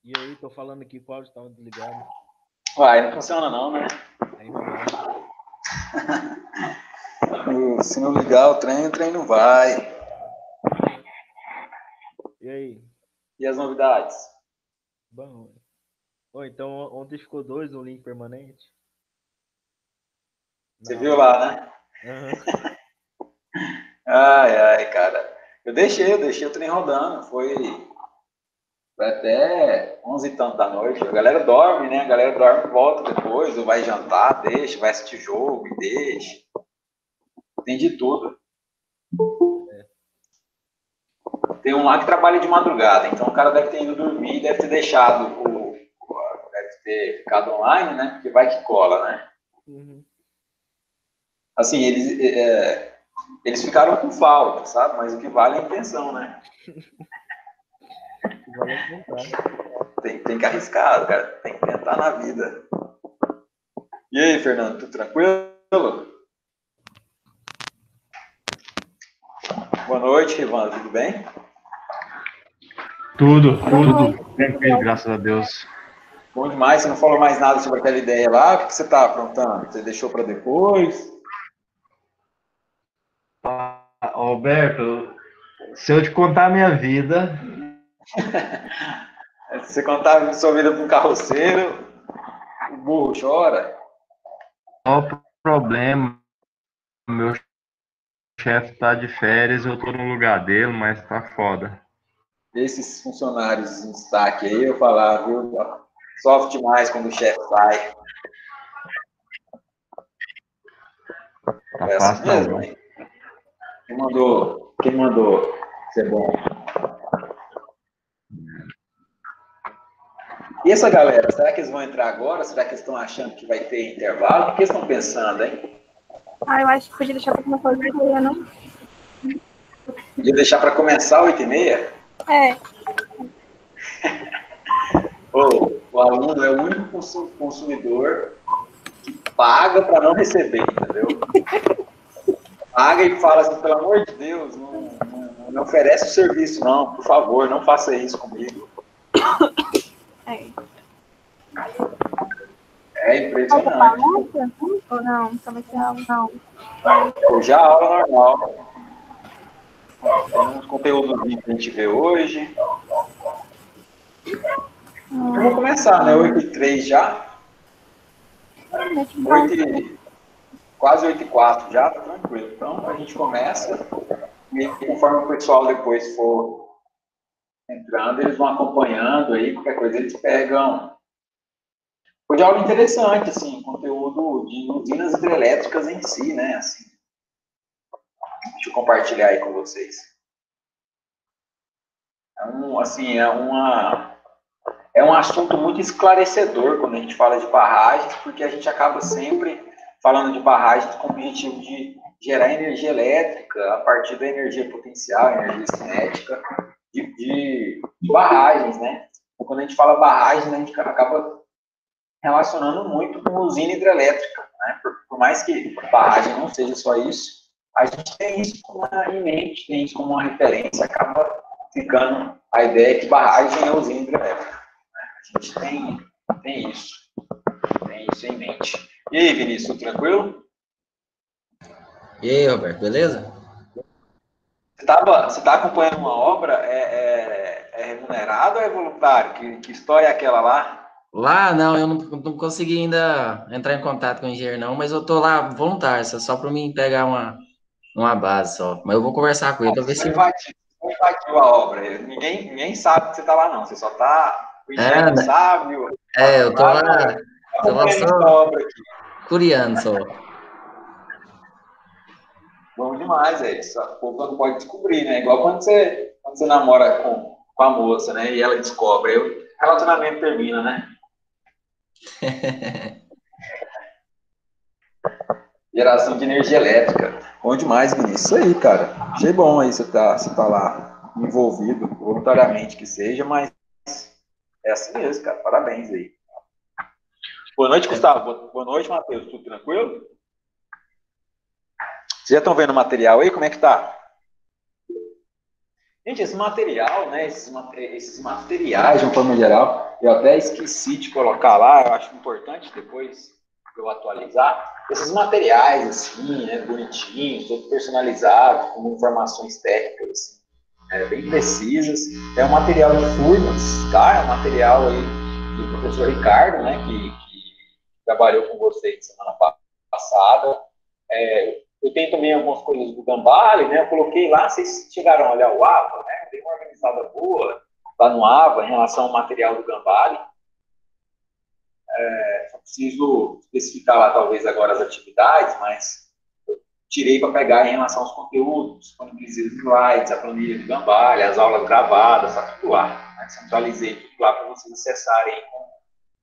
E aí, tô falando aqui, o áudio tava desligado. Uai, não funciona não, né? Aí não vai. Se não ligar o trem não vai. E aí? E as novidades? Bom. Ou então ontem ficou 2 no link permanente. Você Na viu aula. lá, né? Aham. Ai, cara. Eu deixei o trem rodando. Foi até 11 e tanto da noite. A galera dorme, né? A galera dorme e volta depois, ou vai jantar, deixa, vai assistir jogo e deixa. Tem de tudo. É. Tem um lá que trabalha de madrugada, então o cara deve ter ido dormir, deve ter deixado deve ter ficado online, né? Porque vai que cola, né? Uhum. Assim, eles ficaram com falta, sabe? Mas o que vale é a intenção, né? Valeu tentar. Tem que arriscar, cara. Tem que tentar na vida. E aí, Fernando, tudo tranquilo? Boa noite, Rivan, tudo bem? Tudo tranquilo, graças a Deus. Bom demais, você não falou mais nada sobre aquela ideia lá, o que você está aprontando? Você deixou para depois? Alberto, se eu te contar a minha vida, Se você contar a sua vida para um carroceiro, o burro chora. o problema, meu chefe tá de férias, eu tô no lugar dele, mas tá foda. Esses funcionários em destaque aí, eu falar, viu? Sofre demais quando o chefe sai. Tá É assim fácil mesmo, não. hein? Quem mandou ser bom? E essa galera, será que eles vão entrar agora? Será que eles estão achando que vai ter intervalo? O que eles estão pensando, hein? Eu acho que podia deixar pra começar às 8h30, não? Podia deixar para começar 8h30? É. O aluno é o único consumidor que paga para não receber, entendeu? Paga e fala assim, pelo amor de Deus, não oferece o serviço, não, por favor, não faça isso comigo. É. É impressionante. Ou não? Só vai ser aula? Não. Hoje é a aula normal. Tem uns conteúdos que a gente vê hoje. Vamos começar, né? 8h03 já. Quase 8h04 já, tá tranquilo. Então a gente começa e conforme o pessoal depois for entrando, eles vão acompanhando aí, qualquer coisa eles pegam. Hoje é algo interessante, assim, conteúdo de usinas hidrelétricas em si, né? Assim, deixa eu compartilhar aí com vocês. É um assunto muito esclarecedor quando a gente fala de barragens, porque a gente acaba sempre falando de barragens com o objetivo de gerar energia elétrica a partir da energia potencial, energia cinética, de barragens, né? Quando a gente fala barragem, a gente acaba relacionando muito com usina hidrelétrica, né? Por mais que barragem não seja só isso, a gente tem isso em mente, tem isso como uma referência, acaba ficando a ideia que barragem é usina hidrelétrica. Né? A gente tem isso em mente. E aí, Vinícius, tudo tranquilo? E aí, Roberto, beleza? Você tá acompanhando uma obra, é remunerado ou é voluntário? Que história é aquela lá? Lá, não, eu não consegui ainda entrar em contato com o engenheiro, não, mas eu tô lá voluntário, só para mim pegar uma base só. Mas eu vou conversar com ele para ver Você se. não invadiu a obra. Ninguém sabe que você está lá, não. Você só está. O engenheiro não sabe, o Eu tô lá, tô lá acompanhando só essa obra aqui. curiando só. Bom demais, é isso. O povo não pode descobrir, né? Igual quando você namora com a moça, né? E ela descobre. Aí o relacionamento termina, né? Geração de energia elétrica. Bom demais, Vinícius. Isso aí, cara. Achei bom aí você tá lá envolvido, voluntariamente que seja, mas é assim mesmo, cara. Parabéns aí. Boa noite, Gustavo. Boa noite, Matheus. Tudo tranquilo? Vocês já estão vendo o material aí? Como é que tá? Gente, esse material, né, esses materiais, de uma forma geral, eu até esqueci de colocar lá, eu acho importante depois eu atualizar. Esses materiais, assim, né, bonitinhos, todo personalizado, com informações técnicas, assim, bem precisas. É um material de Furnas, tá? É um material aí do professor Ricardo, né, que trabalhou com vocês semana passada. Eu tenho também algumas coisas do Gambale, né? Eu coloquei lá, vocês chegaram a olhar o AVA, né? Tem uma organizada boa lá no AVA em relação ao material do Gambale. Só preciso especificar lá, talvez, agora as atividades, mas eu tirei para pegar em relação aos conteúdos, disponibilizei os slides, a planilha do Gambale, as aulas gravadas, está tudo lá. Né? Centralizei tudo lá para vocês acessarem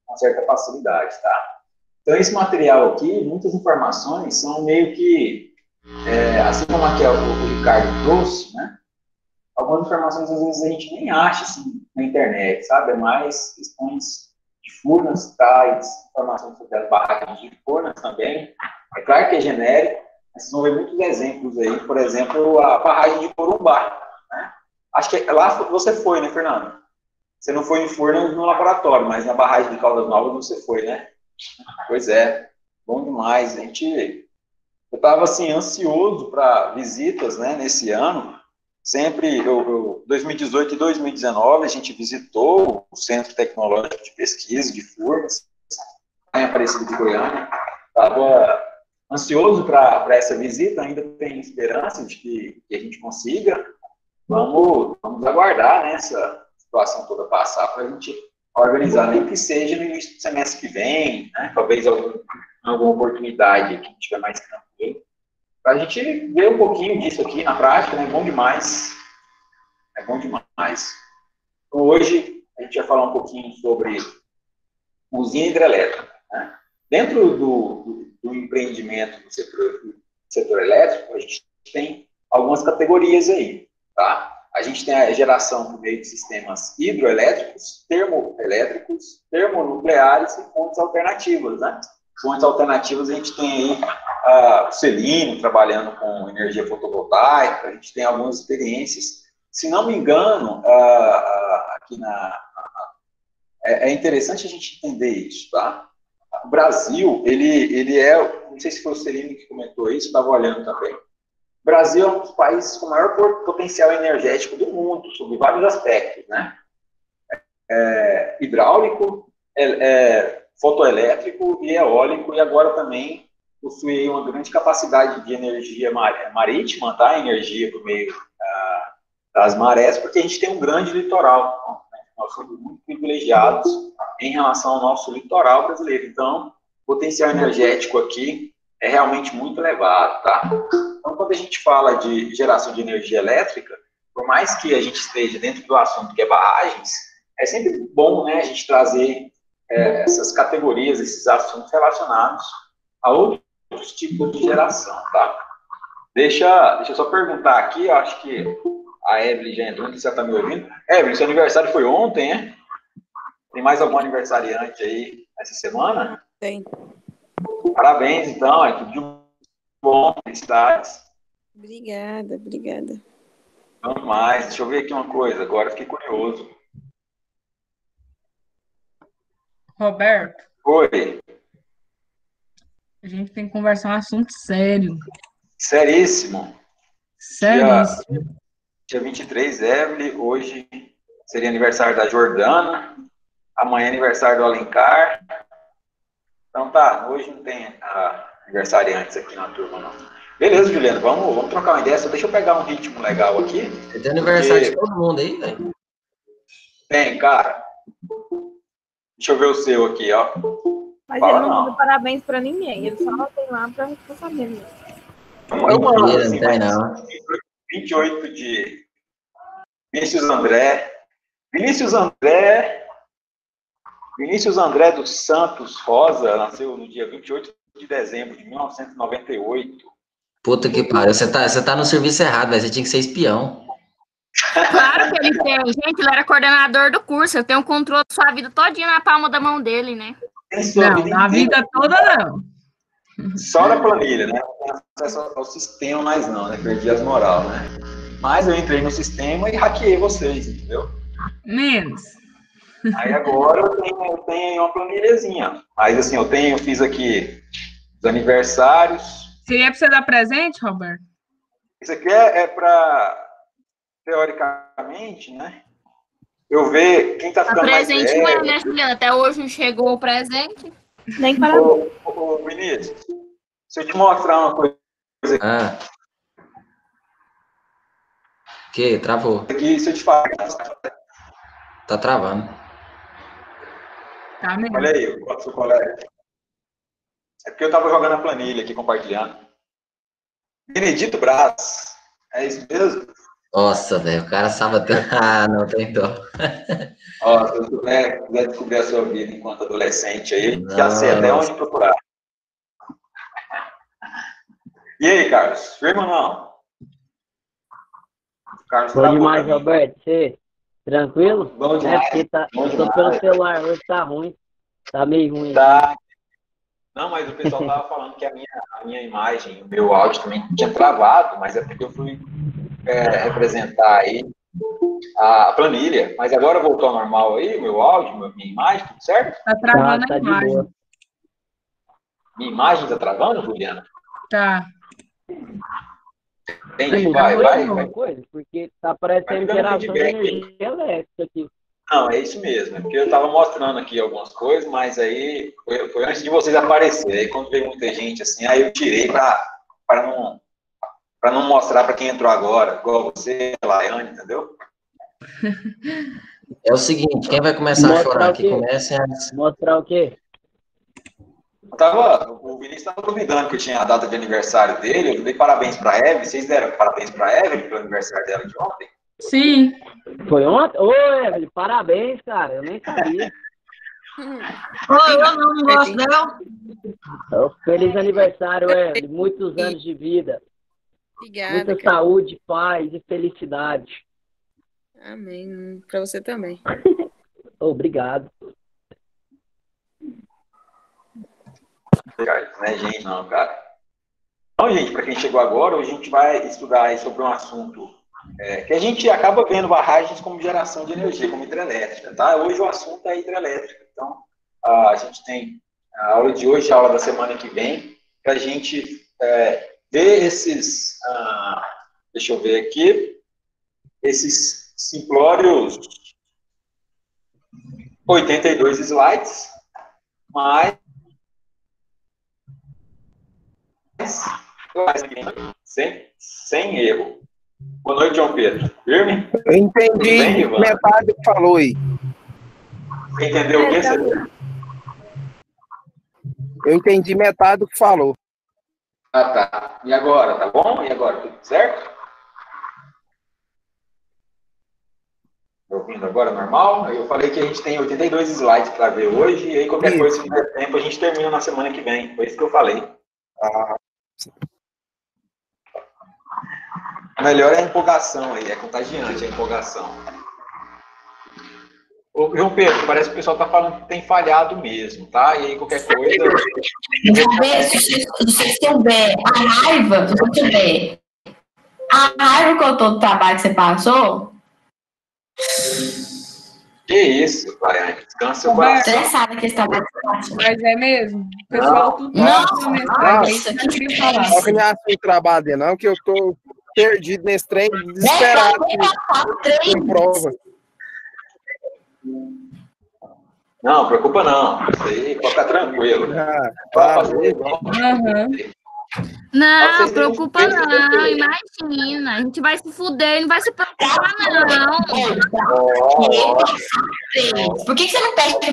com certa facilidade, tá? Então, esse material aqui, muitas informações são meio que, assim como aqui o Ricardo trouxe, né? Algumas informações, às vezes, a gente nem acha, assim, na internet, sabe? É mais questões de Furnas, sites, informações sobre as barragens de Furnas também. É claro que é genérico, mas vocês vão ver muitos exemplos aí. Por exemplo, a barragem de Corumbá, né? Acho que lá você foi, né, Fernando? Você não foi em Furnas no laboratório, mas na barragem de Caldas Novas você foi, né? Pois é, bom demais. Eu estava assim ansioso para visitas, né, nesse ano. Sempre, 2018 e 2019, a gente visitou o Centro Tecnológico de Pesquisa de Furnas, em Aparecida de Goiânia. Estava ansioso para essa visita, ainda tenho esperança de que a gente consiga. Vamos aguardar, né, essa situação toda passar para a gente organizar, nem que seja no início do semestre que vem, né? Talvez alguma oportunidade que tiver mais tranquilo, para a gente ver um pouquinho disso aqui na prática, né? É bom demais. É bom demais. Então, hoje, a gente vai falar um pouquinho sobre usina hidrelétrica. Né? Dentro do empreendimento do setor elétrico, a gente tem algumas categorias aí, tá? A gente tem a geração por meio de sistemas hidroelétricos, termoelétricos, termonucleares e fontes alternativas, né? Fontes alternativas, a gente tem aí o Celino trabalhando com energia fotovoltaica, a gente tem algumas experiências. Se não me engano, aqui é interessante a gente entender isso, tá? O Brasil, ele não sei se foi o Celino que comentou isso, estava olhando também. O Brasil é um dos países com maior potencial energético do mundo, sob vários aspectos, né? Hidráulico, fotoelétrico e eólico, e agora também possui uma grande capacidade de energia marítima, tá? Energia por meio das marés, porque a gente tem um grande litoral. Nós somos muito privilegiados em relação ao nosso litoral brasileiro. Então, o potencial energético aqui é realmente muito elevado, tá? Então, quando a gente fala de geração de energia elétrica, por mais que a gente esteja dentro do assunto que é barragens, é sempre bom, né, a gente trazer essas categorias, esses assuntos relacionados a outros tipos de geração, tá? Deixa eu só perguntar aqui, eu acho que a Evelyn já entrou, que você está me ouvindo. Evelyn, seu aniversário foi ontem, né? Tem mais algum aniversariante aí essa semana? Tem. Parabéns, então, tudo de bom, felicidades. Obrigada. Vamos mais, deixa eu ver aqui uma coisa, agora fiquei curioso. Roberto, Oi. a gente tem que conversar um assunto sério. Seríssimo. Seríssimo. Dia 23, Evelyn, hoje seria aniversário da Jordana, amanhã é aniversário do Alencar. Então tá, hoje não tem aniversariantes aqui na turma, não. Beleza, Juliano, vamos trocar uma ideia, só deixa eu pegar um ritmo legal aqui. Você tem aniversário de todo mundo aí, velho? Tem, cara. Deixa eu ver o seu aqui, ó. Mas Fala, ele não não. manda parabéns pra ninguém. Ele só tem lá pra ficar sabendo. Eu mando, Mentira, assim, não tem, mas não. 28 de Vinícius André. Vinícius André dos Santos Rosa nasceu no dia 28 de dezembro de 1998. Puta que pariu, você tá no serviço errado, velho. Você tinha que ser espião. Claro que ele tem. Gente, ele era coordenador do curso. Eu tenho um controle da sua vida todinha na palma da mão dele, né? Tem sua Não, vida na inteira, vida toda não. só na planilha, né? Não tem acesso ao sistema mais não, né? Perdi as moral, né? mas eu entrei no sistema e hackeei vocês, entendeu? Menos. Aí agora eu tenho uma planilhazinha. Mas assim, eu fiz aqui os aniversários. Seria pra você dar presente, Roberto? Isso aqui é para, teoricamente, né? Eu ver quem tá A ficando mais presente não é, velho. né, Juliana? Até hoje não chegou o presente. Nem para Ô, Vinícius, se eu te mostrar uma coisa Ah. Que? Travou. aqui, se eu te falar, Tá travando. Tá mesmo. olha aí, o seu colega. É porque eu tava jogando a planilha aqui, compartilhando. Benedito Braz, é isso mesmo? Nossa, velho, o cara sabe até. Ah, não tem dó. Ó, se eu quiser descobrir a sua vida enquanto adolescente aí, já sei até Nossa. onde procurar. E aí, Carlos? Firma ou não? Carlos Bom travou demais, pra mim. Roberto. Você, tranquilo? Bom É, demais. porque Bom eu tô pelo demais. celular, hoje tá ruim. Tá meio ruim. Tá. Não, mas o pessoal tava falando que a minha imagem, o meu áudio também tinha travado, mas é porque eu fui representar aí a planilha. Mas agora voltou ao normal aí, o meu áudio, minha imagem, tudo certo? Tá travando Tá a de imagem. boa. Minha imagem tá travando, Juliana? Tá. Entendi, Sim, vai. alguma coisa, porque tá parecendo Vai me dando geração de feedback aí. energia elétrica aqui. Não, é isso mesmo. É porque eu estava mostrando aqui algumas coisas, mas aí foi antes de vocês aparecerem. Aí quando veio muita gente assim, aí eu tirei para não mostrar para quem entrou agora, igual você, Laiane, entendeu? É o seguinte, quem vai começar a Mostrar chorar o aqui, quê? comece antes. Mostrar o quê? O Vinícius estava duvidando que eu tinha a data de aniversário dele. Eu dei parabéns para a Eve. Vocês deram parabéns para a Eve pelo aniversário dela de ontem? Sim. Foi ontem? Ô, Evelyn, parabéns, cara. Eu nem sabia. Eu não gosto dela. Feliz aniversário, Evelyn. Muitos anos de vida. Obrigada, Muita cara. saúde, paz e felicidade. Amém. Pra você também. Obrigado. Não é gente, não, cara. Então, gente, para quem chegou agora, hoje a gente vai estudar aí sobre um assunto que a gente acaba vendo barragens como geração de energia, como hidrelétrica, tá? Hoje o assunto é hidrelétrica. Então, a gente tem a aula de hoje, a aula da semana que vem, para a gente ver esses, deixa eu ver aqui, esses simplórios 82 slides, mas sem erro. Boa noite, João Pedro. Firme? Eu entendi bem, Ivan? metade do que falou aí. Você entendeu o que você... Eu entendi metade do que falou. Ah, tá. E agora, tá bom? E agora, tudo certo? Tá ouvindo agora, normal? Eu falei que a gente tem 82 slides para ver hoje, e aí qualquer coisa, se der tempo, a gente termina na semana que vem. Foi isso que eu falei. O melhor é a empolgação aí, é contagiante a empolgação. Ô, João Pedro, parece que o pessoal está falando que tem falhado mesmo, tá? E aí qualquer coisa... Se você souber a raiva, se você souber a raiva que eu tô do trabalho que você passou... Que isso, Laiane? Descansa seu coração. Estressada que esse trabalho que você passou. Mas é mesmo? O pessoal tudo Só que não é assim o trabalho, não, que eu tô perdido nesse trem, desesperado com prova. Não, preocupa não. Isso aí, pode ficar tranquilo. Não, preocupa não, imagina. A gente vai se fuder, não vai se preocupar, não. Por que você não pede?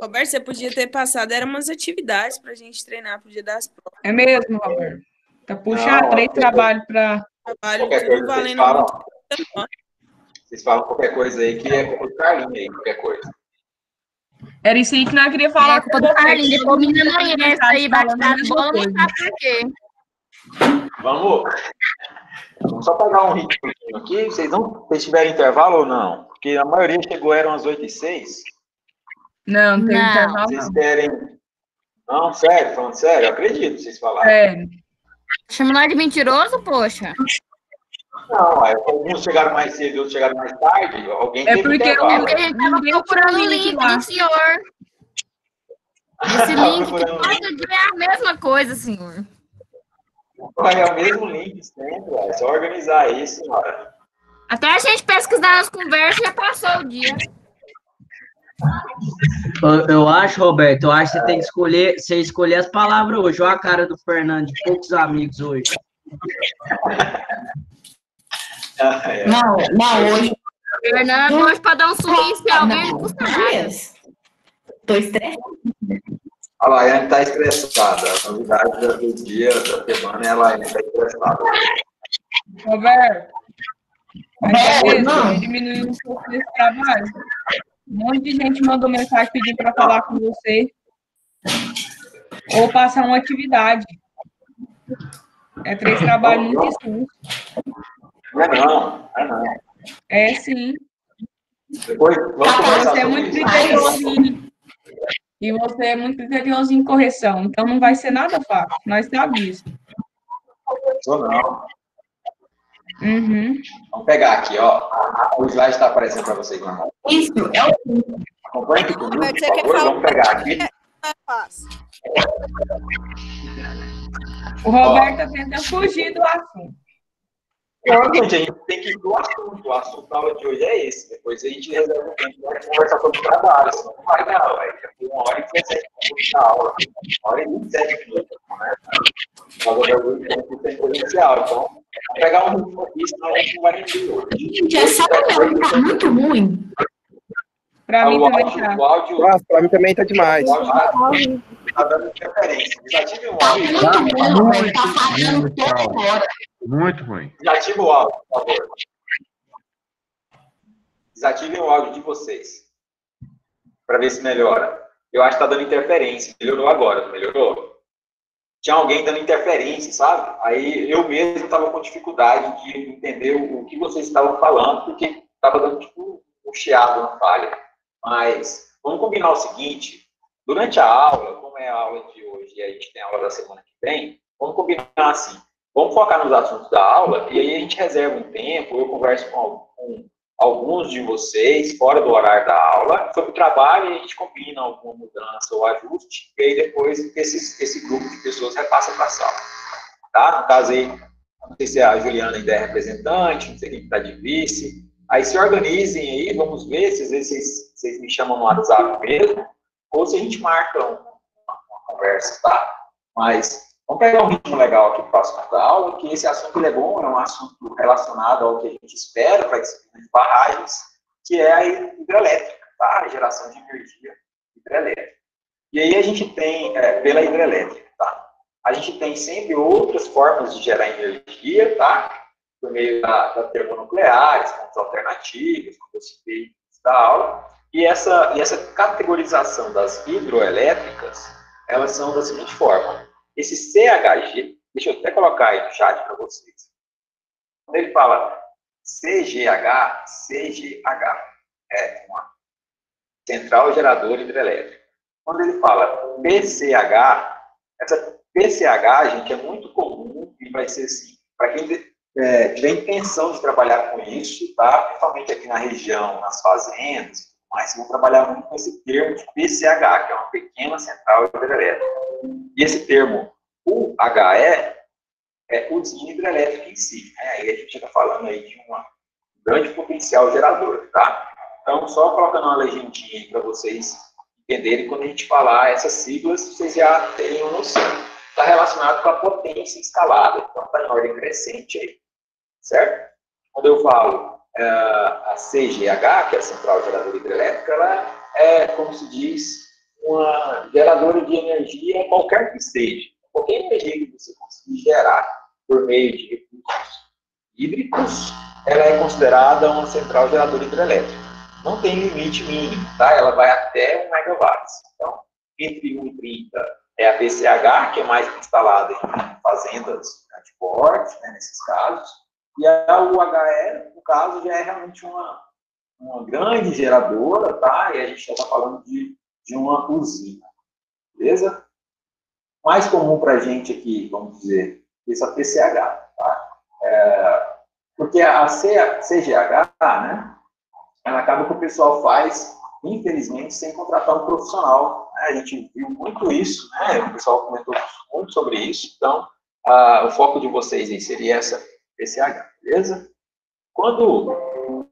Roberto, você podia ter passado, eram umas atividades pra gente treinar pro dia das provas. É mesmo, Roberto. Tá puxando 3 trabalhos pra... Trabalho tudo valendo muito. Vocês falam qualquer coisa aí que é culpa do Carlinho aí, qualquer coisa. Era isso aí que nós queríamos falar com o Carlinho. Depois o menino amanhece aí, bate nas bolas, não sabe por quê. Vamos só pegar um ritmo aqui. Vocês tiveram intervalo ou não? Porque a maioria chegou, eram às 8h06. Não, não tem intervalo, Vocês não. querem... Não, sério, falando sério, eu acredito vocês falarem. Sério. Chama nós de mentiroso, poxa. Não, alguns chegaram mais cedo e outros chegaram mais tarde. Alguém É teve porque intervalo. Porque a gente tava ninguém procurando o tinha link link lá. do senhor. Esse Tava link que procurando o link. todo dia é a mesma coisa, senhor. É o mesmo link sempre, é só organizar aí, senhora. Até a gente pesquisar nas conversas já passou o dia. Eu acho, Roberto, que você tem que escolher as palavras hoje. Olha a cara do Fernando, de poucos amigos hoje. Não, hoje. Fernando, hoje para dar um sumiço em alguém não custa nada. Tô estressada. A Laiane tá estressada. A novidade do dia, da semana, é a Laiane tá estressada. Roberto, Não. diminuiu um pouco desse trabalho. Um monte de gente mandou mensagem pedindo para falar com você. Ou passar uma atividade. É 3 trabalhos muito extensos. Não é não. É sim. Depois, vamos conversar Você é sobre muito isso. criteriosinho. E você é muito criterioso em correção. Então não vai ser nada fácil. Nós sabemos disso. Sou não. Uhum. Vamos pegar aqui, ó. O slide está aparecendo para vocês, normal. Isso, Acompanhe aqui comigo, Roberto, por você quer favor. falar Vamos pegar aqui. é fácil. O Roberto está tentando fugir do assunto. Gente, a gente tem que ir pro assunto. O assunto da aula de hoje é esse. Depois a gente reserva o tempo para conversar sobre o trabalho. Senão não vai não, velho. Já foi 1h17 da aula. 1h27 minutos. Né? O tempo inicial. Então, vamos pegar um ritmo aqui, senão a gente não vai render hoje. gente, essa reunião tá muito ruim. Para mim também áudio, tá. o áudio. Nossa, pra mim também tá demais. O áudio tá dando interferência. Desative o áudio. Muito ruim, velho. Tá falhando toda hora. Muito ruim. Desative o áudio, por favor. Desativem o áudio de vocês. Para ver se melhora. Eu acho que tá dando interferência. Melhorou agora, não melhorou? Tinha alguém dando interferência, sabe? Aí eu mesmo estava com dificuldade de entender o que vocês estavam falando, porque estava dando tipo um chiado na falha. Mas vamos combinar o seguinte: durante a aula, como é a aula de hoje e a gente tem a aula da semana que vem, vamos combinar assim: vamos focar nos assuntos da aula e aí a gente reserva um tempo, eu converso com alguns de vocês fora do horário da aula sobre o trabalho e a gente combina alguma mudança ou ajuste e aí depois esse grupo de pessoas repassa para a sala. Tá? No caso aí, não sei se a Juliana ainda é representante, não sei quem está de vice. Aí se organizem aí, vamos ver se às vezes vocês me chamam no WhatsApp mesmo, ou se a gente marca uma conversa, tá? Mas vamos pegar um ritmo legal aqui para o assunto da aula, que esse assunto é bom, é um assunto relacionado ao que a gente espera para a disciplina de barragens, que é a hidrelétrica, tá? A geração de energia hidrelétrica. E aí a gente tem, pela hidrelétrica, tá? A gente tem sempre outras formas de gerar energia, tá? Por meio da termonucleares, fontes alternativas, como eu citei da aula, e essa categorização das hidroelétricas, elas são da seguinte forma: esse CHG, deixa eu até colocar aí no chat para vocês, quando ele fala CGH é uma central geradora hidrelétrica. Quando ele fala PCH, essa PCH, gente, é muito comum e vai ser assim, para quem tiver intenção de trabalhar com isso, tá? Principalmente aqui na região, nas fazendas, mas vão trabalhar muito com esse termo de PCH, que é uma pequena central hidrelétrica. E esse termo UHE é usina hidrelétrica em si, né? Aí a gente está falando aí de um grande potencial gerador, tá? Então, só colocando uma legendinha aí para vocês entenderem, quando a gente falar essas siglas, vocês já terem uma noção. Está relacionado com a potência instalada, então está em ordem crescente aí. Certo? Quando eu falo a CGH, que é a Central Geradora Hidrelétrica, ela é, como se diz, uma geradora de energia, qualquer que seja. Qualquer energia que você conseguir gerar por meio de recursos hídricos, ela é considerada uma central geradora hidrelétrica. Não tem limite mínimo, tá? Ela vai até 1 megawatts. Então, entre 1 e 30 é a PCH, que é mais instalada em fazendas de porte, né, nesses casos. E a UHE, no caso, já é realmente uma grande geradora, tá? E a gente já está falando de uma usina, beleza? Mais comum para a gente aqui, vamos dizer, essa PCH, tá? Porque a CGH, né, ela acaba que o pessoal faz, infelizmente, sem contratar um profissional. Né? A gente viu muito isso, né? O pessoal comentou muito sobre isso. Então, o foco de vocês aí seria essa PCH, beleza? Quando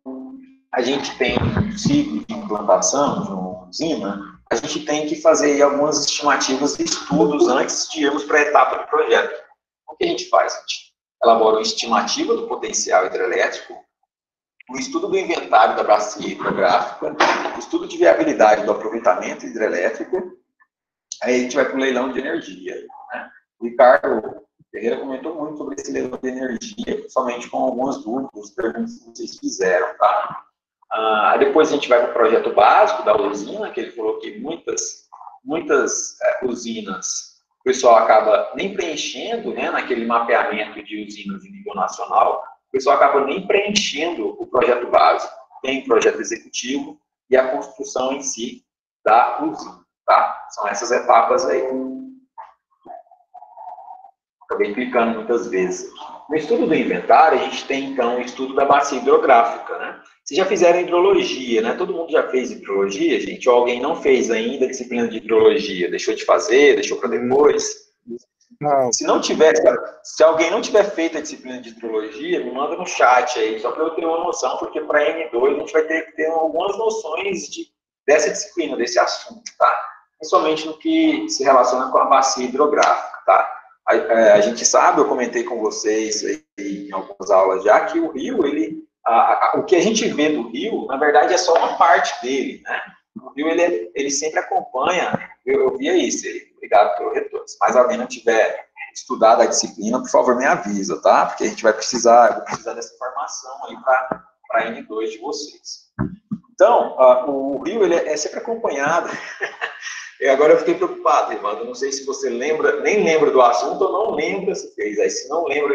a gente tem um ciclo de implantação de uma usina, a gente tem que fazer aí algumas estimativas e estudos antes de irmos para a etapa do projeto. O que a gente faz? A gente elabora uma estimativa do potencial hidrelétrico, o estudo do inventário da bacia hidrográfica, o estudo de viabilidade do aproveitamento hidrelétrico, aí a gente vai para o leilão de energia. Né? O Ricardo Ferreira comentou muito sobre esse leilão de energia, somente com algumas dúvidas, perguntas que vocês fizeram, tá? Depois a gente vai para o projeto básico da usina, que ele falou que muitas usinas o pessoal acaba nem preenchendo, né, naquele mapeamento de usinas de nível nacional, o pessoal acaba nem preenchendo o projeto básico, tem o projeto executivo e a construção em si da usina, tá? São essas etapas aí. Acabei clicando muitas vezes. No estudo do inventário, a gente tem, então, o estudo da bacia hidrográfica, né? Vocês já fizeram hidrologia, né? Todo mundo já fez hidrologia, gente? Ou alguém não fez ainda a disciplina de hidrologia? Deixou de fazer? Deixou para depois? Não. Se alguém não tiver feito a disciplina de hidrologia, me manda no chat aí, só para eu ter uma noção, porque para N2 a gente vai ter que ter algumas noções dessa disciplina, desse assunto, tá? Principalmente no que se relaciona com a bacia hidrográfica, tá? A gente sabe, eu comentei com vocês aí em algumas aulas já, que o rio, o que a gente vê do rio, na verdade, é só uma parte dele, né? O rio, ele sempre acompanha, eu via isso, obrigado pelo retorno. Se mais alguém não tiver estudado a disciplina, por favor, me avisa, tá? Porque a gente vai precisar, eu vou precisar dessa informação aí para N2 de vocês. Então, o rio, ele é sempre acompanhado. E agora eu fiquei preocupado, irmão. Eu não sei se você lembra, nem lembra do assunto ou não lembra se fez. Aí, se não lembra,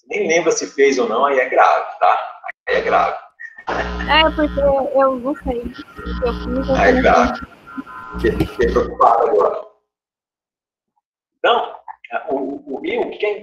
nem lembra se fez ou não, aí é grave, tá? Aí é grave. Porque eu não sei. Eu fiz. Aí é grave. Fiquei preocupado agora. Então, o rio, o que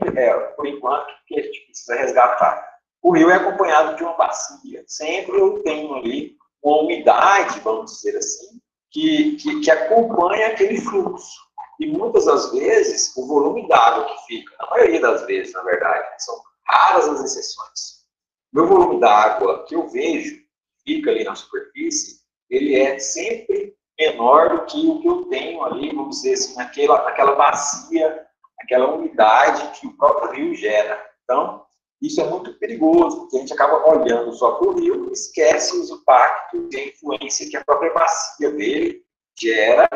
por enquanto, o que a gente precisa resgatar? O rio é acompanhado de uma bacia. Sempre eu tenho ali uma umidade, vamos dizer assim, que acompanha aquele fluxo. E muitas das vezes, o volume d'água que fica, na maioria das vezes, na verdade, são raras as exceções. Meu volume d'água que eu vejo, fica ali na superfície, ele é sempre menor do que o que eu tenho ali, vamos dizer assim, naquela bacia, aquela umidade que o próprio rio gera. Então, isso é muito perigoso, porque a gente acaba olhando só para o rio e esquece os impactos e a influência que a própria bacia dele gera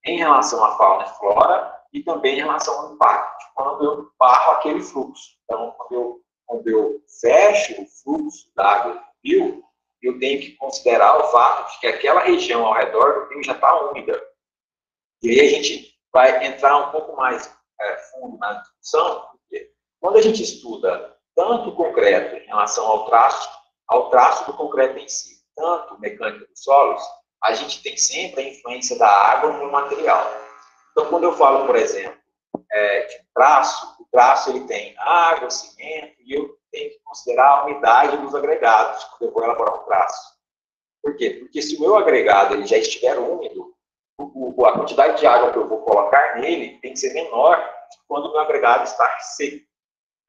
em relação à fauna e flora e também em relação ao impacto de quando eu barro aquele fluxo. Então, quando eu fecho o fluxo d'água do rio, eu tenho que considerar o fato de que aquela região ao redor do rio já está úmida. E aí a gente vai entrar um pouco mais fundo na discussão, porque quando a gente estuda tanto o concreto em relação ao traço do concreto em si, tanto mecânica dos solos, a gente tem sempre a influência da água no material. Então, quando eu falo, por exemplo, de traço, o traço ele tem água, cimento, e eu tenho que considerar a umidade dos agregados quando eu vou elaborar um traço. Por quê? Porque se o meu agregado ele já estiver úmido, a quantidade de água que eu vou colocar nele tem que ser menor quando o meu agregado está seco.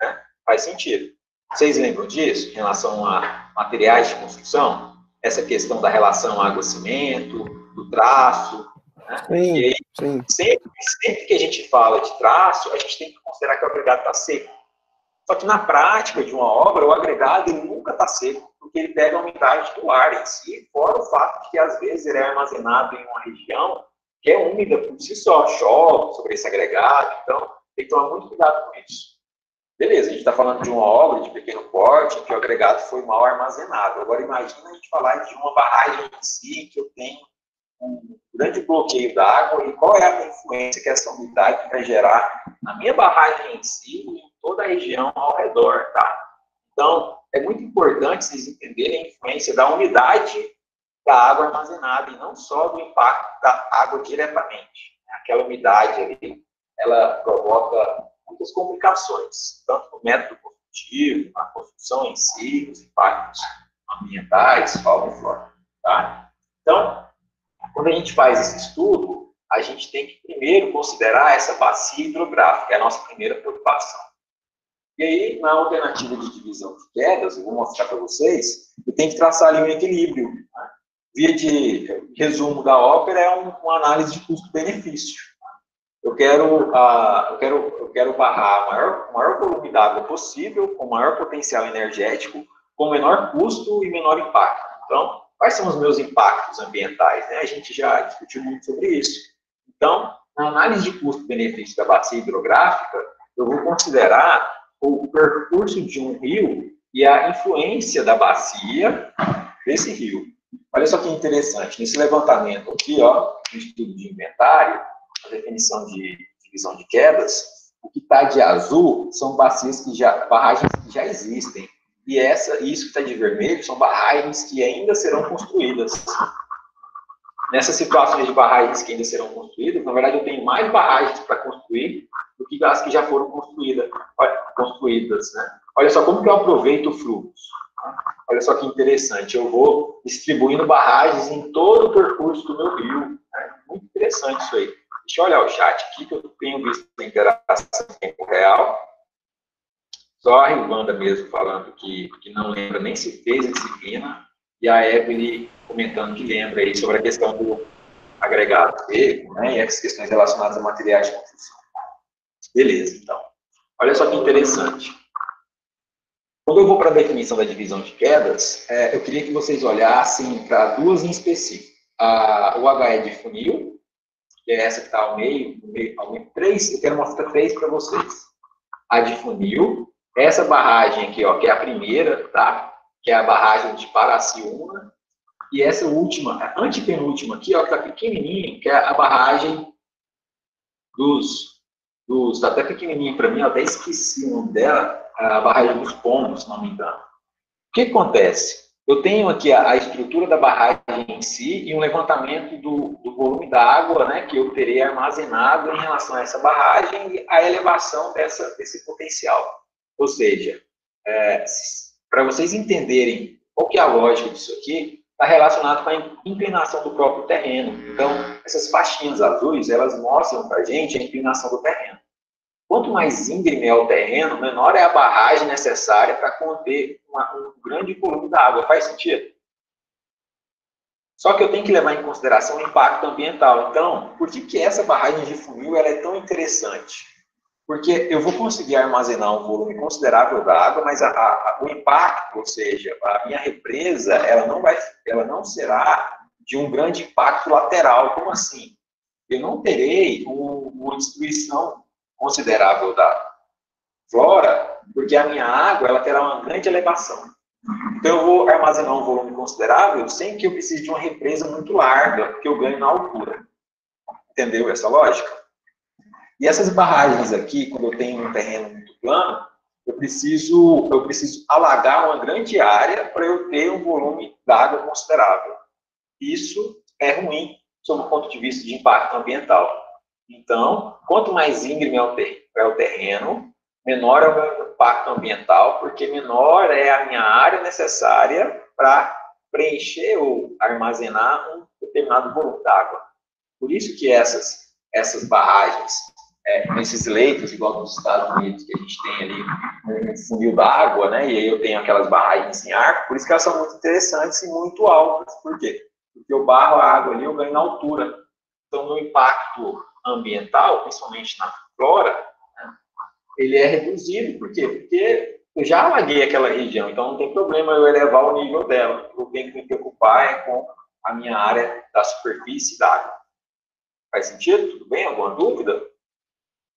Né? Faz sentido. Vocês lembram disso em relação a materiais de construção? Essa questão da relação água-cimento, do traço. Né? Sim, e aí, sim. Sempre que a gente fala de traço, a gente tem que considerar que o agregado está seco. Só que na prática de uma obra, o agregado ele nunca está seco, porque ele pega a umidade do ar em si, fora o fato de que às vezes ele é armazenado em uma região que é úmida por si só, chove sobre esse agregado, então tem que tomar muito cuidado com isso. Beleza, a gente está falando de uma obra de pequeno porte, em que o agregado foi mal armazenado. Agora, imagina a gente falar de uma barragem em si, que eu tenho um grande bloqueio da água, e qual é a influência que essa umidade vai gerar na minha barragem em si e em toda a região ao redor, tá? Então, é muito importante vocês entenderem a influência da umidade da água armazenada, e não só do impacto da água diretamente. Aquela umidade ali, ela provoca muitas complicações, tanto no método cultivo, na construção em si, os impactos ambientais, fauna e flora, tá? Então, quando a gente faz esse estudo, a gente tem que primeiro considerar essa bacia hidrográfica, é a nossa primeira preocupação. E aí, na alternativa de divisão de quedas, eu vou mostrar para vocês, eu tenho que traçar ali um equilíbrio, né? Via de resumo da ópera é uma análise de custo-benefício. Eu quero barrar o maior volume d'água possível, com o maior potencial energético, com menor custo e menor impacto. Então, quais são os meus impactos ambientais? Né? A gente já discutiu muito sobre isso. Então, na análise de custo-benefício da bacia hidrográfica, eu vou considerar o percurso de um rio e a influência da bacia desse rio. Olha só que interessante, nesse levantamento aqui, ó, no estudo de inventário, a definição de divisão de quedas, o que está de azul são barragens que já existem. E isso que está de vermelho são barragens que ainda serão construídas. Nessas situações de barragens que ainda serão construídas, na verdade eu tenho mais barragens para construir do que as que já foram construídas, né? Olha só como que eu aproveito o fluxo. Olha só que interessante, eu vou distribuindo barragens em todo o percurso do meu rio. Né? Muito interessante isso aí. Deixa eu olhar o chat aqui, que eu tenho visto a interação em tempo real. Só a Rivanda mesmo falando que não lembra nem se fez a disciplina, e a Evelyn comentando que lembra aí sobre a questão do agregado seco, né, e as questões relacionadas a materiais de construção. Beleza, então. Olha só que interessante. Quando eu vou para a definição da divisão de quedas, eu queria que vocês olhassem para duas em específico. O HE de funil, que é essa que está ao meio, três, eu quero mostrar três para vocês. A de funil, essa barragem aqui, ó, que é a primeira, tá? Que é a barragem de Paraciúna, e essa última, a antepenúltima aqui, ó, que está pequenininha, que é a barragem está até pequenininha para mim, eu até esqueci o nome dela, a barragem dos Pombos, se não me engano. O que acontece? Eu tenho aqui a estrutura da barragem em si e um levantamento do volume da água, né, que eu terei armazenado em relação a essa barragem e a elevação desse potencial. Ou seja, para vocês entenderem qual que é a lógica disso aqui, está relacionado com a inclinação do próprio terreno. Então, essas faixinhas azuis, elas mostram para a gente a inclinação do terreno. Quanto mais íngreme é o terreno, menor é a barragem necessária para conter um grande volume da água. Faz sentido? Só que eu tenho que levar em consideração o impacto ambiental. Então, por que essa barragem de funil ela é tão interessante? Porque eu vou conseguir armazenar um volume considerável da água, mas o impacto, ou seja, a minha represa, ela não será de um grande impacto lateral. Como assim? Eu não terei uma destruição considerável da flora, porque a minha água ela terá uma grande elevação. Então, eu vou armazenar um volume considerável sem que eu precise de uma represa muito larga, porque eu ganho na altura. Entendeu essa lógica? E essas barragens aqui, quando eu tenho um terreno muito plano, eu preciso alagar uma grande área para eu ter um volume d'água considerável. Isso é ruim, sob o ponto de vista de impacto ambiental. Então, quanto mais íngreme é o terreno, menor é o meu impacto ambiental, porque menor é a minha área necessária para preencher ou armazenar um determinado volume d'água. Por isso que essas barragens, nesses leitos, igual nos Estados Unidos, que a gente tem ali um funil d'água, né, e aí eu tenho aquelas barragens em arco, por isso que elas são muito interessantes e muito altas. Por quê? Porque eu barro a água ali, eu ganho na altura. Então, o impacto ambiental, principalmente na flora, né, ele é reduzido. Por quê? Porque eu já alaguei aquela região, então não tem problema eu elevar o nível dela. Eu tenho que me preocupar com a minha área da superfície da água. Faz sentido? Tudo bem? Alguma dúvida?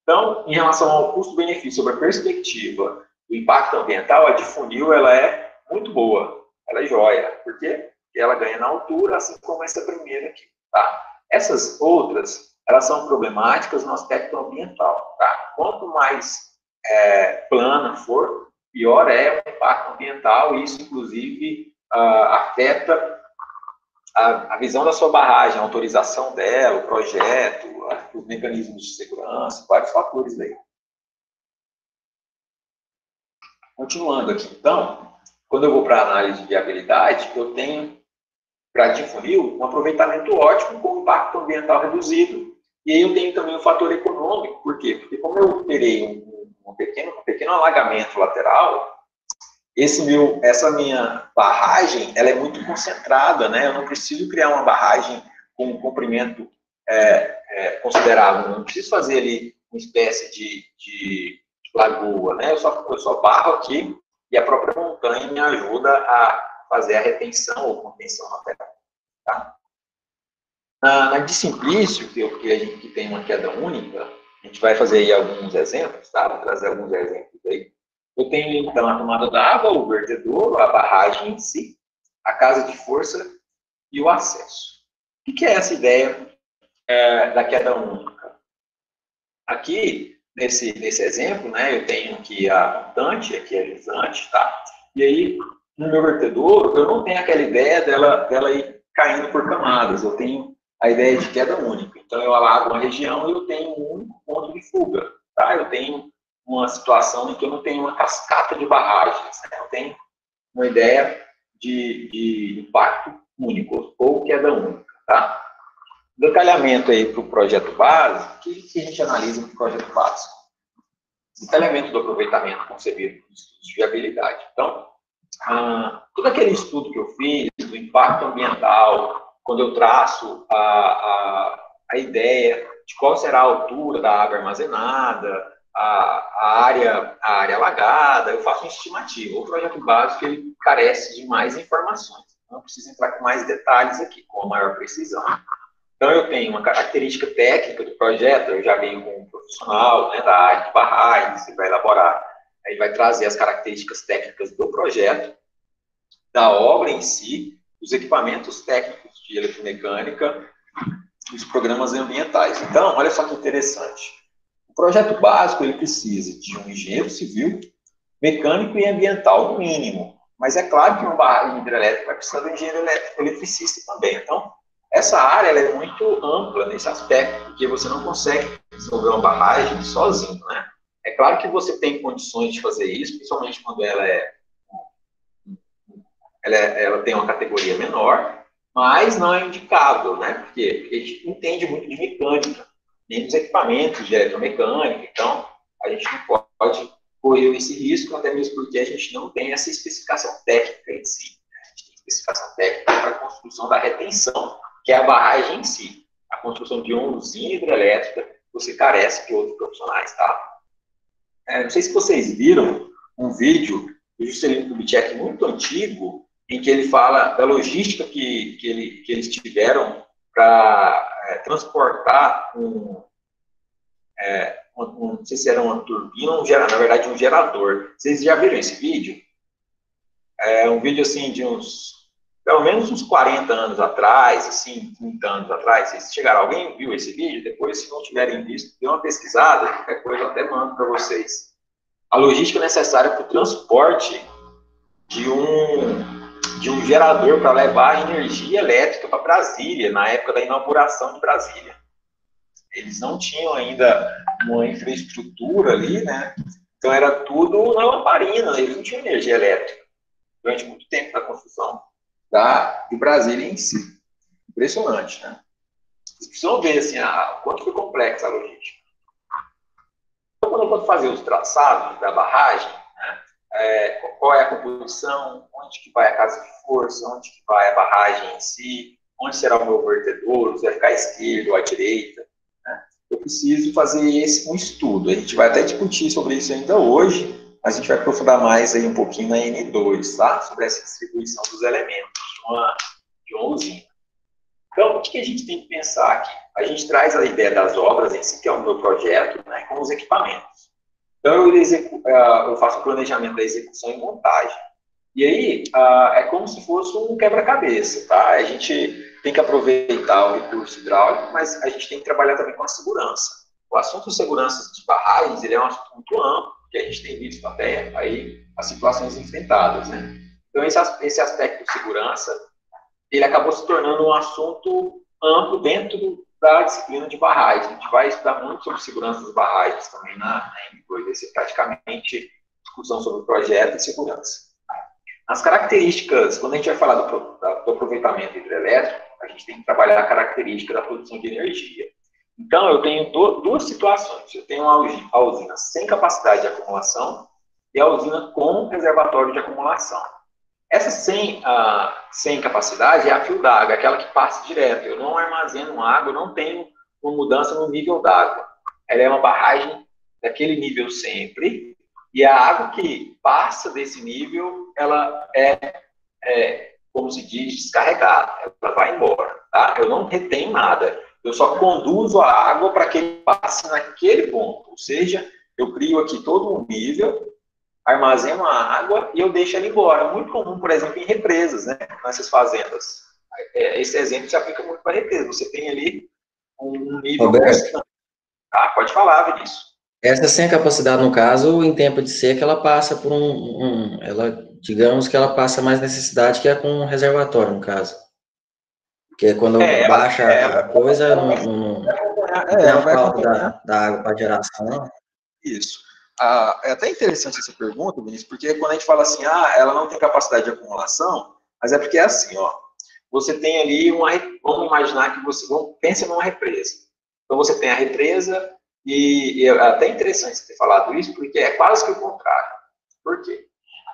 Então, em relação ao custo-benefício, sobre a perspectiva do impacto ambiental, a de funil ela é muito boa, ela é joia. Por quê? Porque ela ganha na altura, assim como essa primeira aqui. Tá? Essas outras, elas são problemáticas no aspecto ambiental. Tá? Quanto mais plana for, pior é o impacto ambiental, e isso, inclusive, afeta a visão da sua barragem, a autorização dela, o projeto, os mecanismos de segurança, vários fatores aí. Continuando aqui, então, quando eu vou para a análise de viabilidade, eu tenho, para difunil, um aproveitamento ótimo com impacto ambiental reduzido. E aí eu tenho também o fator econômico, por quê? Porque como eu terei um pequeno alagamento lateral, essa minha barragem, ela é muito concentrada, né? Eu não preciso criar uma barragem com um comprimento considerável, eu não preciso fazer ali uma espécie de lagoa, né? Eu só barro aqui e a própria montanha me ajuda a fazer a retenção ou contenção lateral. Tá? Na de Simplício, que a gente tem uma queda única, a gente vai fazer aí alguns exemplos, tá? Vou trazer alguns exemplos aí. Eu tenho, então, a tomada d'água, o vertedouro, a barragem em si, a casa de força e o acesso. O que é essa ideia da queda única? Aqui, nesse exemplo, né, eu tenho aqui a montante, aqui a lisante, tá? E aí, no meu vertedouro, eu não tenho aquela ideia dela ir caindo por camadas, eu tenho a ideia de queda única. Então, eu alago uma região e eu tenho um único ponto de fuga, tá? Eu tenho uma situação em que eu não tenho uma cascata de barragens, né? Eu tenho uma ideia de impacto único, ou queda única, tá? Detalhamento aí para o projeto básico, o que a gente analisa no projeto básico? Detalhamento do aproveitamento concebido por estudos de viabilidade. Então, todo aquele estudo que eu fiz, do impacto ambiental, quando eu traço a ideia de qual será a altura da água armazenada, a área alagada, eu faço uma estimativa. O projeto básico, ele carece de mais informações. Não preciso entrar com mais detalhes aqui, com a maior precisão. Então, eu tenho uma característica técnica do projeto, eu já venho com um profissional, né, da área de barragens, ele vai elaborar, aí vai trazer as características técnicas do projeto, da obra em si, os equipamentos técnicos de eletromecânica, os programas ambientais. Então, olha só que interessante. O projeto básico, ele precisa de um engenheiro civil, mecânico e ambiental no mínimo. Mas é claro que uma barragem hidrelétrica vai precisar do engenheiro eletricista também. Então, essa área ela é muito ampla nesse aspecto, porque você não consegue desenvolver uma barragem sozinho, né? É claro que você tem condições de fazer isso, principalmente quando ela tem uma categoria menor, mas não é indicável, né? Por quê? Porque a gente entende muito de mecânica, nem dos equipamentos de eletromecânica, então a gente não pode correr esse risco, até mesmo porque a gente não tem essa especificação técnica em si. A gente tem especificação técnica para a construção da retenção, que é a barragem em si. A construção de uma usina hidrelétrica, você carece de outros profissionais, tá? Não sei se vocês viram um vídeo do Juscelino Kubitschek muito antigo, em que ele fala da logística que eles tiveram para transportar não sei se era uma turbina ou na verdade um gerador. Vocês já viram esse vídeo? É um vídeo assim de pelo menos uns 40 anos atrás, assim, 30 anos atrás. Vocês chegaram, alguém viu esse vídeo? Depois, se não tiverem visto, dê uma pesquisada, qualquer coisa eu até mando para vocês. A logística necessária para o transporte de um gerador para levar energia elétrica para Brasília, na época da inauguração de Brasília. Eles não tinham ainda uma infraestrutura ali, né? Então era tudo na lamparina, eles não tinham energia elétrica durante muito tempo da construção de Brasília em si. Impressionante, né? Vocês precisam ver, assim, quanto foi complexa a logística. Então, quando eu vou fazer os traçados da barragem, né, qual é a composição, onde que vai a casa de força, onde que vai a barragem em si, onde será o meu vertedouro, se vai ficar à esquerda ou à direita, né? Eu preciso fazer um estudo. A gente vai até discutir sobre isso ainda hoje, mas a gente vai aprofundar mais aí um pouquinho na N2, tá? Sobre essa distribuição dos elementos de uma usina. Então, o que a gente tem que pensar aqui? A gente traz a ideia das obras em si, que é o meu projeto, né, com os equipamentos. Então, eu faço o planejamento da execução e montagem. E aí, é como se fosse um quebra-cabeça, tá? A gente tem que aproveitar o recurso hidráulico, mas a gente tem que trabalhar também com a segurança. O assunto de segurança de barragens, ele é um assunto muito amplo, que a gente tem visto até aí as situações enfrentadas, né? Então, esse aspecto de segurança, ele acabou se tornando um assunto amplo dentro da disciplina de barragens. A gente vai estudar muito sobre segurança das barragens também na N2. Esse é praticamente discussão sobre projeto e segurança. As características, quando a gente vai falar do aproveitamento hidrelétrico, a gente tem que trabalhar a característica da produção de energia. Então, eu tenho duas situações. Eu tenho a usina sem capacidade de acumulação e a usina com reservatório de acumulação. Essa sem capacidade é a fio d'água, aquela que passa direto. Eu não armazeno água, eu não tenho uma mudança no nível d'água. Ela é uma barragem daquele nível sempre, e a água que passa desse nível, ela como se diz, descarregada. Ela vai embora, tá? Eu não retenho nada. Eu só conduzo a água para que ele passe naquele ponto. Ou seja, eu crio aqui todo um nível, armazeno a água e eu deixo ela embora. Muito comum, por exemplo, em represas, né? Nessas fazendas. Esse exemplo se aplica muito para represas. Você tem ali um nível constante. Tá? Pode falar, Vinícius. Essa sem capacidade, no caso, em tempo de seca, ela passa por digamos que ela passa mais necessidade que é com um reservatório, no caso. Porque quando baixa a coisa, não vai falta da água para geração. Isso. É até interessante essa pergunta, Vinícius, porque quando a gente fala assim, ela não tem capacidade de acumulação, mas é porque é assim, ó, você tem ali vamos imaginar que pense numa represa. Então você tem a represa, e é até interessante você ter falado isso, porque é quase que o contrário. Por quê?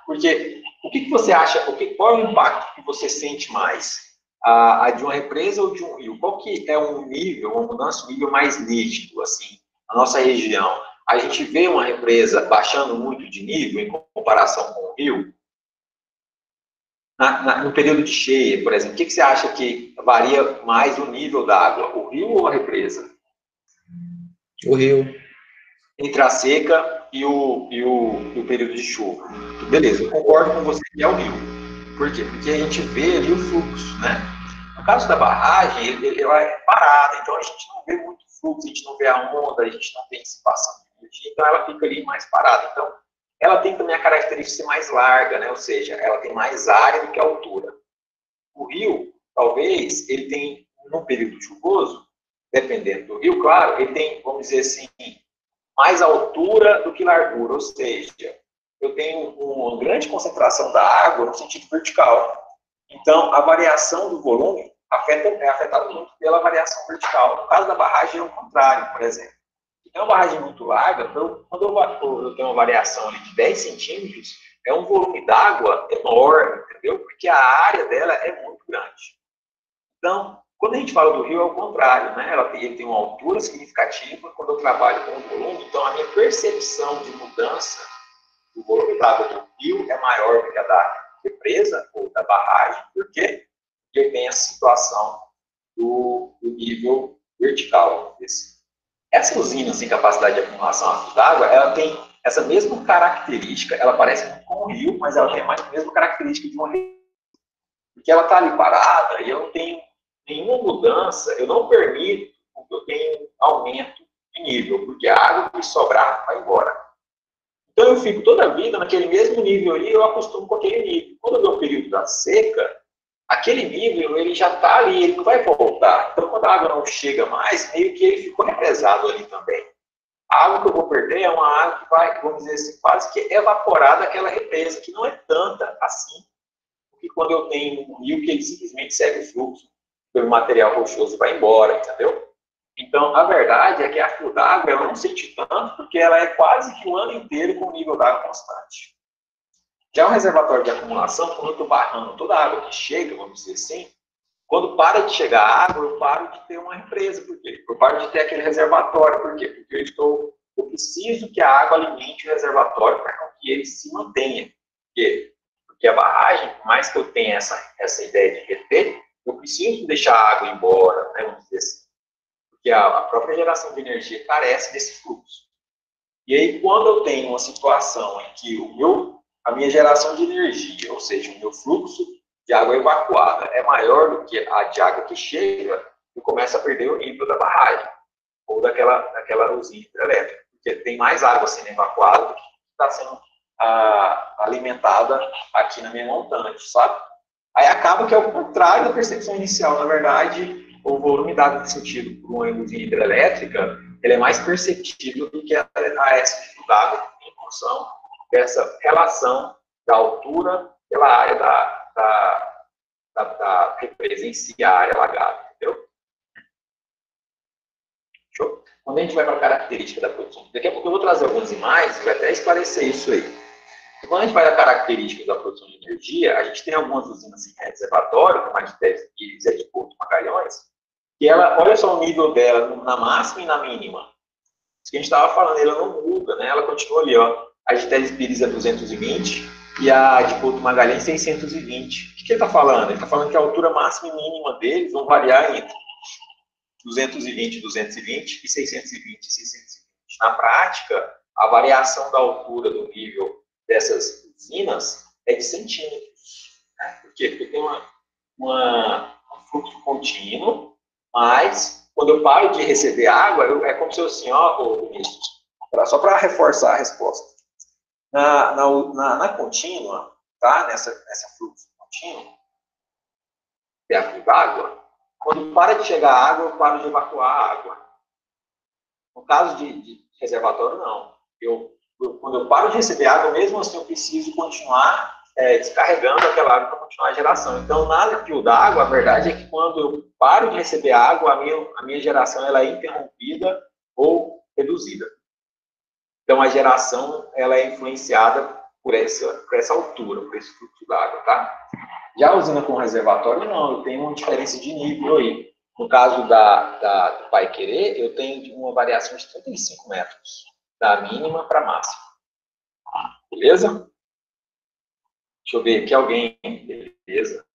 Porque o que você acha, qual é o impacto que você sente mais? A de uma represa ou de um rio? Qual que é um nível, uma mudança de nível mais nítido, assim, na nossa região? A gente vê uma represa baixando muito de nível em comparação com o rio? No período de cheia, por exemplo, o que você acha que varia mais o nível da água? O rio ou a represa? O rio. Entre a seca e o período de chuva. Beleza, eu concordo com você que é o rio. Por quê? Porque a gente vê ali o fluxo, né? No caso da barragem, ela é parada, então a gente não vê muito fluxo, a gente não vê a onda, a gente não tem dissipação de energia, então ela fica ali mais parada. Então, ela tem também a característica de ser mais larga, né? Ou seja, ela tem mais área do que a altura. O rio, talvez, ele tem, no período chuvoso, dependendo do rio, claro, ele tem, vamos dizer assim, mais altura do que largura, ou seja, eu tenho uma grande concentração da água no sentido vertical. Então, a variação do volume é afetada muito pela variação vertical. No caso da barragem, é o contrário, por exemplo. Se tem uma barragem muito larga, quando eu tenho uma variação ali de 10 centímetros, é um volume d'água enorme, entendeu? Porque a área dela é muito grande. Então, quando a gente fala do rio, é o contrário, né? Ele tem uma altura significativa quando eu trabalho com o volume, então a minha percepção de mudança do volume d'água do rio é maior do que a da represa ou da barragem, porque eu tenho essa situação do nível vertical. Essa usina sem capacidade de acumulação d'água, ela tem essa mesma característica, ela parece muito com o rio, mas ela tem a mesma característica de uma represa, porque ela está ali parada e eu não tenho nenhuma mudança, eu não permito que eu tenha aumento de nível, porque a água que sobrar vai embora. Então eu fico toda a vida naquele mesmo nível ali, eu acostumo com aquele nível. Quando eu dou o período da seca, aquele nível ele já está ali, ele não vai voltar. Então quando a água não chega mais, meio que ele ficou represado ali também. A água que eu vou perder é uma água que vai, vamos dizer assim, quase que evaporar daquela represa, que não é tanta assim, porque quando eu tenho um rio que ele simplesmente segue o fluxo, pelo material rochoso vai embora, entendeu? Então, a verdade é que a fio d'água eu não senti tanto, porque ela é quase que o ano inteiro com o nível d'água constante. Já o reservatório de acumulação, quando eu estou barrando toda a água que chega, vamos dizer assim, quando para de chegar água, eu paro de ter uma represa. Por quê? Eu paro de ter aquele reservatório. Por quê? Porque eu preciso que a água alimente o reservatório para que ele se mantenha. Por quê? Porque a barragem, por mais que eu tenha essa ideia de reter, eu preciso deixar a água embora, né, vamos dizer assim, porque a própria geração de energia carece desse fluxo. E aí, quando eu tenho uma situação em que a minha geração de energia, ou seja, o meu fluxo de água evacuada é maior do que a de água que chega, eu começo a perder o nível da barragem, ou daquela usina hidrelétrica, porque tem mais água sendo evacuada do que está sendo alimentada aqui na minha montante, sabe? Aí acaba que é o contrário da percepção inicial. Na verdade, o volume d'água sentido por uma usina hidrelétrica, ele é mais perceptível do que a essa d'água em função dessa relação da altura pela área da represa em si, a área alagada, entendeu? Show. Quando a gente vai para a característica da produção, daqui a pouco eu vou trazer algumas imagens e vai até esclarecer isso aí. Quando a gente vai da característica da produção de energia, a gente tem algumas usinas em reservatório, como a de Teles Pires e a de Porto Magalhães, que ela, olha só o nível dela na máxima e na mínima. Isso que a gente estava falando, ela não muda, né? Ela continua ali, ó. A de Teles Pires é 220 e a de Porto Magalhães 620. O que ele está falando? Ele está falando que a altura máxima e mínima deles vão variar entre 220, 220 e 620, 620. Na prática, a variação da altura do nível dessas usinas é de centímetros. Né? Por quê? Porque tem um fluxo contínuo, mas quando eu paro de receber água, é como se eu assim, ó, Vinícius, só para reforçar a resposta. Na contínua, tá? Nessa fluxo contínuo, perto d'água, quando para de chegar água, eu paro de evacuar a água. No caso de reservatório, não. Quando eu paro de receber água, mesmo assim eu preciso continuar descarregando aquela água para continuar a geração. Então, na fio d'água, a verdade é que quando eu paro de receber água, a minha geração ela é interrompida ou reduzida. Então, a geração ela é influenciada por essa altura, por esse fluxo d'água, tá? Já a usina com reservatório, não, eu tenho uma diferença de nível aí. No caso do Pai Querer, eu tenho uma variação de 35 metros, da mínima para a máxima. Beleza? Deixa eu ver aqui alguém. Beleza.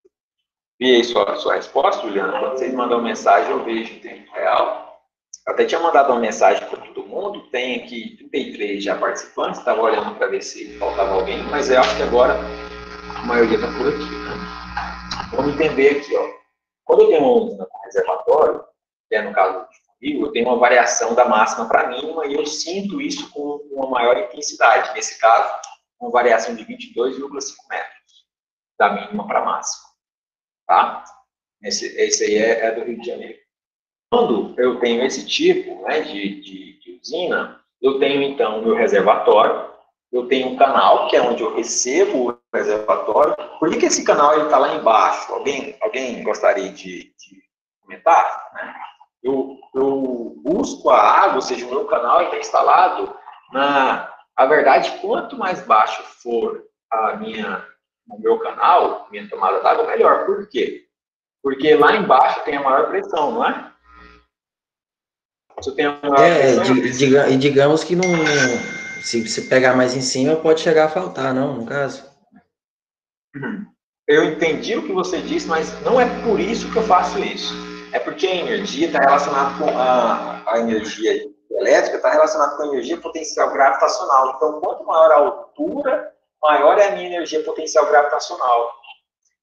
Vi aí sua resposta, Juliana. Quando vocês mandam mensagem, eu vejo em tempo real. Eu até tinha mandado uma mensagem para todo mundo. Tem aqui 33 já participantes. Estava olhando para ver se faltava alguém, mas eu acho que agora a maioria está por aqui. Né? Vamos entender aqui, ó. Quando eu tenho uma usina com reservatório, que é no caso do fio, eu tenho uma variação da máxima para a mínima e eu sinto isso com uma maior intensidade. Nesse caso, uma variação de 22,5 metros, da mínima para a máxima. Tá? Esse aí é do Rio de Janeiro. Quando eu tenho esse tipo, né, de usina, eu tenho então o meu reservatório, eu tenho um canal, que é onde eu recebo o reservatório. Por que esse canal está lá embaixo? Alguém gostaria de comentar? Né? Eu busco a água, ou seja, o meu canal está instalado a verdade, quanto mais baixo for o meu canal, minha tomada d'água, melhor. Por quê? Porque lá embaixo tem a maior pressão, não é? Se eu tenho a maior pressão, e digamos que não, se você pegar mais em cima, pode chegar a faltar, não, no caso? Eu entendi o que você disse, mas não é por isso que eu faço isso. É porque a energia está relacionada com a energia elétrica, está relacionada com a energia potencial gravitacional. Então, quanto maior a altura, maior é a minha energia potencial gravitacional.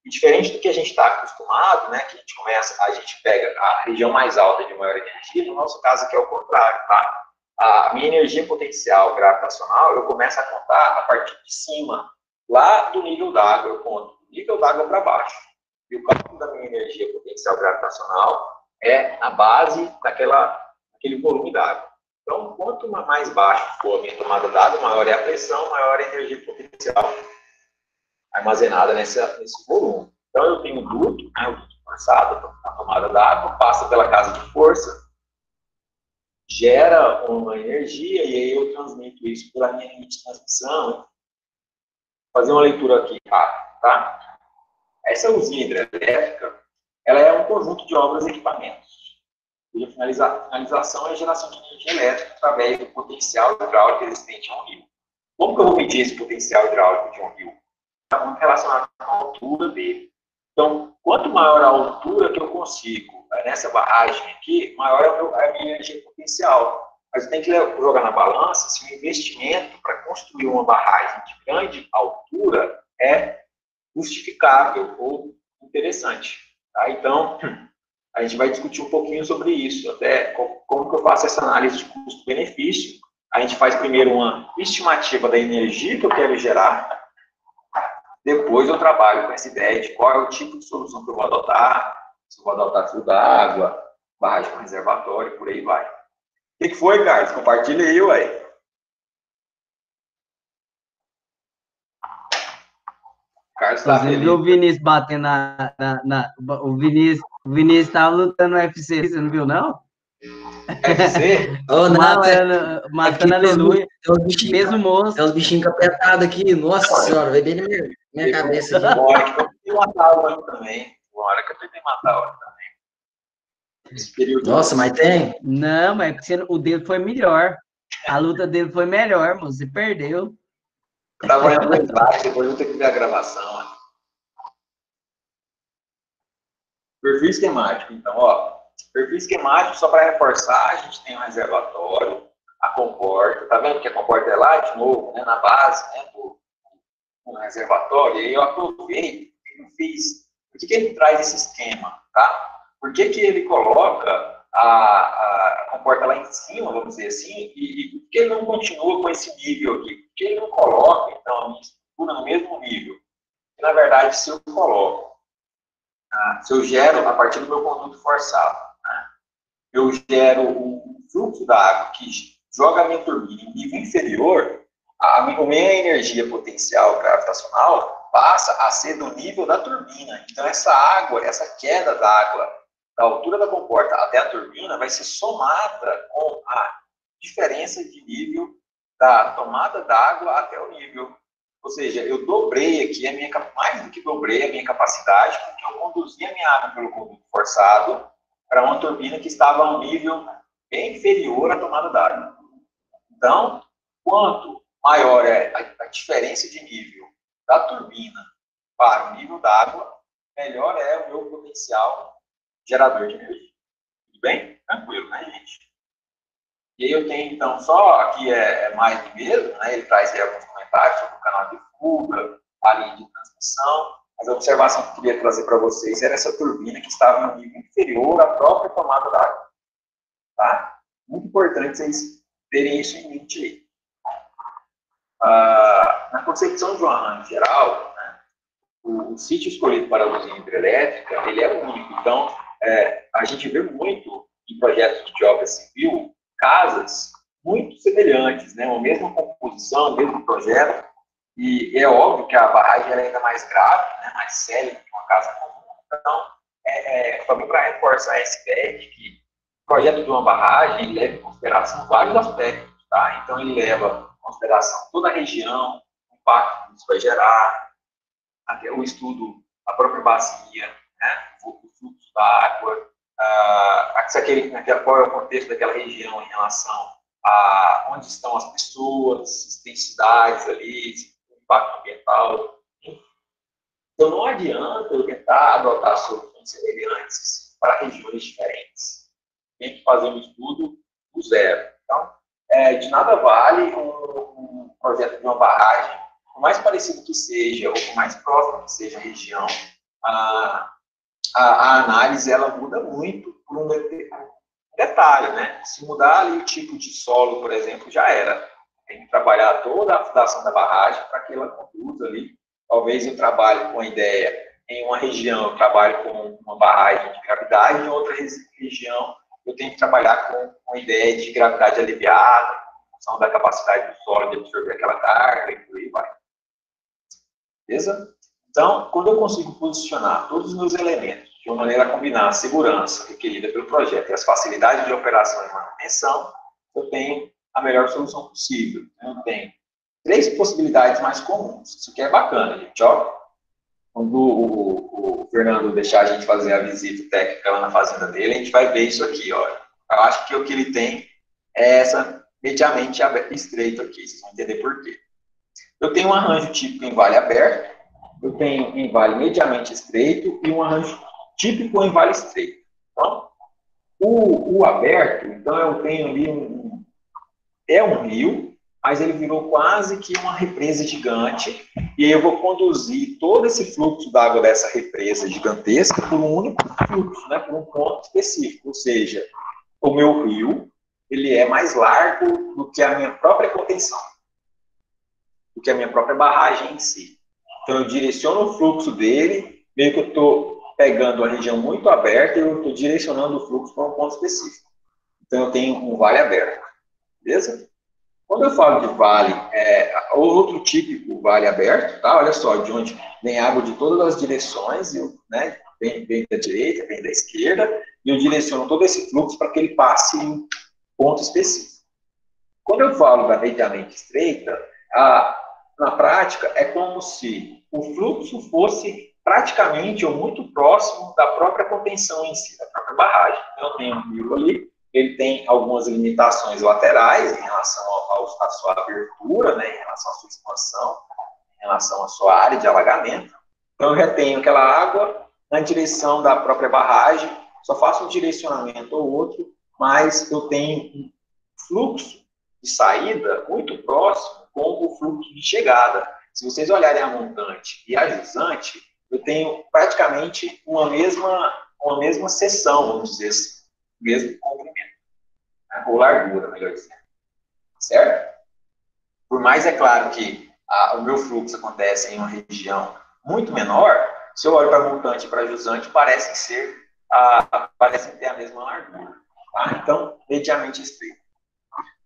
E diferente do que a gente está acostumado, né, que a gente pega a região mais alta de maior energia, no nosso caso aqui é o contrário, tá? A minha energia potencial gravitacional, eu começo a contar a partir de cima, lá do nível d'água, eu conto do nível d'água para baixo. E o cálculo da minha energia potencial gravitacional é a base daquele volume d'água. Então, quanto mais baixo for a minha tomada d'água, maior é a pressão, maior é a energia potencial armazenada nesse volume. Então, eu tenho um duto, né, o duto forçado, a tomada d'água, passa pela casa de força, gera uma energia e aí eu transmito isso pela minha linha de transmissão. Vou fazer uma leitura aqui rápida, tá? Essa usina hidrelétrica, ela é um conjunto de obras e equipamentos, cuja finalização é a geração de energia elétrica através do potencial hidráulico existente em um rio. Como que eu vou medir esse potencial hidráulico de um rio? Está muito relacionado com a altura dele. Então, quanto maior a altura que eu consigo nessa barragem aqui, maior é a minha energia potencial. Mas eu tenho que jogar na balança se o investimento para construir uma barragem de grande altura é justificável ou interessante. Tá? Então, a gente vai discutir um pouquinho sobre isso, até como que eu faço essa análise de custo-benefício. A gente faz primeiro uma estimativa da energia que eu quero gerar, depois eu trabalho com essa ideia de qual é o tipo de solução que eu vou adotar, se eu vou adotar fio d'água, barragem com reservatório, por aí vai. O que foi, Carlos? Compartilha aí, ué. Carlos tá Você feliz. viu o Vinícius batendo o Vinícius tava lutando no UFC, você não viu, não? UFC? Oh, não, matando aleluia. Peso monstro. Tem uns bichinhos capetados aqui. Nossa senhora, vai bem na minha cabeça aqui. Uma hora que eu tentei matar o outro também. Uma hora que eu tentei matar o outro também. Nossa, mas tem? Não, mas o dele foi melhor. A luta dele foi melhor, moço. Você perdeu. Eu tava olhando dois lados, depois eu tenho que ver a gravação. Né? Perfil esquemático, então, ó. Perfil esquemático, só para reforçar, a gente tem um reservatório, a comporta, tá vendo que a comporta é lá de novo, né, na base, né, do reservatório, e aí eu aproveito, o que eu fiz? Por que ele traz esse esquema, tá? Por que ele coloca a comporta lá em cima, vamos dizer assim, e por que ele não continua com esse nível aqui? Por que ele não coloca, então, a minha estrutura no mesmo nível? E, na verdade, se eu coloco, se eu gero a partir do meu conduto forçado, né, eu gero um fluxo da água que joga a minha turbina em nível inferior, a minha energia potencial gravitacional passa a ser do nível da turbina. Então, essa água, essa queda da água da altura da comporta até a turbina vai ser somada com a diferença de nível da tomada d'água até o nível. Ou seja, eu dobrei aqui, mais do que dobrei a minha capacidade, porque eu conduzi a minha água pelo conduto forçado para uma turbina que estava a um nível bem inferior à tomada d'água. Então, quanto maior é a diferença de nível da turbina para o nível d'água, melhor é o meu potencial gerador de energia. Tudo bem? Tranquilo, né, gente? E aí eu tenho, então, só aqui é mais do mesmo, né? Ele traz aí alguns comentários sobre o canal de fuga, a linha de transmissão. Mas a observação que eu queria trazer para vocês era essa turbina que estava em um nível inferior à própria tomada d'água. Tá? Muito importante vocês terem isso em mente aí. Na concepção de uma RAM em geral, né, o sítio escolhido para a usina hidrelétrica, ele é único. Então, a gente vê muito em projetos de obra civil, casas muito semelhantes, né, a mesma composição, o mesmo projeto, e é óbvio que a barragem é ainda mais grave, né, mais séria do que uma casa comum. Então, também para reforçar essa ideia de que o projeto de uma barragem leva em consideração vários aspectos, tá? Então, ele leva em consideração toda a região, o impacto que isso vai gerar, até o estudo da própria bacia, né, o fluxo da água, qual é o contexto daquela região em relação a onde estão as pessoas, se tem cidades ali, se tem impacto ambiental. Então, não adianta eu tentar adotar soluções semelhantes para regiões diferentes. Tem que fazer um estudo do zero. Então, de nada vale um projeto de uma barragem, por mais parecido que seja, ou por mais próximo que seja a região, a análise ela muda muito por um detalhe, né? Se mudar ali o tipo de solo, por exemplo, já era. Tem que trabalhar toda a fundação da barragem para que ela conduza ali. Talvez eu trabalhe com a ideia, em uma região eu trabalho com uma barragem de gravidade, em outra região eu tenho que trabalhar com a ideia de gravidade aliviada, em função da capacidade do solo de absorver aquela carga e por aí vai. Beleza? Então, quando eu consigo posicionar todos os meus elementos de uma maneira a combinar a segurança requerida pelo projeto e as facilidades de operação e manutenção, eu tenho a melhor solução possível. Eu tenho 3 possibilidades mais comuns. Isso aqui é bacana, gente. Ó, quando o Fernando deixar a gente fazer a visita técnica lá na fazenda dele, a gente vai ver isso aqui. Ó. Eu acho que o que ele tem é essa mediamente estreito aqui. Vocês vão entender por quê. Eu tenho um arranjo típico em vale aberto, eu tenho em vale mediamente estreito e um arranjo típico em vale estreito. Então, o aberto, então eu tenho ali um rio, mas ele virou quase que uma represa gigante, e aí eu vou conduzir todo esse fluxo d'água dessa represa gigantesca por um único fluxo, né, por um ponto específico, ou seja, o meu rio, ele é mais largo do que a minha própria contenção, do que a minha própria barragem em si. Então eu direciono o fluxo dele, meio que eu estou pegando uma região muito aberta e eu estou direcionando o fluxo para um ponto específico. Então eu tenho um vale aberto, beleza? Quando eu falo de vale, outro típico vale aberto, tá? Olha só, de onde vem água de todas as direções, né? Vem da direita, vem da esquerda, e eu direciono todo esse fluxo para que ele passe em um ponto específico. Quando eu falo da mediamente estreita, na prática, é como se o fluxo fosse praticamente ou muito próximo da própria contenção em si, da própria barragem. Eu tenho um rio ali, ele tem algumas limitações laterais em relação à sua abertura, né, em relação à sua expansão, em relação à sua área de alagamento. Então, eu retenho aquela água na direção da própria barragem, só faço um direcionamento ou outro, mas eu tenho um fluxo de saída muito próximo com o fluxo de chegada. Se vocês olharem a montante e a jusante, eu tenho praticamente uma mesma seção, vamos dizer assim, mesmo comprimento, né? Ou largura, melhor dizendo. Certo? Por mais, é claro, que o meu fluxo acontece em uma região muito menor, se eu olho para a montante e para a jusante, parecem ter a mesma largura. Tá? Então, mediamente estreito.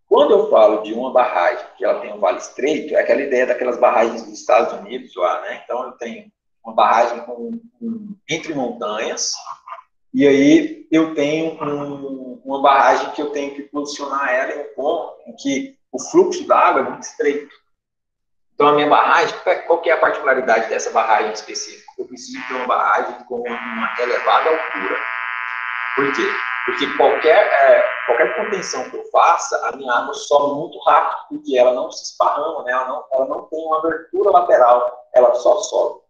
Quando eu falo de uma barragem que ela tem um vale estreito, é aquela ideia daquelas barragens dos Estados Unidos lá, né? Então, eu tenho uma barragem entre montanhas, e aí eu tenho uma barragem que eu tenho que posicionar ela em um ponto em que o fluxo da água é muito estreito. Então, a minha barragem, qual que é a particularidade dessa barragem específica? Eu preciso ter uma barragem com uma elevada altura. Por quê? Porque qualquer contenção que eu faça, a minha água sobe muito rápido, porque ela não se esparrama, né? ela não tem uma abertura lateral, ela só sobe.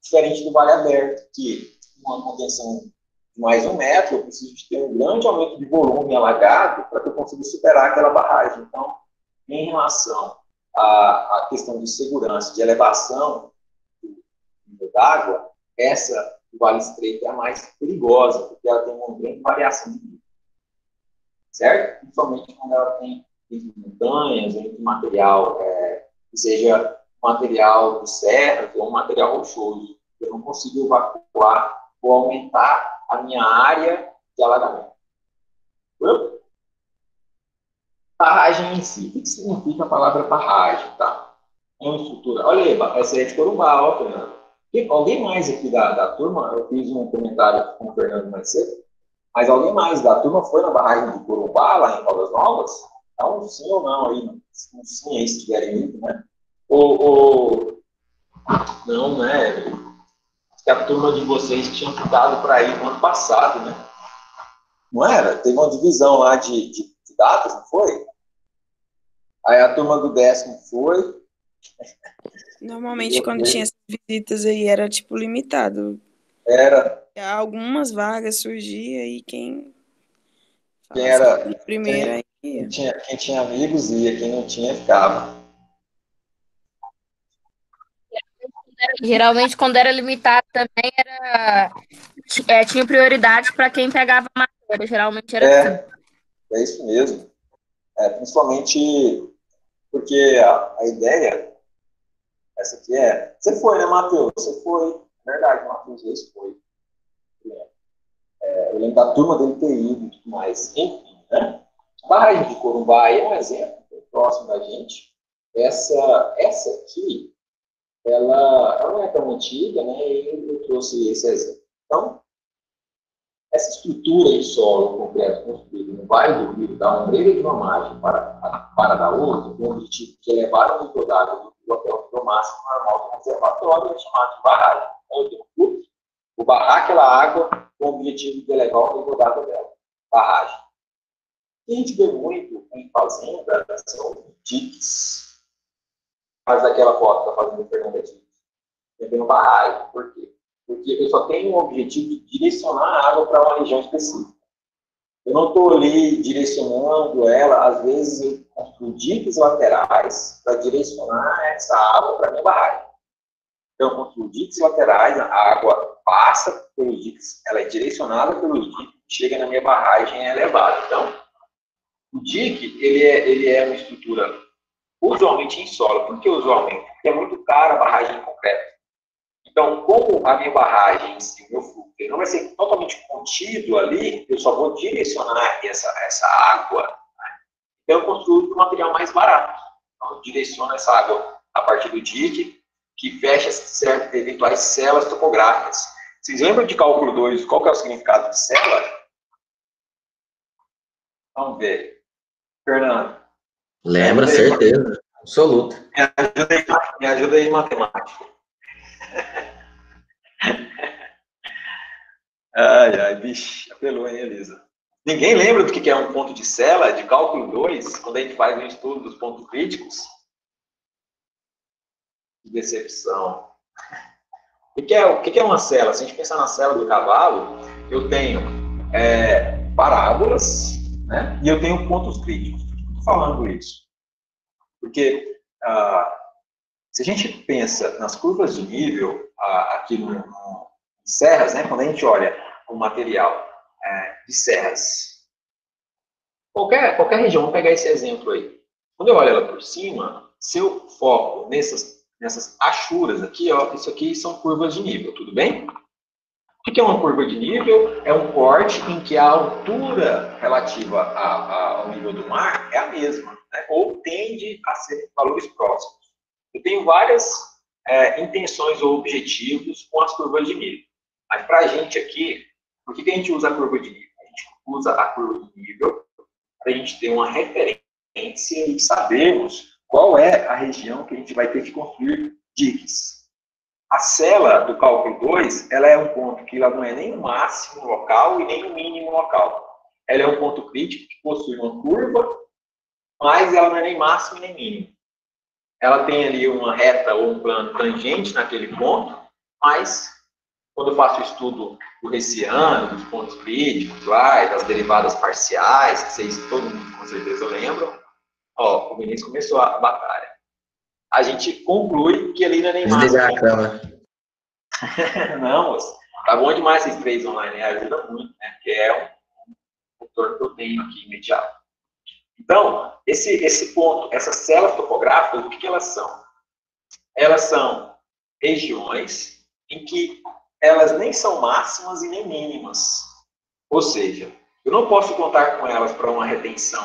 Diferente do vale aberto, que uma contenção de mais 1 metro, eu preciso de ter um grande aumento de volume alagado para que eu consiga superar aquela barragem. Então, em relação à questão de segurança, de elevação d'água, essa do vale estreito é a mais perigosa, porque ela tem uma grande variação de nível. Certo? Principalmente quando ela tem entre montanhas, entre material, que seja material de serra ou material rochoso. Eu não consigo evacuar ou aumentar a minha área de alagamento. Barragem em si. O que significa a palavra barragem? Tá? É uma estrutura. Olha aí, essa é de Corumbá, ó, Fernando. Alguém mais aqui da turma, eu fiz um comentário com o Fernando mais cedo, mas alguém mais da turma foi na barragem de Corumbá, lá em Caldas Novas? Dá um sim ou não aí, um sim aí, se tiverem ido, né? Não, né? Que a turma de vocês tinha ficado para ir no ano passado, né? Não era? Teve uma divisão lá de datas, não foi? Aí a turma do 10º foi. Normalmente, quando tinha essas visitas aí, era, tipo, limitado. Era. Algumas vagas surgiam e quem era primeiro aí ia. Quem tinha amigos ia, quem não tinha ficava. Geralmente, quando era limitado também, tinha prioridade para quem pegava matéria. Geralmente era assim. É isso mesmo. Principalmente porque a ideia, essa aqui você foi, né, Matheus? Você foi. É verdade, Matheus, esse foi. Eu lembro da turma dele ter ido e tudo mais. Enfim, né? A barragem de Corumbá é um exemplo próximo da gente. Essa aqui, ela não é tão antiga, né? E eu trouxe esse exemplo. Então, essa estrutura em solo concreto construída no Vale do Rio, da ombreira de uma margem para da outra, com o objetivo de elevar o nível d'água do até o nível máximo normal do reservatório, é chamado de barragem. Então, eu tenho um fluxo, vou barrar aquela água com o objetivo de elevar o nível d'água dela. Barragem. O que a gente vê muito em fazenda são diques. Faz aquela foto da fazenda Fernanda Diques. Eu tenho barragem. Por quê? Porque eu só tenho o objetivo de direcionar a água para uma região específica. Eu não estou ali direcionando ela, às vezes eu construo diques laterais para direcionar essa água para a minha barragem. Então, eu construo diques laterais, a água passa pelos diques, ela é direcionada pelos diques, chega na minha barragem e é elevada. Então, o dique, ele é uma estrutura usualmente em solo. Por que usualmente? Porque é muito cara a barragem em concreto. Então, como a minha barragem, o meu fluxo, não vai ser totalmente contido ali, eu só vou direcionar essa água, né, Então, eu construo um material mais barato. Então, eu direciono essa água a partir do dique, que fecha certas eventuais celas topográficas. Vocês lembram de cálculo 2? Qual que é o significado de cela? Vamos ver. Fernando. Lembra, certeza. Absoluta. Me ajuda aí em matemática. Ai, bicho, apelou, hein, Elisa? Ninguém lembra do que é um ponto de cela, de cálculo 2, quando a gente faz o estudo dos pontos críticos? Que decepção. O que é uma cela? Se a gente pensar na cela do cavalo, eu tenho parábolas, né? E eu tenho pontos críticos. Por que eu estou falando isso? Porque se a gente pensa nas curvas de nível aqui em serras, né? Quando a gente olha o material de serras, qualquer região, vamos pegar esse exemplo aí. Quando eu olho ela por cima, se eu foco nessas achuras aqui, ó, isso aqui são curvas de nível, tudo bem? O que é uma curva de nível? É um corte em que a altura relativa ao nível do mar é a mesma, né? Ou tende a ser valores próximos. Eu tenho várias intenções ou objetivos com as curvas de nível. Mas para a gente aqui, por que a gente usa a curva de nível? A gente usa a curva de nível para a gente ter uma referência e sabermos qual é a região que a gente vai ter que construir diques. A cela do cálculo 2, ela é um ponto que ela não é nem o máximo local e nem o mínimo local. Ela é um ponto crítico que possui uma curva, mas ela não é nem máximo nem mínimo. Ela tem ali uma reta ou um plano tangente naquele ponto, mas quando eu faço o estudo do hessiano, dos pontos críticos lá, e das derivadas parciais, que vocês, todo mundo com certeza lembram, ó, o Vinícius começou a batalha. A gente conclui que ali não é nem máximo. Não, moço. Tá bom demais esses 3 online, ajuda muito, né? Porque é um motor que eu tenho aqui imediato. Então, esse ponto, essas celas topográficas, o que elas são? Elas são regiões em que elas nem são máximas e nem mínimas. Ou seja, eu não posso contar com elas para uma retenção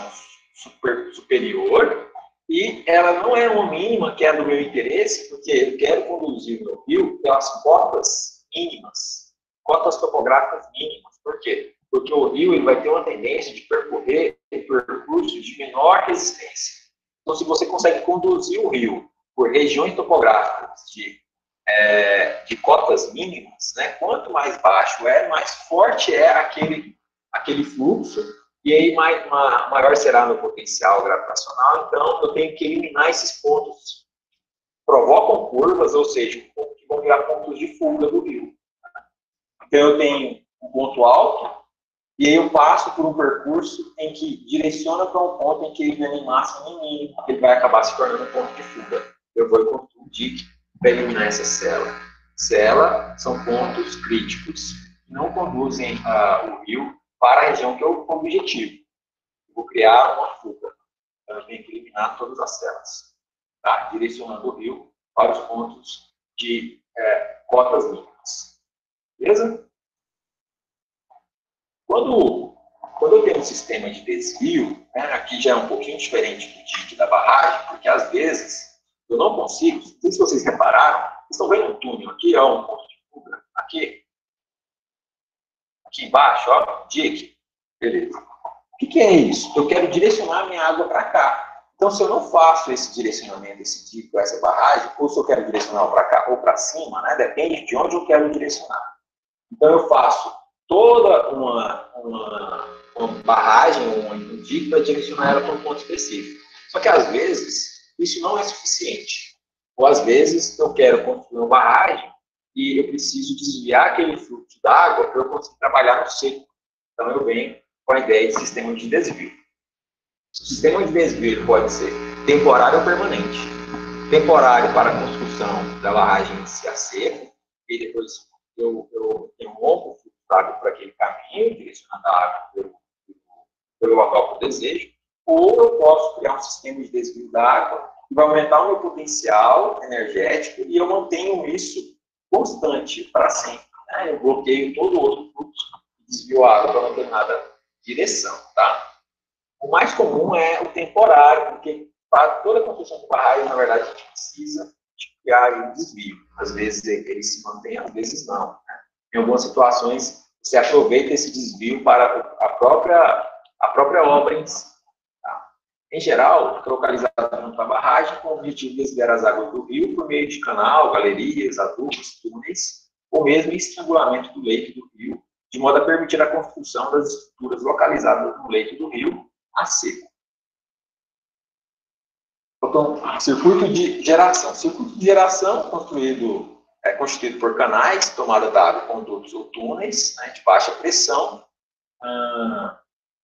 superior e ela não é uma mínima que é do meu interesse, porque eu quero conduzir o meu rio pelas cotas mínimas, cotas topográficas mínimas. Por quê? Porque o rio ele vai ter uma tendência de percorrer percursos de menor resistência. Então, se você consegue conduzir o rio por regiões topográficas de cotas mínimas, né, quanto mais baixo mais forte é aquele fluxo, e aí maior será meu potencial gravitacional. Então, eu tenho que eliminar esses pontos que provocam curvas, ou seja, que vão virar pontos de fuga do rio. Então, eu tenho um ponto alto, e aí eu passo por um percurso em que direciona para um ponto em que ele não é nem máximo nem mínimo, ele vai acabar se tornando um ponto de fuga. Eu vou construir um dique para eliminar essa cela. Cela são pontos críticos que não conduzem o rio para a região que é o objetivo. Eu vou criar uma fuga. Então, eu tenho que eliminar todas as celas, tá? Direcionando o rio para os pontos de cotas mínimas. Beleza? Quando eu tenho um sistema de desvio, né, aqui já é um pouquinho diferente do dique da barragem, porque às vezes eu não consigo, não sei se vocês repararam, vocês estão vendo um túnel aqui, ó, um ponto de fuga, aqui embaixo, ó, dique, beleza. O que é isso? Eu quero direcionar a minha água para cá. Então, se eu não faço esse direcionamento, esse dique, essa barragem, ou se eu quero direcionar para cá ou para cima, né, depende de onde eu quero direcionar. Então, eu faço toda uma barragem, um dique para direcionar ela para um ponto específico. Só que, às vezes, isso não é suficiente. Ou, às vezes, eu quero construir uma barragem e eu preciso desviar aquele fluxo d'água para eu conseguir trabalhar no seco. Então, eu venho com a ideia de sistema de desvio. O sistema de desvio pode ser temporário ou permanente. Temporário para a construção da barragem a seco, e depois eu rompo o fluxo d'água para aquele caminho, direcionando a água pelo local que eu desejo, ou eu posso criar um sistema de desvio d'água que vai aumentar o meu potencial energético e eu mantenho isso constante para sempre. Né? Eu bloqueio todo o outro fluxo e desvio a água para uma determinada direção. Tá? O mais comum é o temporário, porque para toda construção de barragem, na verdade, a gente precisa de criar um desvio. Às vezes ele se mantém, às vezes não. Né? Em algumas situações, você aproveita esse desvio para a própria obra em si. Tá? Em geral, fica localizado junto à barragem com o objetivo de desviar as águas do rio por meio de canal, galerias, adubos, túneis, ou mesmo estrangulamento do leito do rio, de modo a permitir a construção das estruturas localizadas no leito do rio a seco. Então, circuito de geração. Circuito de geração constituído por canais, tomada d'água, condutos ou túneis, né, de baixa pressão.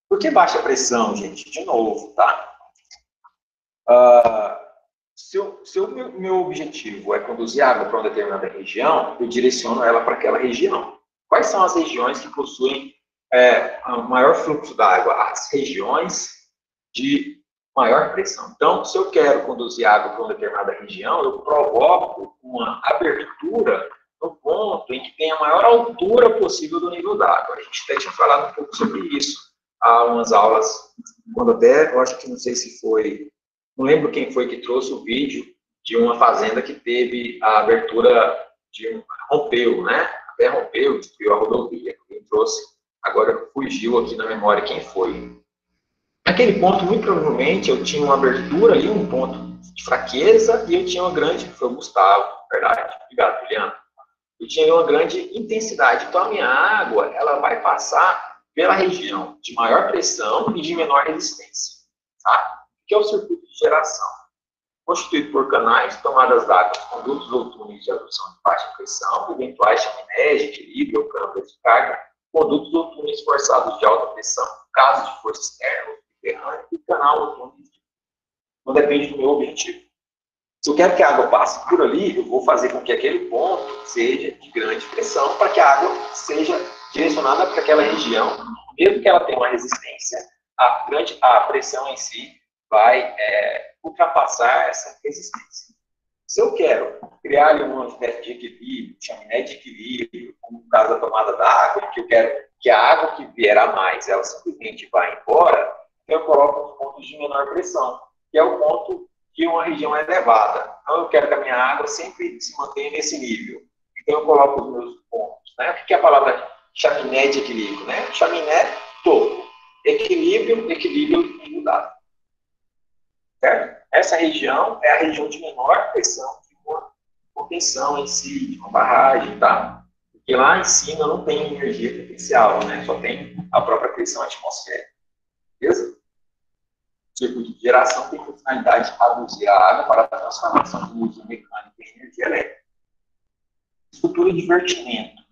Por que baixa pressão, gente? De novo, tá? Se o meu objetivo é conduzir água para uma determinada região, eu direciono ela para aquela região. Quais são as regiões que possuem maior fluxo d'água? As regiões de maior pressão. Então, se eu quero conduzir água para uma determinada região, eu provoco uma abertura no ponto em que tem a maior altura possível do nível d'água. A gente até tinha falado um pouco sobre isso há umas aulas, quando até, eu acho que não sei se foi, não lembro quem foi que trouxe o vídeo de uma fazenda que teve a abertura rompeu, né? Até rompeu, destruiu a rodovia. Quem trouxe, agora fugiu aqui na memória quem foi. Naquele ponto, muito provavelmente, eu tinha uma abertura ali, um ponto de fraqueza, e eu tinha uma grande, foi o Gustavo, verdade, obrigado, Juliana. Eu tinha uma grande intensidade, então a minha água, ela vai passar pela região de maior pressão e de menor resistência, tá? Que é o circuito de geração, constituído por canais, tomadas d'água, condutos ou túneis de adução de baixa pressão, eventuais chaminés de equilíbrio ou câmaras de carga, condutos ou túneis forçados de alta pressão, casos de força externa, subterrânea e canal ou túneis. Não depende do meu objetivo. Se eu quero que a água passe por ali, eu vou fazer com que aquele ponto seja de grande pressão para que a água seja direcionada para aquela região, mesmo que ela tenha uma resistência, a pressão em si vai ultrapassar essa resistência. Se eu quero criar ali uma espécie de equilíbrio, chaminé de equilíbrio, como no caso da tomada da água, que eu quero que a água que vier a mais, ela simplesmente vá embora, eu coloco os pontos de menor pressão, que é o ponto que uma região é elevada. Então, eu quero que a minha água sempre se mantenha nesse nível. Então, eu coloco os meus pontos. Né? O que é a palavra chaminé de equilíbrio? Né? Chaminé, topo. Equilíbrio, nível dado. Certo? Essa região é a região de menor pressão de uma contenção em si, de uma barragem, tá? Porque lá em cima não tem energia potencial, né? Só tem a própria pressão atmosférica. Beleza? O circuito de geração tem por finalidade de reduzir a água para a transformação de energia mecânica em energia elétrica. Estrutura de vertimento.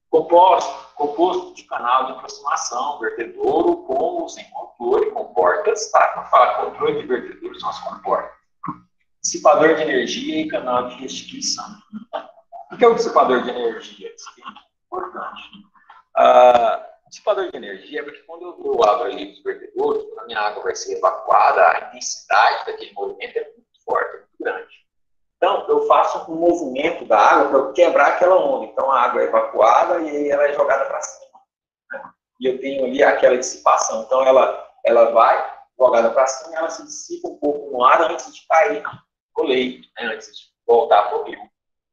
Composto de canal de aproximação, vertedouro, com ou sem controle, com portas, tá? Quando fala controle de vertedouro, são as comportas. Dissipador de energia e canal de restituição. O que é o dissipador de energia? Isso é importante. Dissipador de energia é porque quando eu abro ali os vertedouros, quando a minha água vai ser evacuada, a intensidade daquele movimento é muito forte, é muito grande. Então, eu faço um movimento da água para quebrar aquela onda. Então, a água é evacuada e aí ela é jogada para cima. Né? E eu tenho ali aquela dissipação. Então, ela vai jogada para cima e ela se dissipa um pouco no ar antes de cair no leito, né? Antes de voltar para o rio.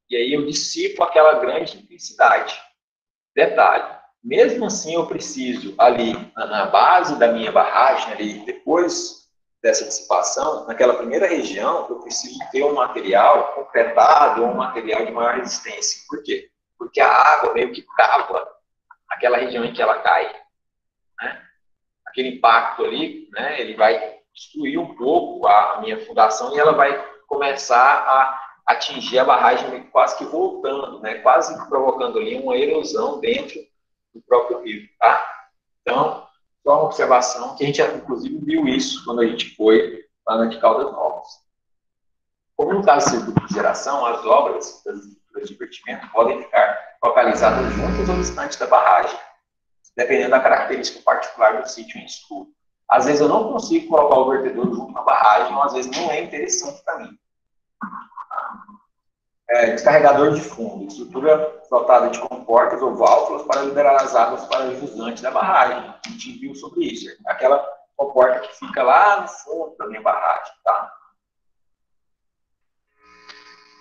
E aí eu dissipo aquela grande intensidade. Detalhe, mesmo assim eu preciso ali na base da minha barragem, ali, depois dessa dissipação, naquela primeira região, eu preciso ter um material concretado, um material de maior resistência. Por quê? Porque a água meio que cava aquela região em que ela cai. Né? Aquele impacto ali, né, ele vai destruir um pouco a minha fundação e ela vai começar a atingir a barragem quase que voltando, né, quase provocando ali uma erosão dentro do próprio rio. Tá? Então, só uma observação, que a gente, inclusive, viu isso quando a gente foi lá na Caldas Novas. Como no caso do circuito de geração, as obras das estruturas de divertimento podem ficar localizadas juntas ou distantes da barragem, dependendo da característica particular do sítio em estudo. Às vezes eu não consigo colocar o vertedor junto na barragem, ou às vezes não é interessante para mim. Descarregador de fundo, estrutura dotada de comportas ou válvulas para liberar as águas para o jusante da barragem. A gente viu sobre isso. Aquela comporta que fica lá no fundo da minha barragem, tá?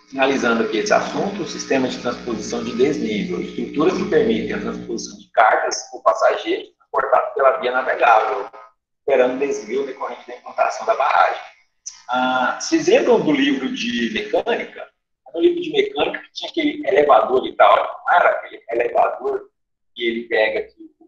Finalizando aqui esse assunto, o sistema de transposição de desnível, estruturas que permitem a transposição de cargas ou passageiros transportados pela via navegável, operando desvio decorrente da implantação da barragem. Vocês lembram do livro de mecânica? No livro de mecânica que tinha aquele elevador e tal, não era aquele elevador que ele pega aqui o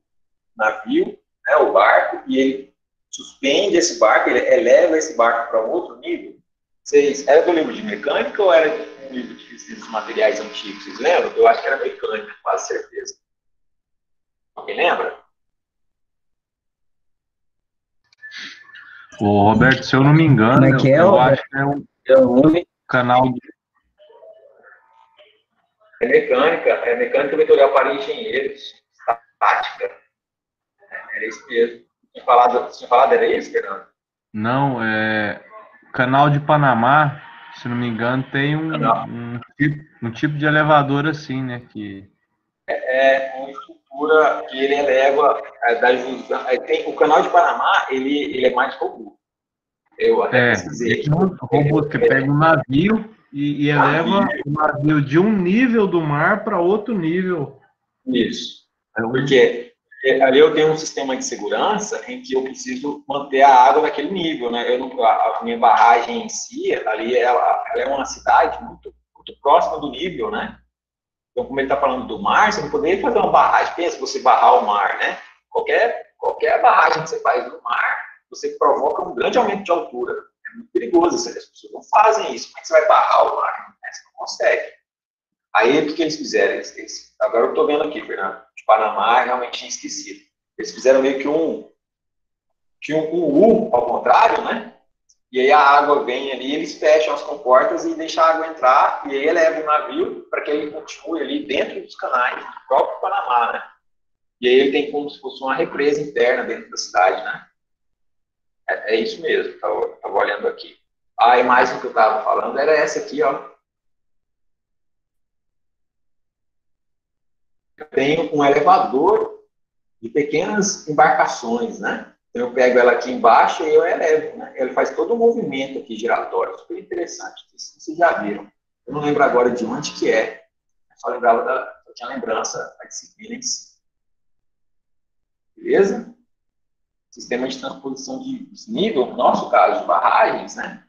navio, né, o barco, e ele suspende esse barco, ele eleva esse barco para outro nível. Vocês, era do livro de mecânica ou era um livro de física dos materiais antigos? Vocês lembram? Eu acho que era mecânica, quase certeza. Alguém lembra? Ô, Roberto, se eu não me engano, Como é que é, eu Roberto? acho que é um canal de... É mecânica vetorial para engenheiros, estática. Era isso mesmo. Tinha falado era isso, Fernando? Não, canal de Panamá, se não me engano, tem um tipo de elevador assim, né? Que... É uma estrutura que ele eleva o canal de Panamá, ele é mais robusto. Eu até pesquisei. Robusto, que pega um navio e eleva o navio de um nível do mar para outro nível. Isso. Porque ali eu tenho um sistema de segurança em que eu preciso manter a água naquele nível, né? A minha barragem em si, ali, ela é uma cidade muito, muito próxima do nível, né? Então, como ele está falando do mar, você não poderia fazer uma barragem. Pensa, você barrar o mar, né? Qualquer barragem que você faz no mar, você provoca um grande aumento de altura. É muito perigoso, as pessoas não fazem isso. Como é que você vai barrar o mar? Você não consegue. Aí, o que eles fizeram? Agora eu estou vendo aqui, Fernando, de Panamá, realmente tinha esquecido. Eles fizeram meio que um U, ao contrário, né? E aí a água vem ali, eles fecham as comportas e deixam a água entrar, e aí eleva o navio para que ele continue ali dentro dos canais do próprio Panamá, né? E aí ele tem como se fosse uma represa interna dentro da cidade, né? É isso mesmo, estava olhando aqui. A imagem que eu estava falando era essa aqui, ó. Eu tenho um elevador de pequenas embarcações, né? Então, eu pego ela aqui embaixo e eu elevo, né? Ele faz todo o movimento aqui giratório, super interessante. Isso vocês já viram. Eu não lembro agora de onde que é. Eu só lembrava eu tinha lembrança da disciplina em si. Beleza? Sistema de transposição de nível, no nosso caso de barragens, né?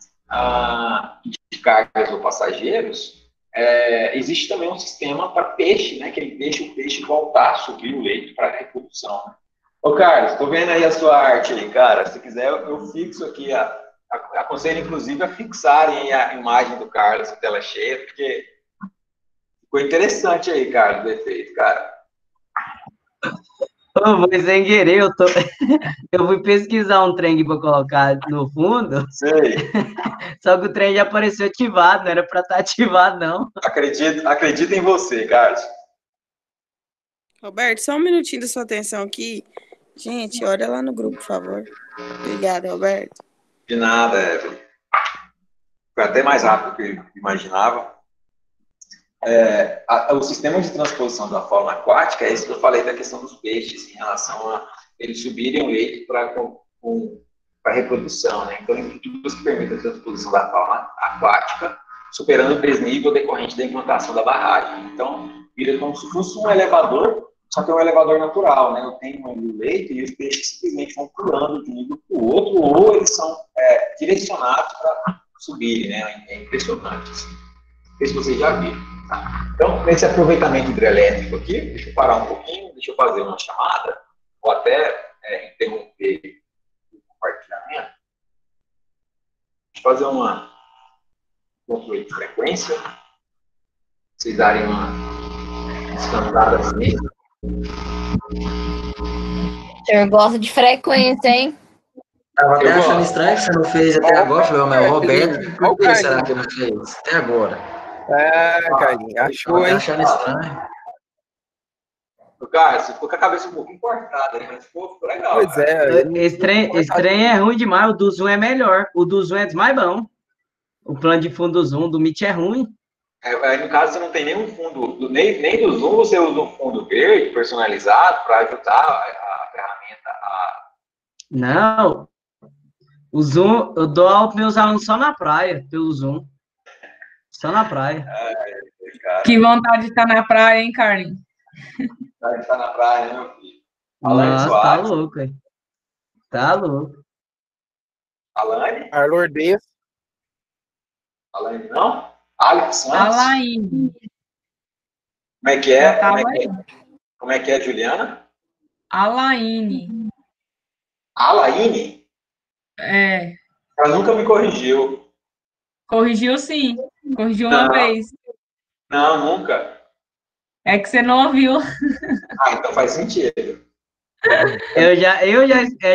De cargas ou passageiros, existe também um sistema para peixe, né? Que ele deixa o peixe voltar a subir o leito para reprodução, né? Ô, Carlos, tô vendo aí a sua arte aí, cara. Se quiser, eu fixo aqui. Aconselho, inclusive, a fixarem a imagem do Carlos em tela cheia, porque ficou interessante aí, Carlos, o efeito, cara. Ô, foi sem querer, eu fui pesquisar um trem para colocar no fundo. Sei. Só que o trem já apareceu ativado, não era para estar ativado, não. Acredito em você, Carlos. Roberto, só um minutinho da sua atenção aqui. Gente, olha lá no grupo, por favor. Obrigada, Roberto. De nada, Evelyn. Foi até mais rápido do que eu imaginava. O sistema de transposição da fauna aquática é isso que eu falei da questão dos peixes, em relação a eles subirem o leito para reprodução, né? Então, estruturas que permitem a transposição da fauna aquática, superando o desnível decorrente da implantação da barragem. Então, vira como se fosse um elevador, só que é um elevador natural, né? Eu tenho o leito e os peixes simplesmente vão pulando de um nível para o outro, ou eles são direcionados para subir, né? É impressionante. Assim. Não sei se vocês já viram. Tá? Então, nesse aproveitamento hidrelétrico aqui, deixa eu parar um pouquinho, deixa eu fazer uma chamada, ou até interromper o compartilhamento. Deixa eu fazer uma controle de frequência. Vocês darem uma escantada assim. O senhor gosta de frequência, hein? Tava até achando estranho que você não fez até agora. Falei, meu Roberto, por que será que eu não fez? Até agora. Carlinhos, achou, hein? Achando estranho. Cara, você ficou com a cabeça um pouquinho cortada, mas ficou legal. Pois Esse trem é ruim demais, o do Zoom é melhor. O do Zoom é mais bom. O plano de fundo do Zoom, do Meet é ruim. No caso, você não tem nenhum fundo, nem do Zoom você usa um fundo verde personalizado para ajudar a ferramenta a... Não, O Zoom, eu dou aula para meus alunos só na praia, pelo Zoom. Só na praia. Que vontade de estar na praia, hein, Carlinhos? Vontade de estar na praia, né, meu filho? Nossa, tá louco, velho. Tá louco. Alane? Arlordez. Alane não? Alex Santos? Alaine. Como é que é? Tava Como é que é, Juliana? Alaine. Alaine? É. Ela nunca me corrigiu. Corrigiu sim. Corrigiu uma vez. Não, nunca. É que você não ouviu. Ah, então faz sentido. Eu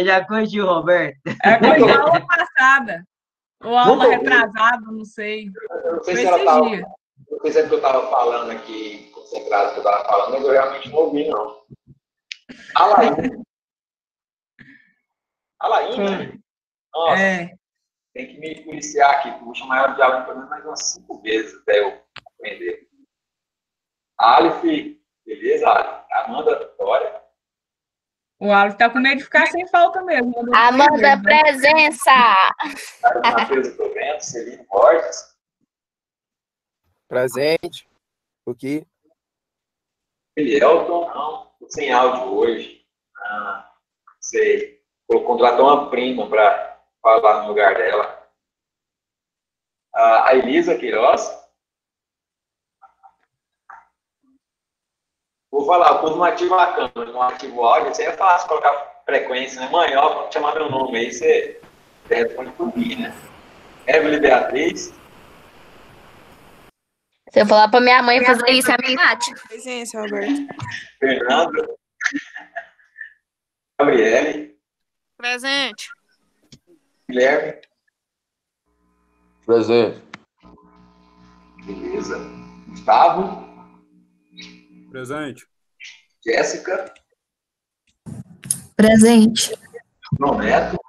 já corrigi o Roberto. É corrigiu a aula passada. Ou aula retrasada, não sei. Eu não sei Foi se ela esse tava. dia. Não sei se é porque eu estava falando aqui, concentrado que eu estava falando, mas eu realmente não ouvi, não. Alaine. Alaine, né? Nossa. Tem que me policiar aqui. Vou chamar ela de Alaine pelo menos mais umas 5 vezes até eu aprender. Aleph, beleza, Aleph? Amanda, Vitória. O Aleph tá com medo de ficar sem falta mesmo. Amanda, presença! Matheus, eu tô vendo. Celino Borges. Presente. O quê? Elielton, não. Tô sem áudio hoje. Ah, sei. Vou contratar uma prima para falar no lugar dela. A Elisa Queiroz. Vou falar, quando não ativo a câmera, não ativo o áudio, isso aí é fácil colocar frequência, né? Mãe, ó, vou chamar meu nome aí, você responde por mim, né? Evelyn Beatriz. Se eu falar pra minha mãe fazer isso, a minha bate. Presença, Roberto. Fernando. Gabriele. Presente. Guilherme. Presente. Beleza. Gustavo. Presente. Jéssica. Presente. João Neto.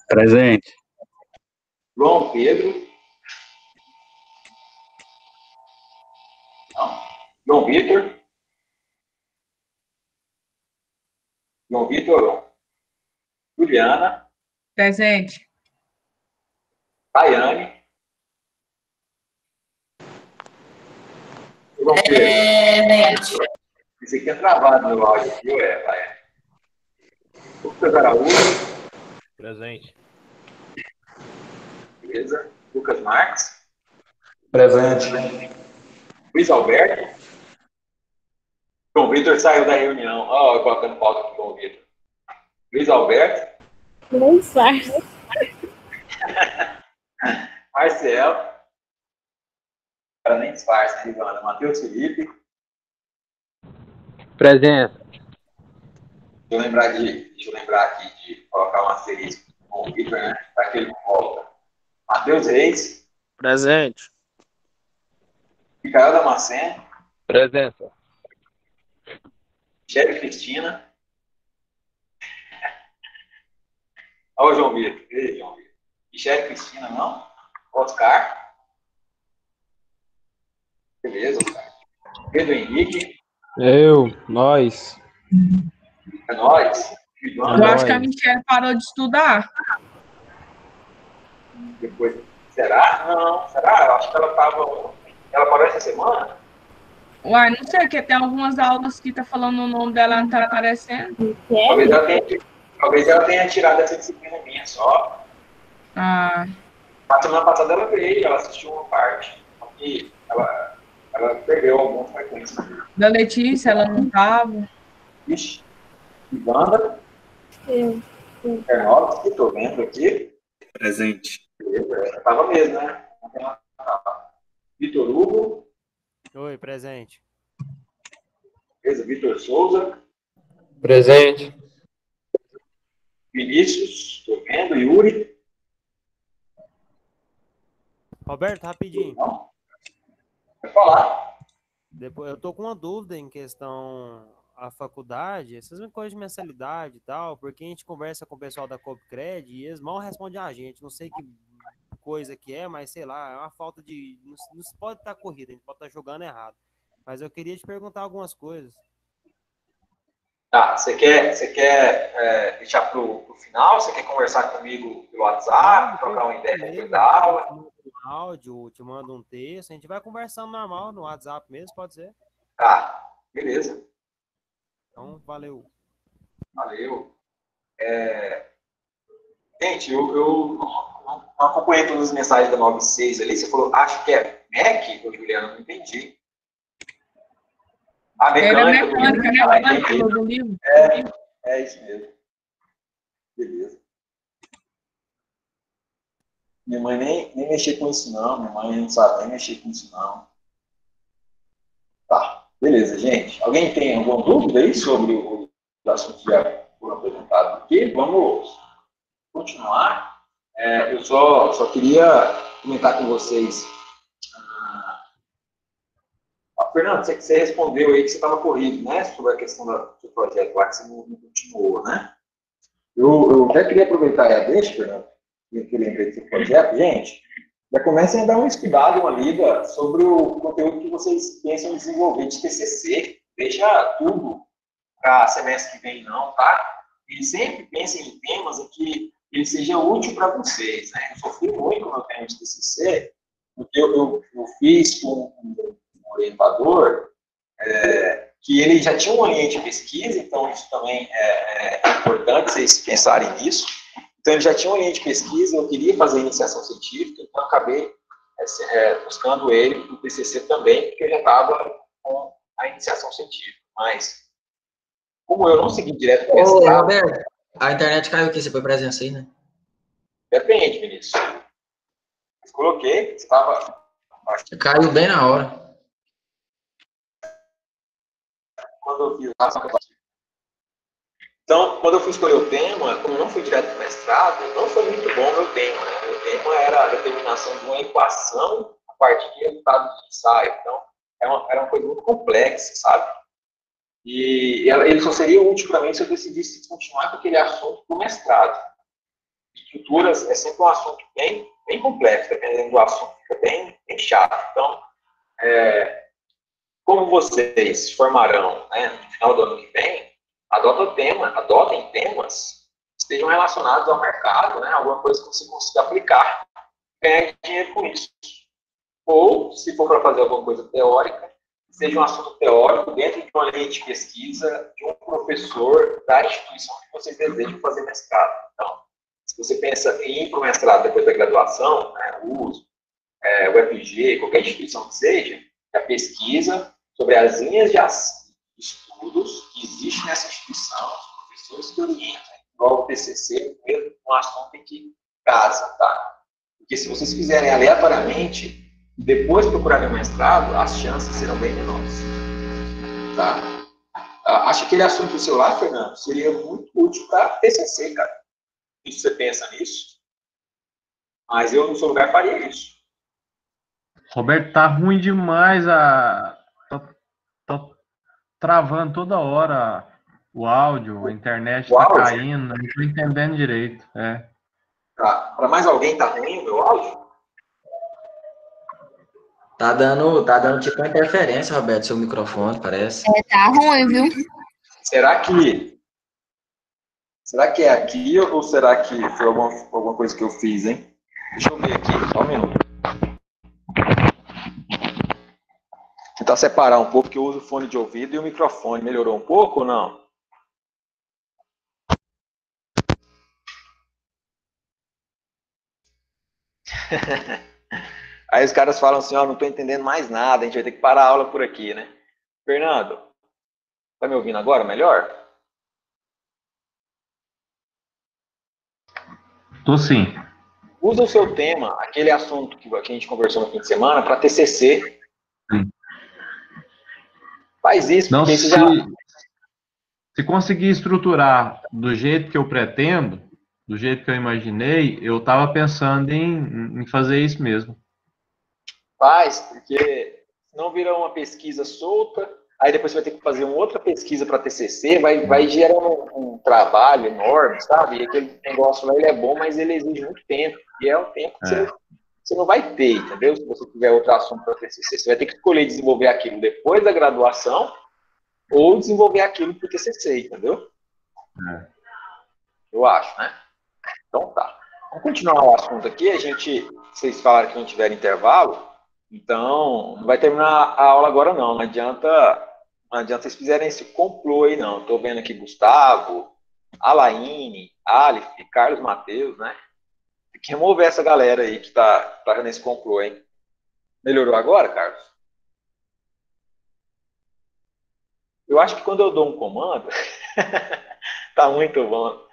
Presente. João Pedro. Não. João Vitor. João Vitor. Juliana. Presente. Tayane. João Pedro. Esse aqui é travado no áudio, viu, Tayane? Lucas Araújo. Presente. Beleza. Lucas Marques. Presente. Luiz Alberto. João Vitor saiu da reunião. Ó, colocando pauta aqui, João Vitor. Luiz Alberto. Nem disfarça. Marcelo. Para nem disfarça, né, Ivana? Matheus Felipe. Presença. Deixa eu lembrar aqui de colocar um asterisco com o Vitor, né? Para que ele não volta. Matheus Reis. Presente. Ricardo Damasceno. Presença. Michele Cristina. Olha o João Vitor. Ei, João Vitor. Michele Cristina, não? Oscar. Beleza, Oscar. Pedro Henrique. Nós. É nóis. Eu acho que a Michelle parou de estudar. Depois. Será? Não. Será? Eu acho que ela estava. Ela parou essa semana? Uai, não sei, porque tem algumas aulas que tá falando o nome dela, não tá aparecendo. Talvez ela tenha tirado essa disciplina minha só. Ah. A semana passada ela veio, ela assistiu uma parte. E ela perdeu alguma frequência. Da Letícia, ela não tava. Ixi. Ivanda. Fernandes, que tô vendo aqui. Presente. Beleza, tava mesmo, né? Vitor Hugo. Oi, presente. Beleza, Vitor Souza. Presente. Vinícius, tô vendo. Yuri. Roberto, rapidinho. Vai falar. Depois, eu tô com uma dúvida em questão à faculdade, essas coisas de mensalidade e tal, porque a gente conversa com o pessoal da Copcred e eles mal respondem a gente. Não sei que coisa que é, mas sei lá, é uma falta de. Não se pode estar corrida, a gente pode estar jogando errado. Mas eu queria te perguntar algumas coisas. Tá, você quer deixar pro final? Você quer conversar comigo pelo WhatsApp, trocar uma ideia depois da aula? Eu te mando um áudio, te mando um texto, a gente vai conversando normal no WhatsApp mesmo, pode ser? Tá, beleza. Então, valeu. Valeu. Gente, eu não acompanhei todas as mensagens da 96 ali. Você falou, acho que é Mac, ô Juliana, não entendi. A mecânica do livro. É isso mesmo. Beleza. Minha mãe nem mexer com isso, não. Minha mãe não sabe nem mexer com isso, não. Tá, beleza, gente. Alguém tem alguma dúvida aí sobre o assunto que já foram apresentados aqui? Vamos continuar. Eu só queria comentar com vocês. Fernando, você respondeu aí que você estava corrido, né? Sobre a questão do projeto lá, que você não continuou, né? Eu até queria aproveitar a deixa, Fernando, que eu lembrei desse projeto. Gente, já comecem a dar uma estudada, uma lida sobre o conteúdo que vocês pensam em desenvolver de TCC. Deixa tudo para semestre que vem, não, tá? E sempre pensem em temas em que ele seja útil para vocês, né? Eu sofri muito com o meu tema de TCC, porque eu fiz com um orientador que ele já tinha uma linha de pesquisa, então isso também é importante vocês pensarem nisso. Então ele já tinha uma linha de pesquisa, eu queria fazer iniciação científica, então acabei buscando ele para o TCC também, porque eu já estava com a iniciação científica. Mas, como eu não segui direto para essa Ô, Roberto, a internet caiu aqui, você foi presença aí, né? Depende, ministro. Eu coloquei, estava... Caiu bem na hora. Quando eu fiz Então, quando eu fui escolher o tema, como eu não fui direto para o mestrado, não foi muito bom o meu tema, né? O meu tema era a determinação de uma equação a partir de resultados de ensaio. Então, era uma coisa muito complexa, sabe? E ele só seria útil para mim se eu decidisse continuar com aquele assunto para o mestrado. Estruturas é sempre um assunto bem complexo, dependendo do assunto, fica bem chato. Então, como vocês se formarão, né, no final do ano que vem, adotem temas que estejam relacionados ao mercado, né, alguma coisa que você consiga aplicar, ganhar dinheiro com isso. Ou, se for para fazer alguma coisa teórica, seja um assunto teórico dentro de uma linha de pesquisa de um professor da instituição que vocês desejam fazer mestrado. Então, se você pensa em ir para o mestrado depois da graduação, né, o USP, o FG, qualquer instituição que seja, a pesquisa sobre as linhas de estudos que existem nessa instituição, os professores que orientam, igual o TCC, mesmo um assunto em que casa, tá? Porque se vocês fizerem aleatoriamente, depois procurarem o mestrado, as chances serão bem menores, tá? Acho que aquele assunto seu lá, Fernando, seria muito útil para TCC, cara. Se você pensa nisso, mas eu, no seu lugar, faria isso. Roberto, tá ruim demais tá travando toda hora o áudio, a internet tá caindo, não tô entendendo direito. Tá. Para mais alguém tá ruim o meu áudio? Tá dando tipo uma interferência, Roberto, seu microfone, parece. Tá ruim, viu? Será que é aqui ou será que foi alguma coisa que eu fiz, hein? Deixa eu ver aqui, só um minuto. Tentar separar um pouco, porque eu uso o fone de ouvido e o microfone. Melhorou um pouco ou não? Aí os caras falam assim, não tô entendendo mais nada, a gente vai ter que parar a aula por aqui, né? Fernando, tá me ouvindo agora melhor? Tô sim. Usa o seu tema, aquele assunto que a gente conversou no fim de semana, para TCC. Sim. Faz isso, não, porque se conseguir estruturar do jeito que eu pretendo, do jeito que eu imaginei, eu estava pensando em fazer isso mesmo. Faz, porque senão vira uma pesquisa solta, aí depois você vai ter que fazer uma outra pesquisa para TCC, vai gerar um trabalho enorme, sabe? E aquele negócio lá, ele é bom, mas ele exige muito tempo, e é um tempo que você não vai ter, entendeu? Se você tiver outro assunto para TCC, você vai ter que escolher desenvolver aquilo depois da graduação, ou desenvolver aquilo por TCC, entendeu? Eu acho, né? Então tá. Vamos continuar o assunto aqui. Vocês falaram que não tiver intervalo, então não vai terminar a aula agora não. Não adianta vocês fizerem esse complô aí não. Estou vendo aqui Gustavo, Alaine, Aleph, Carlos Mateus, né? Tem que remover essa galera aí que tá nesse complô, hein? Melhorou agora, Carlos? Eu acho que quando eu dou um comando, tá muito bom.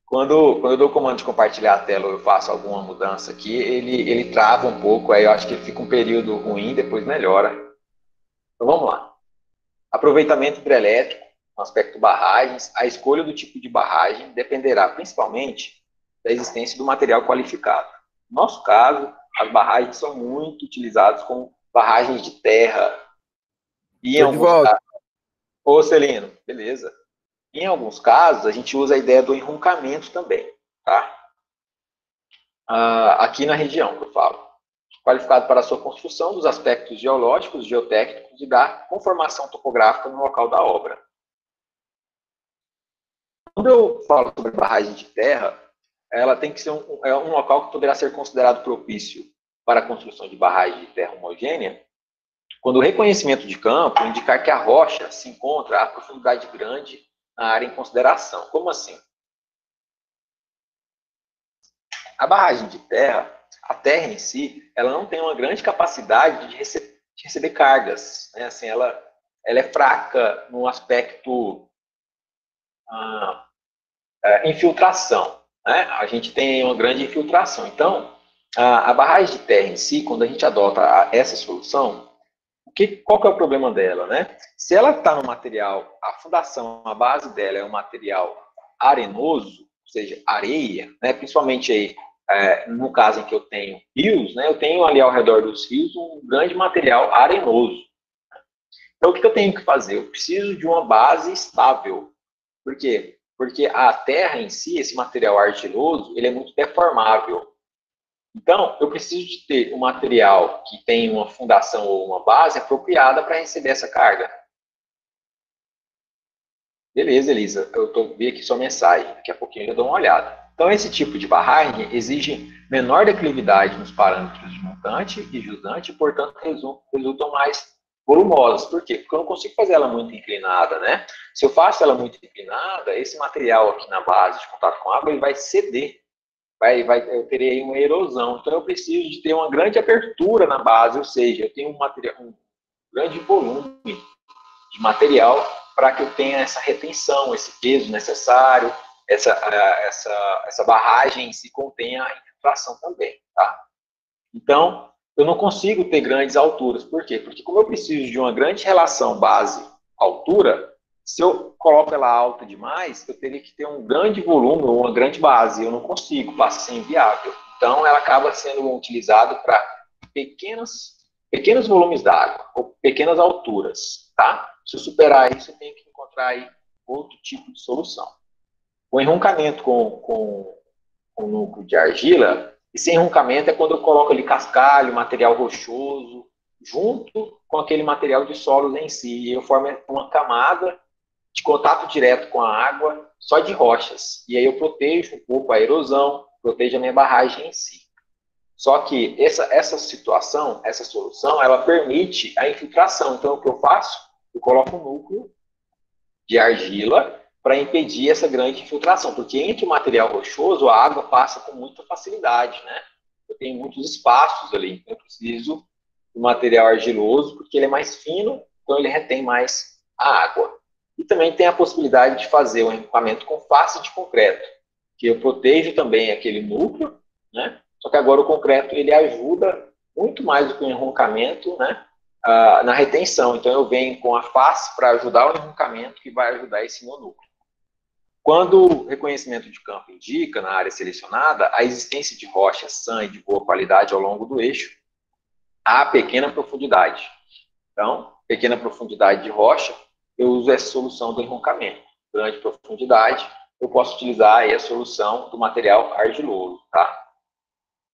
Quando eu dou o comando de compartilhar a tela ou eu faço alguma mudança aqui, ele trava um pouco, aí eu acho que fica um período ruim, depois melhora. Então vamos lá. Aproveitamento hidrelétrico, no aspecto barragens, a escolha do tipo de barragem dependerá principalmente da existência do material qualificado. No nosso caso, as barragens são muito utilizadas como barragens de terra. E em alguns casos... Ô, Celino, beleza. Em alguns casos, a gente usa a ideia do enroncamento também, tá? Aqui na região, que eu falo. Qualificado para a sua construção dos aspectos geológicos, geotécnicos e da conformação topográfica no local da obra. Quando eu falo sobre barragem de terra, ela tem que ser um local que poderá ser considerado propício para a construção de barragem de terra homogênea, quando o reconhecimento de campo indicar que a rocha se encontra a profundidade grande na área em consideração. Como assim? A barragem de terra, a terra em si, ela não tem uma grande capacidade de receber cargas, né? Assim, ela é fraca no aspecto infiltração, né? A gente tem uma grande infiltração. Então, a barragem de terra em si, quando a gente adota essa solução, qual que é o problema dela, né? Se ela está no material, a fundação, a base dela é um material arenoso, ou seja, areia, né? Principalmente aí, no caso em que eu tenho rios, né? Eu tenho ali ao redor dos rios um grande material arenoso. Então, o que eu tenho que fazer? Eu preciso de uma base estável. Por quê? Porque a terra em si, esse material argiloso, ele é muito deformável. Então, eu preciso de ter um material que tem uma fundação ou uma base apropriada para receber essa carga. Beleza, Elisa. Eu vi aqui sua mensagem. Daqui a pouquinho eu dou uma olhada. Então, esse tipo de barragem exige menor declividade nos parâmetros de montante e jusante e, portanto, resultam mais volumosas. Por quê? Porque eu não consigo fazer ela muito inclinada, né? Se eu faço ela muito inclinada, esse material aqui na base de contato com a água, ele vai ceder. Eu terei aí uma erosão. Então, eu preciso de ter uma grande abertura na base, ou seja, eu tenho um grande volume de material para que eu tenha essa retenção, esse peso necessário, essa barragem em si contenha a infiltração também, tá? Então, eu não consigo ter grandes alturas. Por quê? Porque como eu preciso de uma grande relação base-altura, se eu coloco ela alta demais, eu teria que ter um grande volume ou uma grande base. Eu não consigo, passa a ser inviável. Então, ela acaba sendo utilizada para pequenos volumes d'água ou pequenas alturas, tá? Se eu superar isso, eu tenho que encontrar aí outro tipo de solução. O enroncamento com núcleo de argila, esse enroncamento é quando eu coloco ali cascalho, material rochoso, junto com aquele material de solos em si. E eu formo uma camada de contato direto com a água, só de rochas. E aí eu protejo um pouco a erosão, protejo a minha barragem em si. Só que essa situação, essa solução, ela permite a infiltração. Então, o que eu faço? Eu coloco um núcleo de argila para impedir essa grande infiltração. Porque entre o material rochoso, a água passa com muita facilidade, né? Eu tenho muitos espaços ali. Então, eu preciso do material argiloso, porque ele é mais fino, então ele retém mais a água. E também tem a possibilidade de fazer um enroncamento com face de concreto, que eu protejo também aquele núcleo, né? Só que agora o concreto ele ajuda muito mais do que o enroncamento, né? Na retenção. Então eu venho com a face para ajudar o enroncamento, que vai ajudar esse meu núcleo. Quando o reconhecimento de campo indica, na área selecionada, a existência de rochas sã e de boa qualidade ao longo do eixo, a pequena profundidade. Então, pequena profundidade de rocha, eu uso essa solução do enroncamento. Grande profundidade, eu posso utilizar aí a solução do material argiloso, tá?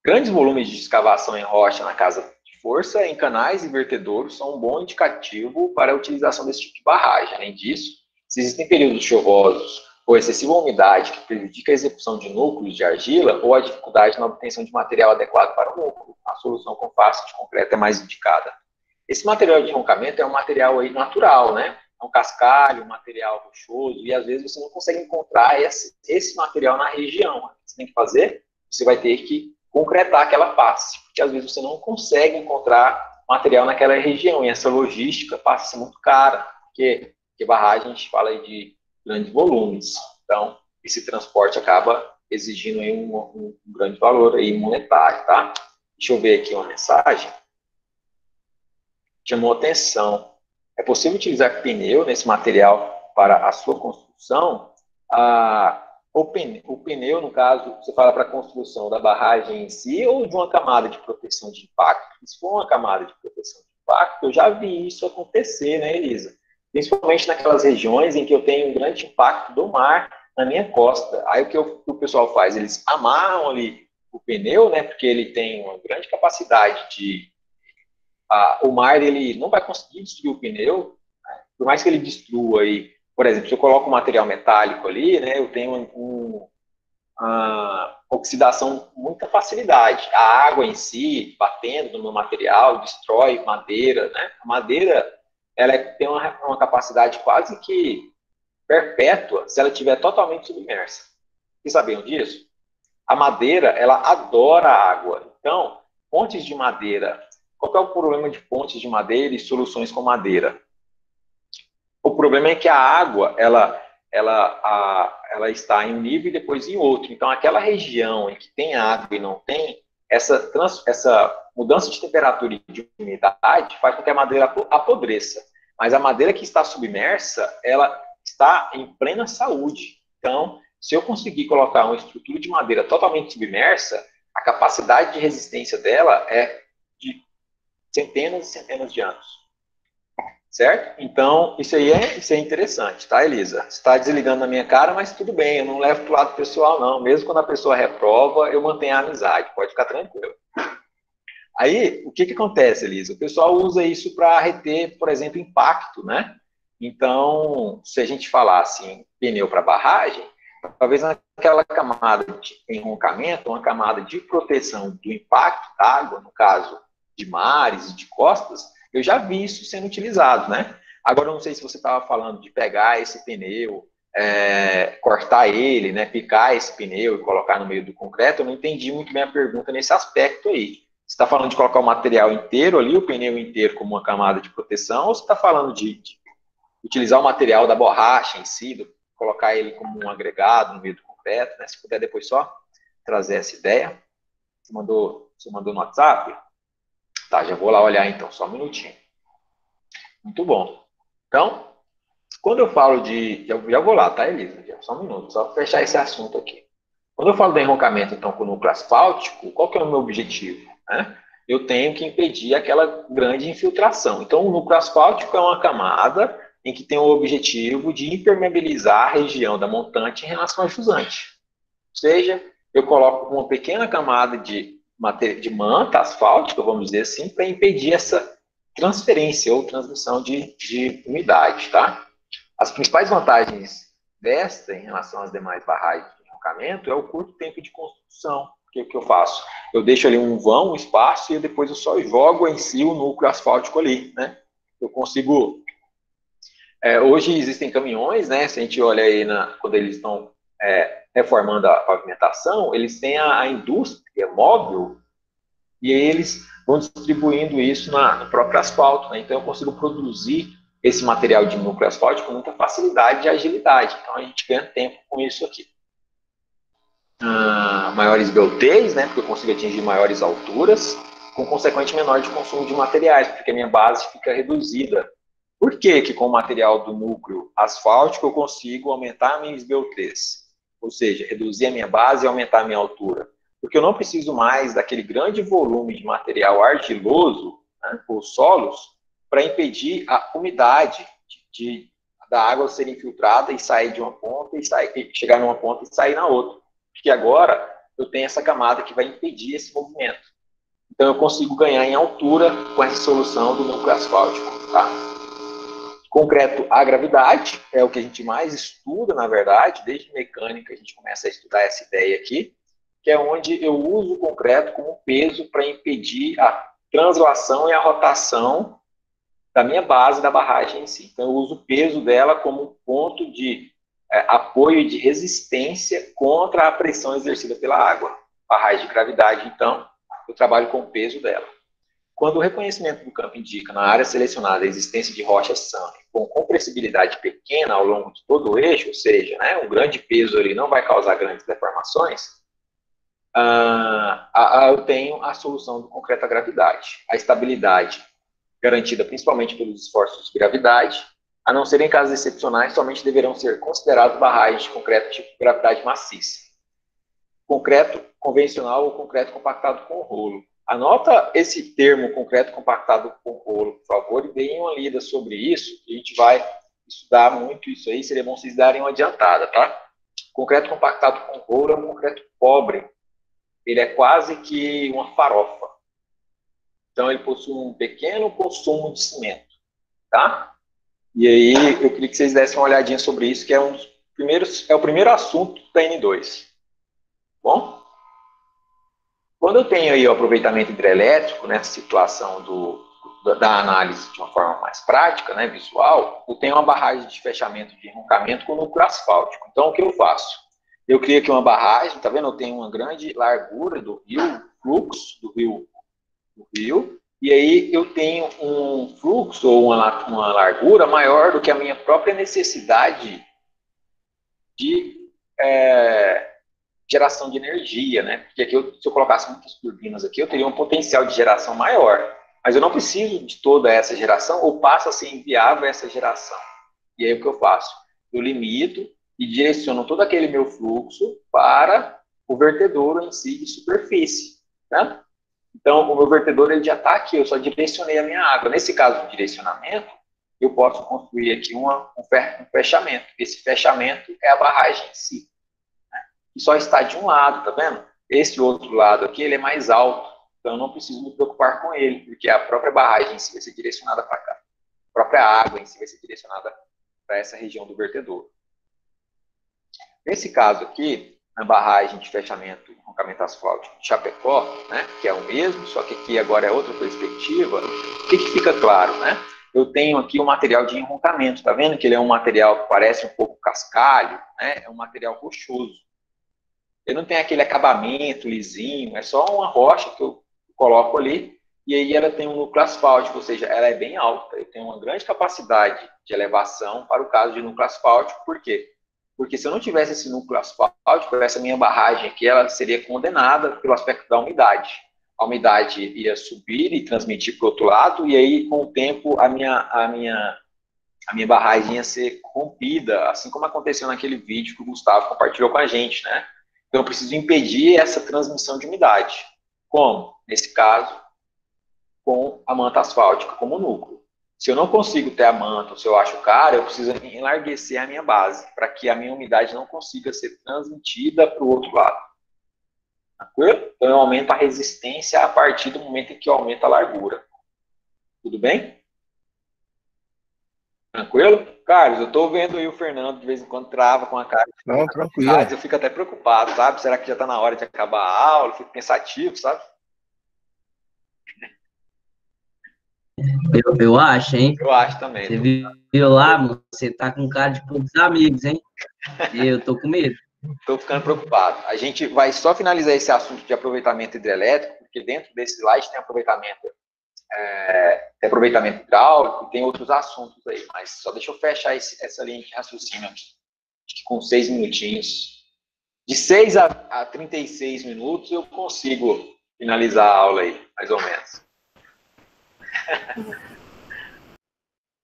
Grandes volumes de escavação em rocha na casa de força em canais e vertedouros são um bom indicativo para a utilização desse tipo de barragem. Além disso, se existem períodos chuvosos ou excessiva umidade que prejudica a execução de núcleos de argila ou a dificuldade na obtenção de material adequado para o núcleo, a solução com face de concreto é mais indicada. Esse material de enroncamento é um material aí natural, né? É um cascalho, um material rochoso, e às vezes você não consegue encontrar esse material na região. O que você tem que fazer? Você vai ter que concretar aquela face, porque às vezes você não consegue encontrar material naquela região, e essa logística passa a ser muito cara, porque barragem a gente fala aí de grandes volumes, então esse transporte acaba exigindo aí um grande valor aí monetário, tá? Deixa eu ver aqui uma mensagem. Chamou atenção. É possível utilizar pneu nesse material para a sua construção? O pneu, no caso, você fala para a construção da barragem em si ou de uma camada de proteção de impacto? Se for uma camada de proteção de impacto, eu já vi isso acontecer, né, Elisa? Principalmente naquelas regiões em que eu tenho um grande impacto do mar na minha costa. Aí o que o pessoal faz? Eles amarram ali o pneu, né, porque ele tem uma grande capacidade de... o mar ele não vai conseguir destruir o pneu, né? Por mais que ele destrua aí. Por exemplo, se eu coloco um material metálico ali, né, eu tenho oxidação com muita facilidade. A água em si, batendo no meu material, destrói madeira, né? A madeira, ela tem uma capacidade quase que perpétua se ela estiver totalmente submersa. Vocês sabiam disso? A madeira, ela adora a água. Então, pontes de madeira... Qual que é o problema de pontes de madeira e soluções com madeira? O problema é que a água, ela está em um nível e depois em outro. Então, aquela região em que tem água e não tem, essa mudança de temperatura e de umidade faz com que a madeira apodreça. Mas a madeira que está submersa, ela está em plena saúde. Então, se eu conseguir colocar uma estrutura de madeira totalmente submersa, a capacidade de resistência dela é de centenas e centenas de anos. Certo? Então, isso é interessante, tá, Elisa? Você está desligando na minha cara, mas tudo bem, eu não levo para o lado pessoal, não. Mesmo quando a pessoa reprova, eu mantenho a amizade, pode ficar tranquilo. Aí, o que acontece, Elisa? O pessoal usa isso para reter, por exemplo, impacto, né? Então, se a gente falar assim, pneu para barragem, talvez naquela camada de enroncamento, uma camada de proteção do impacto da água, no caso de mares e de costas, eu já vi isso sendo utilizado, né? Agora, eu não sei se você estava falando de pegar esse pneu, cortar ele, né? Picar esse pneu e colocar no meio do concreto. Eu não entendi muito bem a pergunta nesse aspecto aí. Você está falando de colocar o material inteiro ali, o pneu inteiro como uma camada de proteção, ou você está falando de utilizar o material da borracha em si, colocar ele como um agregado no meio do concreto, né? Se puder depois só trazer essa ideia. Você mandou no WhatsApp? Tá, já vou lá olhar então, só um minutinho. Muito bom. Então, quando eu falo já vou lá, tá, Elisa? Só um minuto, só para fechar esse assunto aqui. Quando eu falo do enroncamento, então, com o núcleo asfáltico, qual que é o meu objetivo? Né? Eu tenho que impedir aquela grande infiltração. Então, o núcleo asfáltico é uma camada em que tem o objetivo de impermeabilizar a região da montante em relação ao jusante. Ou seja, eu coloco uma pequena camada de manta asfáltica, vamos dizer assim, para impedir essa transferência ou transmissão de umidade, tá? As principais vantagens desta em relação às demais barragens de enroncamento é o curto tempo de construção. O que eu faço? Eu deixo ali um vão, um espaço, e depois eu só jogo em si o núcleo asfáltico ali, né? Eu consigo... hoje existem caminhões, né? Se a gente olha aí quando eles estão reformando a pavimentação, eles têm a indústria móvel e eles vão distribuindo isso no próprio asfalto, né? Então eu consigo produzir esse material de núcleo asfáltico com muita facilidade e agilidade. Então a gente ganha tempo com isso aqui. Maiores beltês, né? Porque eu consigo atingir maiores alturas, com consequente menor de consumo de materiais, porque a minha base fica reduzida. Por que com o material do núcleo asfáltico eu consigo aumentar a minha esbeltez? Ou seja, reduzir a minha base e aumentar a minha altura. Porque eu não preciso mais daquele grande volume de material argiloso, né, por solos, para impedir a umidade da água ser infiltrada e sair de uma ponta, e chegar numa ponta e sair na outra. Porque agora eu tenho essa camada que vai impedir esse movimento. Então, eu consigo ganhar em altura com essa solução do núcleo asfáltico. Tá? Concreto à gravidade é o que a gente mais estuda, na verdade, desde mecânica a gente começa a estudar essa ideia aqui, que é onde eu uso o concreto como peso para impedir a translação e a rotação da minha base da barragem em si. Então, eu uso o peso dela como um ponto de apoio e de resistência contra a pressão exercida pela água. Barragem de gravidade, então, eu trabalho com o peso dela. Quando o reconhecimento do campo indica na área selecionada a existência de rochas sã com compressibilidade pequena ao longo de todo o eixo, ou seja, né, um grande peso ali não vai causar grandes deformações, eu tenho a solução do concreto à gravidade. A estabilidade garantida principalmente pelos esforços de gravidade, a não ser em casos excepcionais, somente deverão ser considerados barragens de concreto tipo gravidade maciça. Concreto convencional ou concreto compactado com rolo. Anota esse termo, concreto compactado com rolo, por favor, e deem uma lida sobre isso, que a gente vai estudar muito isso aí, seria bom vocês darem uma adiantada, tá? Concreto compactado com rolo é um concreto pobre, ele é quase que uma farofa. Então, ele possui um pequeno consumo de cimento, tá? E aí, eu queria que vocês dessem uma olhadinha sobre isso, que é o primeiro assunto da N2. Bom? Quando eu tenho aí o aproveitamento hidrelétrico, nessa situação da análise de uma forma mais prática, né, visual, eu tenho uma barragem de fechamento de enroncamento com núcleo asfáltico. Então, o que eu faço? Eu crio aqui uma barragem, tá vendo? Eu tenho uma grande largura do rio, fluxo do rio, e aí eu tenho um fluxo ou uma largura maior do que a minha própria necessidade de geração de energia, né? Porque aqui, se eu colocasse muitas turbinas aqui, eu teria um potencial de geração maior. Mas eu não preciso de toda essa geração, ou passa a ser inviável essa geração. E aí o que eu faço? Eu limito e direciono todo aquele meu fluxo para o vertedouro em si de superfície, né? Então, o meu vertedor ele já está aqui, eu só direcionei a minha água. Nesse caso de direcionamento, eu posso construir aqui um fechamento. Esse fechamento é a barragem em si. E só está de um lado, tá vendo? Esse outro lado aqui, ele é mais alto, então eu não preciso me preocupar com ele, porque a própria barragem em si vai ser direcionada para cá. A própria água em si vai ser direcionada para essa região do vertedor. Nesse caso aqui, na barragem de fechamento e enroncamento asfáltico de Chapecó, né, que é o mesmo, só que aqui agora é outra perspectiva, o que fica claro, né? Eu tenho aqui o material de enroncamento, tá vendo que ele é um material que parece um pouco cascalho, né? É um material rochoso. Ele não tem aquele acabamento lisinho, é só uma rocha que eu coloco ali, e aí ela tem um núcleo asfáltico, ou seja, ela é bem alta, eu tenho uma grande capacidade de elevação para o caso de núcleo asfáltico. Por quê? Porque se eu não tivesse esse núcleo asfáltico, essa minha barragem aqui, ela seria condenada pelo aspecto da umidade. A umidade ia subir e transmitir para o outro lado, e aí, com o tempo, a minha barragem ia ser rompida, assim como aconteceu naquele vídeo que o Gustavo compartilhou com a gente, né? Então, eu preciso impedir essa transmissão de umidade. Como? Nesse caso, com a manta asfáltica como núcleo. Se eu não consigo ter a manta, ou se eu acho cara, eu preciso enlarguecer a minha base, para que a minha umidade não consiga ser transmitida para o outro lado. Tranquilo? Então, eu aumento a resistência a partir do momento em que eu aumento a largura. Tudo bem? Tranquilo? Carlos, eu estou vendo aí o Fernando de vez em quando trava com a cara. Não, tranquilo. Eu fico até preocupado, sabe? Será que já está na hora de acabar a aula? Eu fico pensativo, sabe? Eu acho, hein? Eu acho também. Você viu lá, mano? Você tá com cara de poucos amigos, hein? Eu tô com medo. Estou ficando preocupado. A gente vai só finalizar esse assunto de aproveitamento hidrelétrico, porque dentro desse slide tem aproveitamento hidráulico, tem outros assuntos aí, mas só deixa eu fechar essa linha de raciocínio aqui, com 6 minutinhos. De 6 a 36 minutos eu consigo finalizar a aula aí, mais ou menos.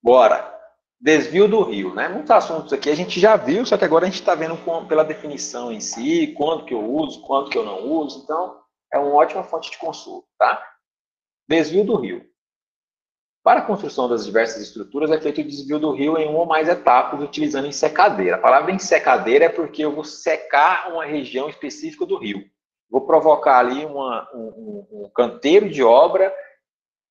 Bora. Desvio do rio, né? Muitos assuntos aqui a gente já viu, só que agora a gente está vendo pela definição em si, quando que eu uso, quando que eu não uso, então é uma ótima fonte de consulta, tá? Desvio do rio. Para a construção das diversas estruturas é feito o desvio do rio em uma ou mais etapas, utilizando ensecadeira. A palavra ensecadeira é porque eu vou secar uma região específica do rio. vou provocar ali um canteiro de obra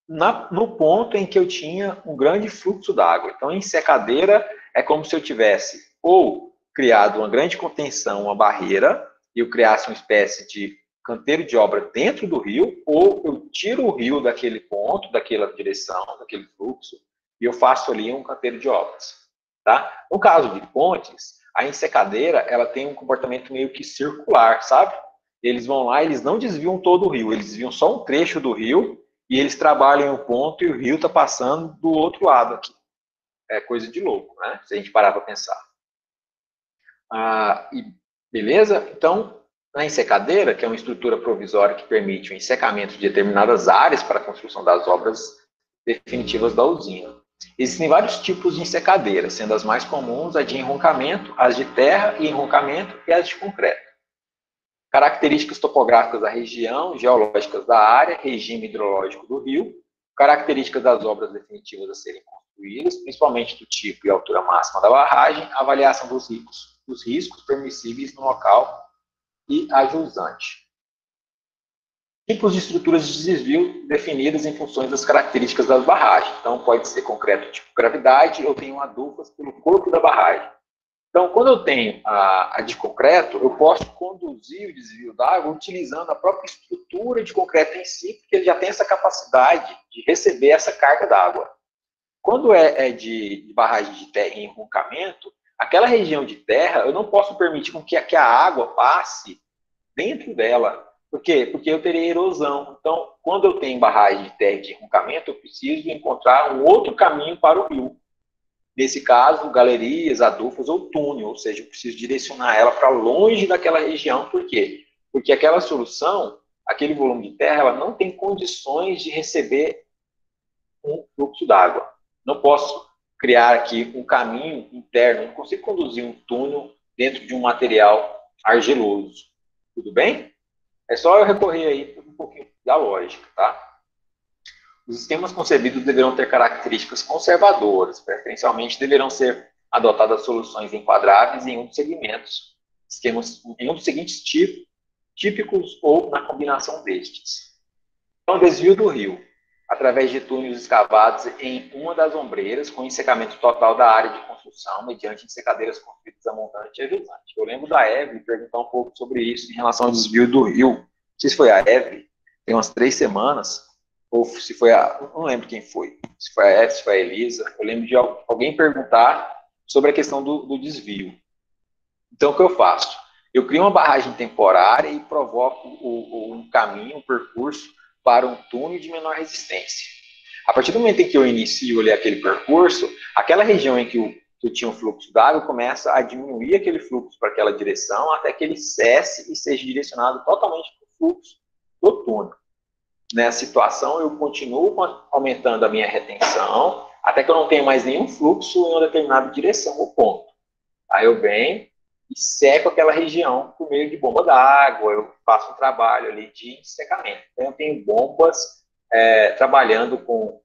no ponto em que eu tinha um grande fluxo d'água. Então, em secadeira, é como se eu tivesse ou criado uma grande contenção, uma barreira, e eu criasse uma espécie de canteiro de obra dentro do rio, ou eu tiro o rio daquele ponto, daquela direção, daquele fluxo, e eu faço ali um canteiro de obras. Tá? No caso de pontes, a ensecadeira, ela tem um comportamento meio que circular, sabe? Eles vão lá, eles não desviam todo o rio, eles desviam só um trecho do rio, e eles trabalham em um ponto e o rio está passando do outro lado aqui. É coisa de louco, né? Se a gente parar para pensar. Beleza? Então, na ensecadeira, que é uma estrutura provisória que permite o ensecamento de determinadas áreas para a construção das obras definitivas da usina. Existem vários tipos de ensecadeira, sendo as mais comuns a de enroncamento, as de terra e enroncamento e as de concreto. Características topográficas da região, geológicas da área, regime hidrológico do rio, características das obras definitivas a serem construídas, principalmente do tipo e altura máxima da barragem, avaliação dos riscos permissíveis no local e a jusante. Tipos de estruturas de desvio definidas em função das características das barragens. Então, pode ser concreto tipo gravidade, eu tenho adufas pelo corpo da barragem. Então, quando eu tenho a de concreto, eu posso conduzir o desvio d'água utilizando a própria estrutura de concreto em si, porque ele já tem essa capacidade de receber essa carga d'água. Quando é de barragem de terra em enroncamento, aquela região de terra, eu não posso permitir com que a água passe dentro dela. Por quê? Porque eu teria erosão. Então, quando eu tenho barragem de terra e de enroncamento, eu preciso encontrar um outro caminho para o rio. Nesse caso, galerias, adufas ou túnel, ou seja, eu preciso direcionar ela para longe daquela região. Por quê? Porque aquela solução, aquele volume de terra, ela não tem condições de receber um fluxo d'água. Não posso criar aqui um caminho interno, não consigo conduzir um túnel dentro de um material argiloso. Tudo bem? É só eu recorrer aí um pouquinho da lógica, tá? Os sistemas concebidos deverão ter características conservadoras, preferencialmente deverão ser adotadas soluções enquadráveis em um dos segmentos, em um dos seguintes típicos ou na combinação destes. Então, desvio do rio, através de túneis escavados em uma das ombreiras, com ensecamento total da área de construção, mediante ensecadeiras construídas a montante e a jusante. Eu lembro da Eve perguntar um pouco sobre isso em relação ao desvio do rio. Não sei se foi a Eve, tem umas 3 semanas, ou se foi não lembro quem foi, se foi a Eve, se foi a Elisa, eu lembro de alguém perguntar sobre a questão do desvio. Então, o que eu faço? Eu crio uma barragem temporária e provoco um caminho, um percurso para um túnel de menor resistência. A partir do momento em que eu inicio ali aquele percurso, aquela região em que eu tinha um fluxo d'água começa a diminuir aquele fluxo para aquela direção até que ele cesse e seja direcionado totalmente para o fluxo do túnel. Nessa situação, eu continuo aumentando a minha retenção até que eu não tenha mais nenhum fluxo em uma determinada direção ou ponto. Aí eu venho e seco aquela região por meio de bomba d'água, eu faço um trabalho ali de secamento. Então, eu tenho bombas trabalhando com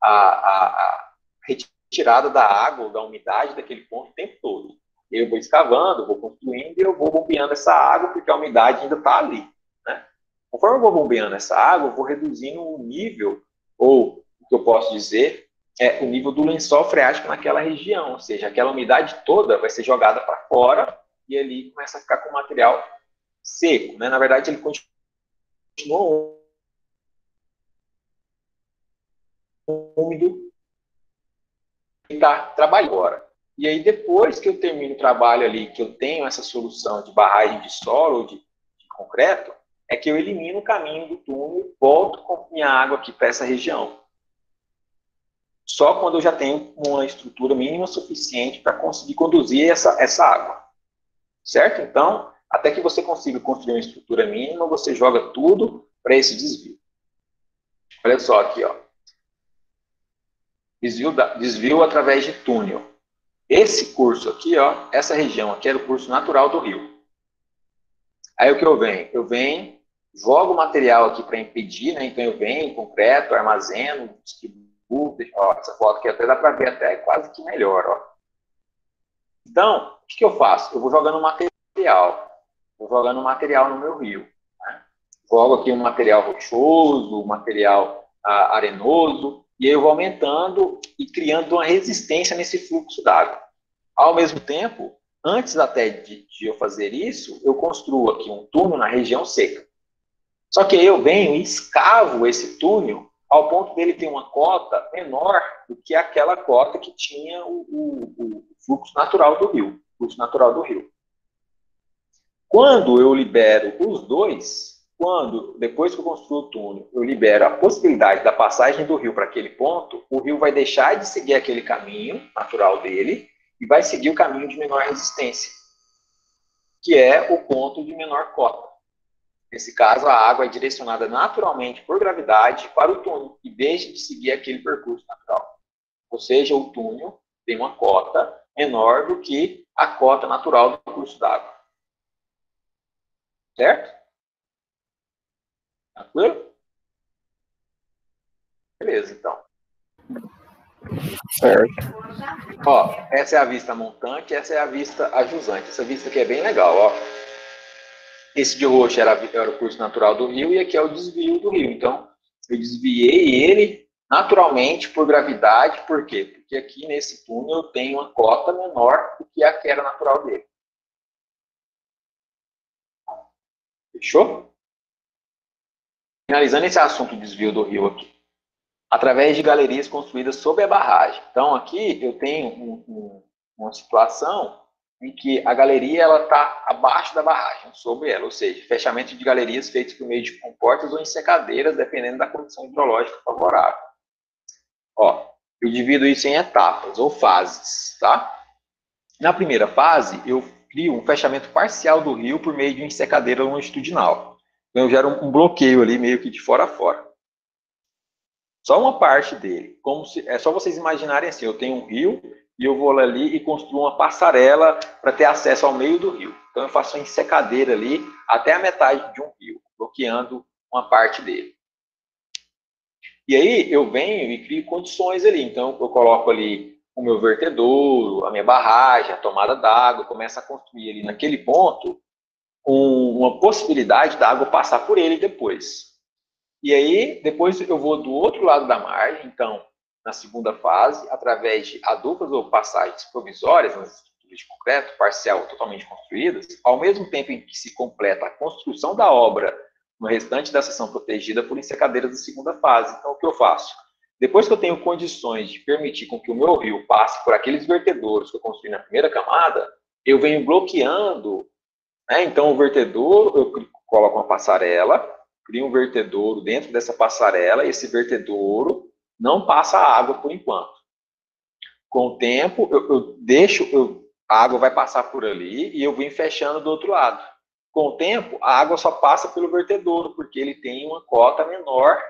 a retirada da água ou da umidade daquele ponto o tempo todo. Eu vou escavando, vou construindo e eu vou bombeando essa água porque a umidade ainda está ali. Né? Conforme eu vou bombeando essa água, eu vou reduzindo o nível, ou o que eu posso dizer é o nível do lençol freático naquela região, ou seja, aquela umidade toda vai ser jogada para fora e ali começa a ficar com o material seco, né? Na verdade, ele continua úmido e está trabalhando agora. E aí, depois que eu termino o trabalho ali, que eu tenho essa solução de barragem de solo ou de concreto, é que eu elimino o caminho do túnel e volto com minha água aqui para essa região. Só quando eu já tenho uma estrutura mínima suficiente para conseguir conduzir essa água. Certo? Então, até que você consiga construir uma estrutura mínima, você joga tudo para esse desvio. Olha só aqui, ó. Desvio através de túnel. Esse curso aqui, ó, essa região aqui era o curso natural do rio. Aí o que eu venho? Eu venho, jogo o material aqui para impedir, né? Então eu venho, concreto, armazeno, distribuo. Ó, essa foto aqui até dá para ver até quase que melhor, ó. Então, o que eu faço? Eu vou jogando material. Vou jogando material no meu rio. Né? Jogo aqui um material rochoso, um material arenoso, e aí eu vou aumentando e criando uma resistência nesse fluxo d'água. Ao mesmo tempo, antes até de eu fazer isso, eu construo aqui um túnel na região seca. Só que aí eu venho e escavo esse túnel ao ponto dele ter uma cota menor do que aquela cota que tinha o fluxo natural do rio. Quando eu libero os dois, depois que eu construo o túnel, eu libero a possibilidade da passagem do rio para aquele ponto, o rio vai deixar de seguir aquele caminho natural dele e vai seguir o caminho de menor resistência, que é o ponto de menor cota. Nesse caso, a água é direcionada naturalmente por gravidade para o túnel e deixa de seguir aquele percurso natural. Ou seja, o túnel tem uma cota menor do que a cota natural do curso d'água. Certo? Tranquilo? Beleza, então. Certo. Ó, essa é a vista montante, essa é a vista ajusante. Essa vista aqui é bem legal, ó. Esse de roxo era o curso natural do rio e aqui é o desvio do rio. Então, eu desviei ele naturalmente por gravidade. Por quê? Porque aqui nesse túnel eu tenho uma cota menor do que a que era natural dele. Fechou? Finalizando esse assunto do desvio do rio aqui. Através de galerias construídas sob a barragem. Então, aqui eu tenho uma situação em que a galeria está abaixo da barragem, sobre ela, ou seja, fechamento de galerias feitos por meio de comportas ou em secadeiras, dependendo da condição hidrológica favorável. Ó, eu divido isso em etapas ou fases, tá? Na primeira fase, eu crio um fechamento parcial do rio por meio de uma ensecadeira longitudinal. Então, eu gero um bloqueio ali, meio que de fora a fora. Só uma parte dele. É só vocês imaginarem assim, eu tenho um rio e eu vou ali e construo uma passarela para ter acesso ao meio do rio. Então, eu faço uma ensecadeira ali até a metade de um rio, bloqueando uma parte dele. E aí, eu venho e crio condições ali. Então, eu coloco ali o meu vertedouro, a minha barragem, a tomada d'água, começo a construir ali naquele ponto uma possibilidade da água passar por ele depois. E aí, depois eu vou do outro lado da margem, então, na segunda fase, através de adubas ou passagens provisórias nas estruturas de concreto, parcial ou totalmente construídas, ao mesmo tempo em que se completa a construção da obra no restante da seção protegida por ensecadeiras da segunda fase. Então, o que eu faço? Depois que eu tenho condições de permitir com que o meu rio passe por aqueles vertedouros que eu construí na primeira camada, eu venho bloqueando, né? Então, o vertedouro, eu coloco uma passarela, crio um vertedouro dentro dessa passarela, e esse vertedouro não passa água por enquanto. Com o tempo, a água vai passar por ali e eu venho fechando do outro lado. Com o tempo, a água só passa pelo vertedouro, porque ele tem uma cota menor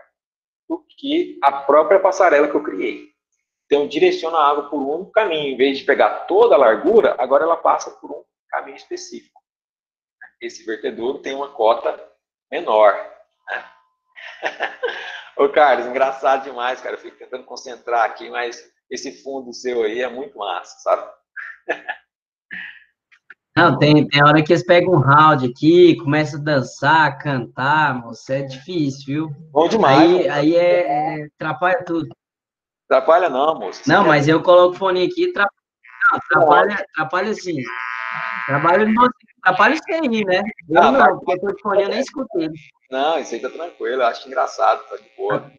do que a própria passarela que eu criei. Então, eu direciono a água por um caminho. Em vez de pegar toda a largura, agora ela passa por um caminho específico. Esse vertedouro tem uma cota menor. Né? Ô, Carlos, engraçado demais, cara. Eu fico tentando concentrar aqui, mas esse fundo seu aí é muito massa, sabe? Não, tem hora que eles pegam um round aqui, começam a dançar, cantar, moço, é difícil, viu? Bom demais. Aí atrapalha tudo. Atrapalha não, moço. Não, mas eu coloco o fone aqui, atrapalha sim. Atrapalha isso aí, né? Eu não, porque o fone eu nem escutei. Não, isso aí tá tranquilo, eu acho engraçado, tá de boa.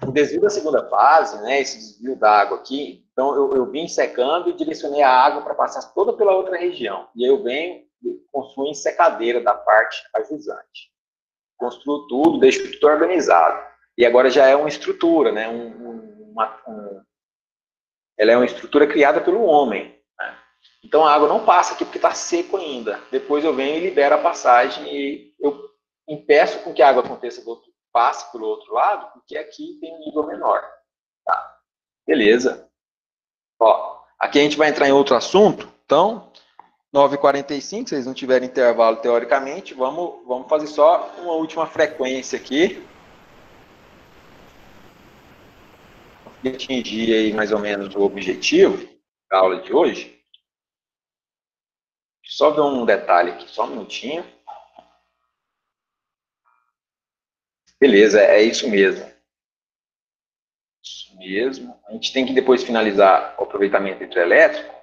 O desvio da segunda fase, né, esse desvio da água aqui, então eu vim secando e direcionei a água para passar toda pela outra região. E aí eu venho e construo em secadeira da parte ajusante. Construo tudo, deixo tudo organizado. E agora já é uma estrutura, né, ela é uma estrutura criada pelo homem. Né? Então a água não passa aqui porque está seco ainda. Depois eu venho e libero a passagem e eu impeço com que a água aconteça passe pelo outro lado, porque aqui tem um nível menor. Tá? Beleza. Ó, aqui a gente vai entrar em outro assunto. Então, 9h45, se vocês não tiverem intervalo teoricamente, vamos fazer só uma última frequência aqui. E atingir aí mais ou menos o objetivo da aula de hoje. Só ver um detalhe aqui, só um minutinho. Beleza, é isso mesmo. Isso mesmo. A gente tem que depois finalizar o aproveitamento hidrelétrico,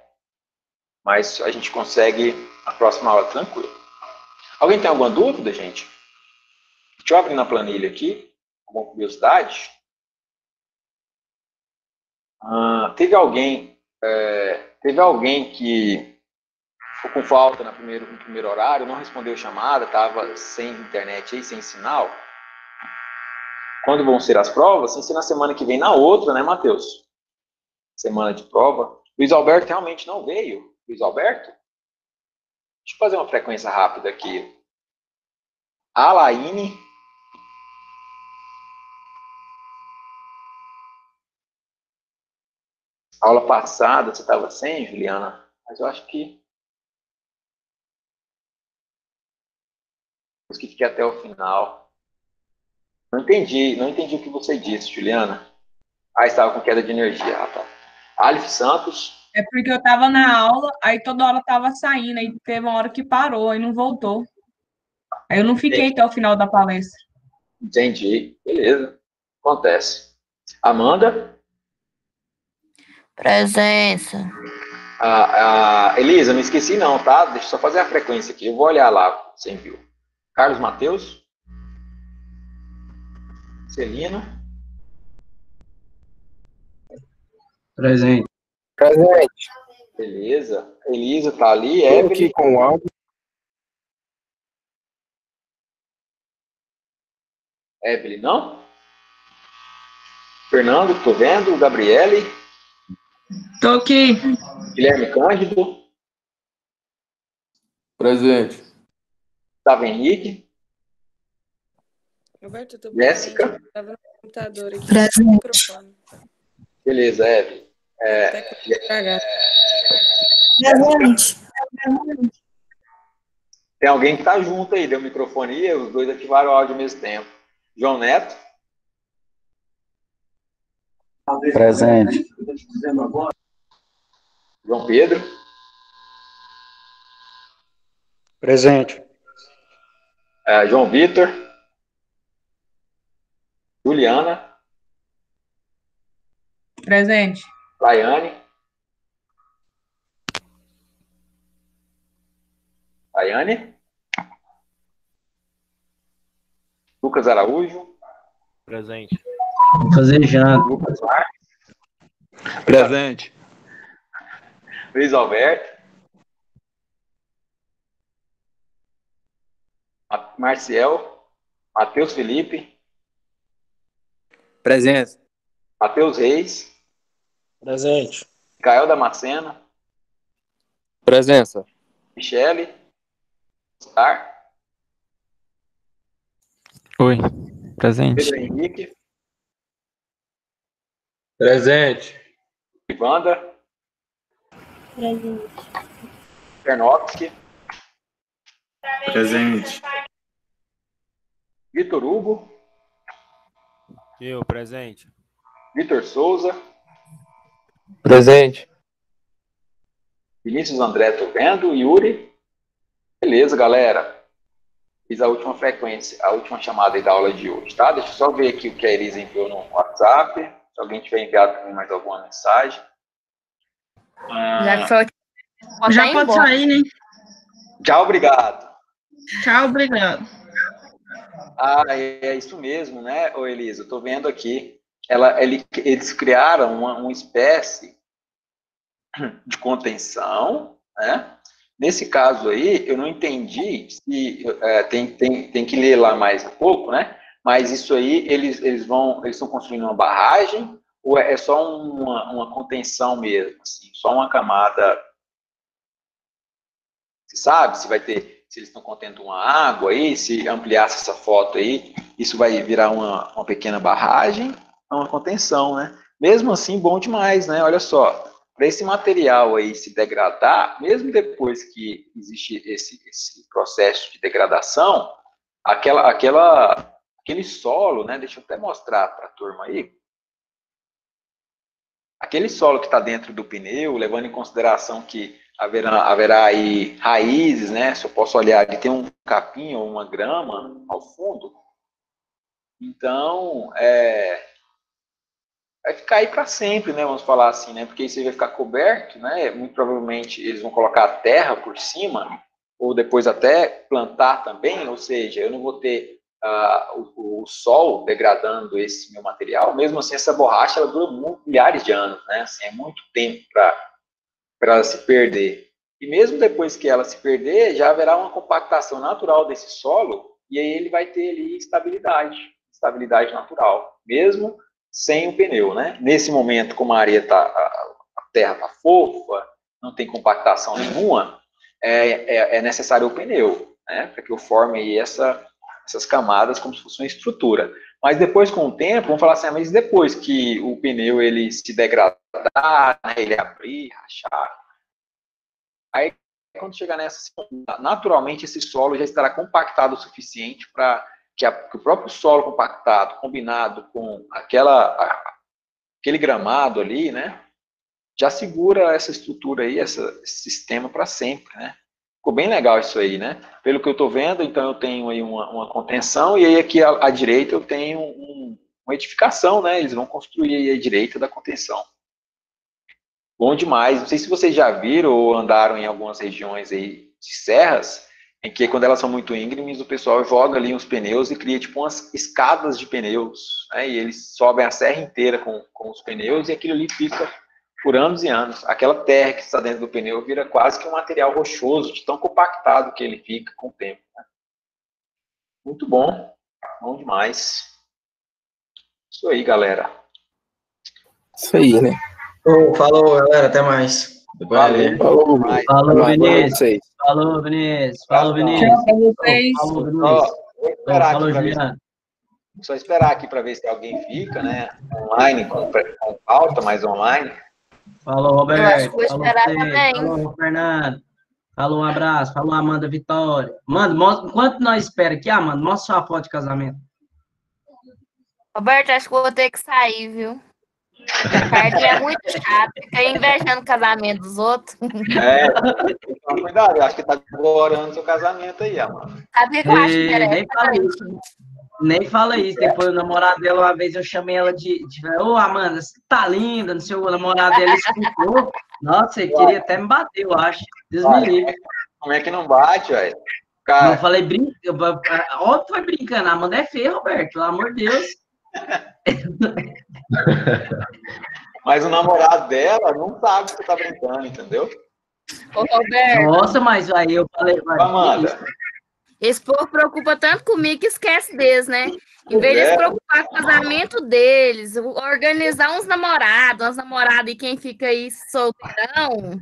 mas a gente consegue a próxima aula tranquilo. Alguém tem alguma dúvida, gente? Deixa eu abrir na planilha aqui, com curiosidade. Teve alguém que ficou com falta no primeiro horário, não respondeu chamada, estava sem internet aí, sem sinal. Quando vão ser as provas? Sem ser na semana que vem, na outra, né, Matheus? Semana de prova. Luiz Alberto realmente não veio. Luiz Alberto? Deixa eu fazer uma frequência rápida aqui. Alaine. Aula passada você estava sem, Juliana? Mas eu acho que fiquei até o final. Não entendi o que você disse, Juliana. Estava com queda de energia, rapaz. Alif Santos. É porque eu tava na aula, aí toda hora tava saindo, aí teve uma hora que parou, aí não voltou. Aí eu não fiquei até o final da palestra. Entendi. Beleza. Acontece. Amanda? Presença. Elisa, não esqueci não, tá? Deixa eu só fazer a frequência aqui. Eu vou olhar lá, você viu. Carlos Mateus? Celina? Presente. Presente. Beleza. Elisa tá ali. Estou aqui com o áudio. Evelyn, não? Fernando, tô vendo. Gabriele? Tô aqui. Guilherme Cândido? Presente. Gustavo Henrique? Roberto, eu tô Jéssica? presente. Eu tava no computador aqui. Presente. No microfone. Beleza, Evelyn. Presente. Tem alguém que tá junto aí, deu microfonia, os dois ativaram o áudio ao mesmo tempo. João Neto? Presente. João Pedro? Presente. João Vitor? Juliana? Presente. Laiane? Laiane? Lucas Araújo? Presente. Fazer janta. Lucas Marques? Presente. Luiz Alberto? Marciel? Matheus Felipe? Presente. Matheus Reis? Presente. Cael Damasceno? Presença. Michele? Oscar? Oi. Presente. Pedro Henrique? Presente. Ivanda? Presente. Ternovski? Presente. Vitor Hugo? Eu, presente. Vitor Souza? Presente. Vinícius André, tô vendo. Yuri? Beleza, galera. Fiz a última frequência, a última chamada aí da aula de hoje, tá? Deixa eu só ver aqui o que a Elisa enviou no WhatsApp. Se alguém tiver enviado também mais alguma mensagem. Já que foi Já pode sair, né? Tchau, obrigado. Tchau, obrigado. É isso mesmo, né, ô Elisa? Eu tô vendo aqui. Eles criaram uma espécie de contenção, né? Nesse caso aí, eu não entendi se tem que ler lá mais um pouco, né? Mas isso aí, eles estão construindo uma barragem ou é só uma contenção mesmo, assim, só uma camada? Você sabe se vai ter, se eles estão contendo uma água aí, se ampliasse essa foto aí, isso vai virar uma pequena barragem, uma contenção, né? Mesmo assim, bom demais, né? Olha só. Para esse material aí se degradar, mesmo depois que existe esse processo de degradação, aquele solo, né? Deixa eu até mostrar para a turma aí. Aquele solo que está dentro do pneu, levando em consideração que haverá aí raízes, né? Se eu posso olhar, ali tem um capim ou uma grama ao fundo. Então, vai ficar aí para sempre, né? Vamos falar assim, né? Porque isso aí vai ficar coberto, né? Muito provavelmente eles vão colocar a terra por cima, ou depois até plantar também, ou seja, eu não vou ter o sol degradando esse meu material. Mesmo assim, essa borracha ela dura milhares de anos, né? Assim, é muito tempo para ela se perder. E mesmo depois que ela se perder, já haverá uma compactação natural desse solo, e aí ele vai ter ali estabilidade natural, mesmo sem o pneu, né? Nesse momento, como a areia a terra tá fofa, não tem compactação nenhuma, é necessário o pneu, né? Para que eu forme aí essas camadas como se fosse uma estrutura. Mas depois, com o tempo, vamos falar assim, mas depois que o pneu ele se degradar, né, ele abrir, rachar, aí quando chegar nessa, naturalmente esse solo já estará compactado o suficiente para que o próprio solo compactado, combinado com aquele gramado ali, né, já segura essa estrutura aí, esse sistema para sempre, né? Ficou bem legal isso aí, né? Pelo que eu estou vendo, então eu tenho aí uma contenção, e aí aqui à direita eu tenho uma edificação, né? Eles vão construir aí à direita da contenção. Bom demais. Não sei se vocês já viram ou andaram em algumas regiões aí de serras, em que quando elas são muito íngremes, o pessoal joga ali uns pneus e cria tipo umas escadas de pneus, né? E eles sobem a serra inteira com os pneus e aquilo ali fica por anos e anos. Aquela terra que está dentro do pneu vira quase que um material rochoso, de tão compactado que ele fica com o tempo, né? Muito bom. Bom demais. Isso aí, galera. Isso aí, né? Falou, galera. Até mais. Valeu. Falou, Falou, Vinícius. vocês. Falou, Vinícius. Falou, Vinícius. Tchau pra vocês. Falou, Vinícius. Vou esperar Falou, aqui para ver Juliano. só esperar aqui para ver se alguém fica, né? Online, com pauta, mas online. Falou, Roberto. Eu acho que vou Falou, esperar você. também. Falou, Fernando. Falou, um abraço. Falou, Amanda Vitória. Mano, enquanto nós esperamos aqui, Amanda, mostra sua foto de casamento. Roberto, acho que vou ter que sair, viu? Cardinha é muito chato, fica invejando o casamento dos outros. Então, cuidado, eu acho que tá demorando seu casamento aí, Amanda. Sabe o que eu acho Nem fala isso. Nem fala isso. Depois o namorado dela, uma vez eu chamei ela de ô, Amanda, você tá linda, não sei o namorado dela escutou. Nossa, ele queria até me bater, eu acho. Deus me livre. Como é que não bate, velho? Não falei óbvio que foi brincando. A Amanda é feia, Roberto, pelo amor de Deus. Mas o namorado dela não sabe que você tá brincando, entendeu? Ô, Roberto. Nossa, mas aí eu falei, Amanda. Esse povo preocupa tanto comigo que esquece deles, né? Em vez de se preocupar com o casamento deles, organizar uns namorados, umas namoradas e quem fica aí solteirão,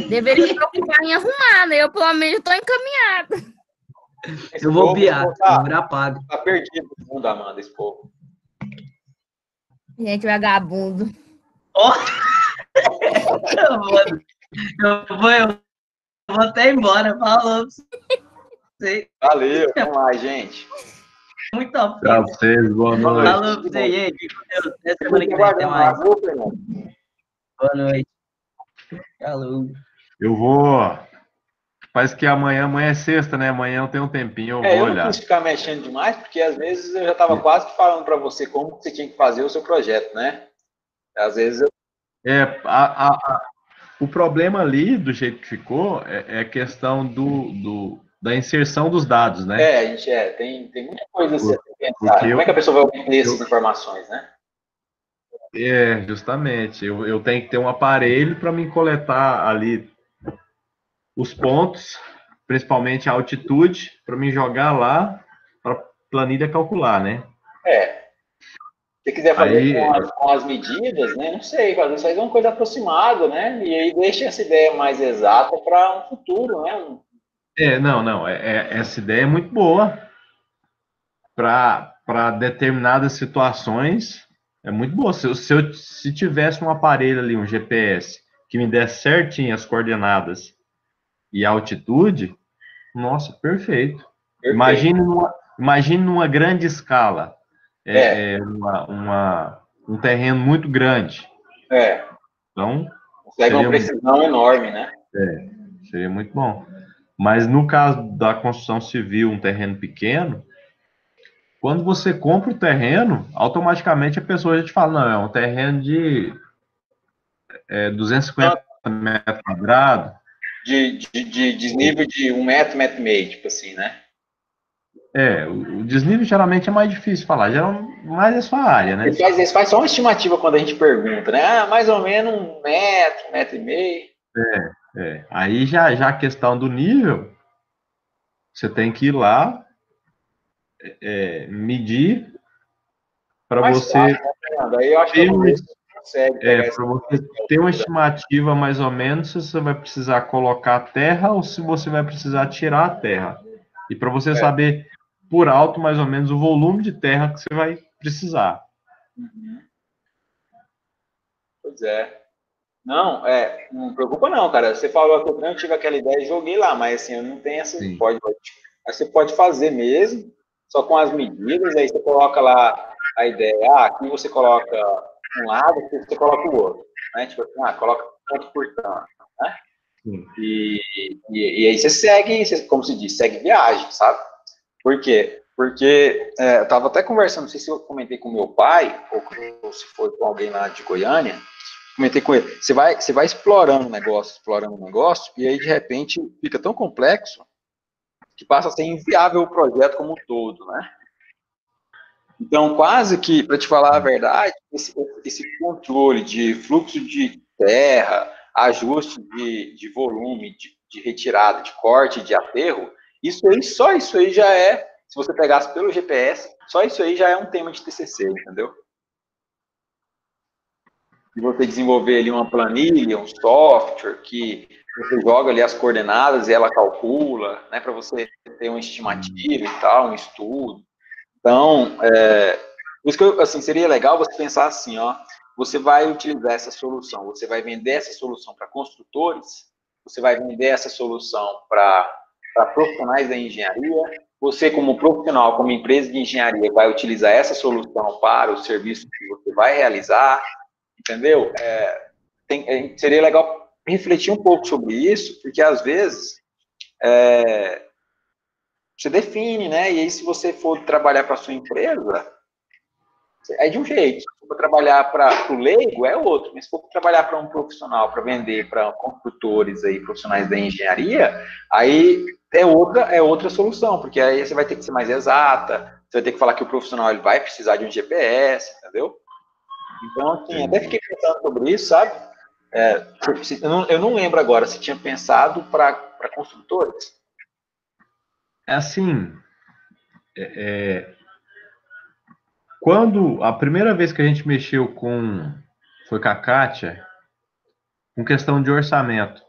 deveria se preocupar em arrumar, né? Eu, pelo menos, estou encaminhada. Eu vou piar, vou virar padre. Tá perdido no mundo, Amanda, esse povo. Gente, vagabundo. Eu vou até embora, falou. Valeu, vamos lá, gente. Muito Tchau pra vocês, boa noite. Falou pra você, gente. Até semana que vem, até mais. Boa noite. Falou. Eu vou. Parece que amanhã é sexta, né? Amanhã eu tenho um tempinho, eu vou Eu olhar. não quis ficar mexendo demais, porque às vezes eu já estava quase que falando para você como você tinha que fazer o seu projeto, né? Às vezes eu... O problema ali, do jeito que ficou, é questão da inserção dos dados, né? A gente tem muita coisa a ser pensada. Como é que a pessoa vai obter essas informações, né? Justamente. Eu tenho que ter um aparelho para me coletar ali os pontos, principalmente a altitude, para me jogar lá para a planilha calcular, né? Se você quiser fazer com as medidas, né? Não sei, fazer uma coisa aproximada, né? E aí deixa essa ideia mais exata para um futuro, né? Essa ideia é muito boa para determinadas situações. É muito boa. Se tivesse um aparelho ali, um GPS, que me desse certinho as coordenadas e a altitude, nossa, perfeito. Imagine numa grande escala, um terreno muito grande. Então, consegue uma precisão enorme, né? Seria muito bom. Mas no caso da construção civil, um terreno pequeno, Quando você compra o terreno, automaticamente a pessoa já te fala, não, é um terreno de 250 metros quadrados. De desnível de 1 metro, 1,5 metro, tipo assim, né? O desnível geralmente é mais difícil falar, mais é sua área, né? Eles fazem só uma estimativa quando a gente pergunta, né? Ah, mais ou menos 1 metro, 1,5 metro. Aí já a questão do nível, você tem que ir lá, medir para você Daí eu acho que consegue pegar para você ter uma estimativa mais ou menos se você vai precisar colocar a terra ou se você vai precisar tirar a terra. E para você saber por alto mais ou menos o volume de terra que você vai precisar. Pois é. Não, não preocupa não, cara. Você falou que eu tive aquela ideia e joguei lá, mas assim, eu não tenho essa. Aí você pode fazer mesmo, só com as medidas, aí você coloca lá a ideia. Aqui você coloca um lado, aqui você coloca o outro. Né? Tipo assim, coloca tanto por tanto. Né? E aí você segue, como se diz, segue viagem, sabe? Por quê? Porque eu estava até conversando, não sei se eu comentei com meu pai, ou se foi com alguém lá de Goiânia, comentei com ele, você vai explorando o negócio, e aí de repente fica tão complexo que passa a ser inviável o projeto como um todo, né? Então, quase que, para te falar a verdade, esse controle de fluxo de terra, ajuste de volume, de retirada, de corte, de aterro, só isso aí já é, se você pegasse pelo GPS, só isso aí já é um tema de TCC, entendeu? E você desenvolver ali uma planilha, um software que você joga ali as coordenadas e ela calcula, né, para você ter uma estimativa e tal, um estudo. Então, por isso que assim, seria legal você pensar assim, você vai utilizar essa solução, você vai vender essa solução para construtores, você vai vender essa solução para profissionais da engenharia, você como profissional, como empresa de engenharia, vai utilizar essa solução para o serviço que você vai realizar, entendeu? Seria legal refletir um pouco sobre isso, porque às vezes você define, né? E aí, se você for trabalhar para a sua empresa, é de um jeito. Se for trabalhar para o leigo, é outro. Mas se for trabalhar para um profissional, para vender para construtores aí, profissionais da engenharia, aí é outra solução, porque aí você vai ter que ser mais exata, você vai ter que falar que o profissional ele vai precisar de um GPS, entendeu? Então, assim, até fiquei pensando sobre isso, sabe? Eu não lembro agora se tinha pensado para construtores. Assim, quando a primeira vez que a gente mexeu foi com a Kátia, com questão de orçamento.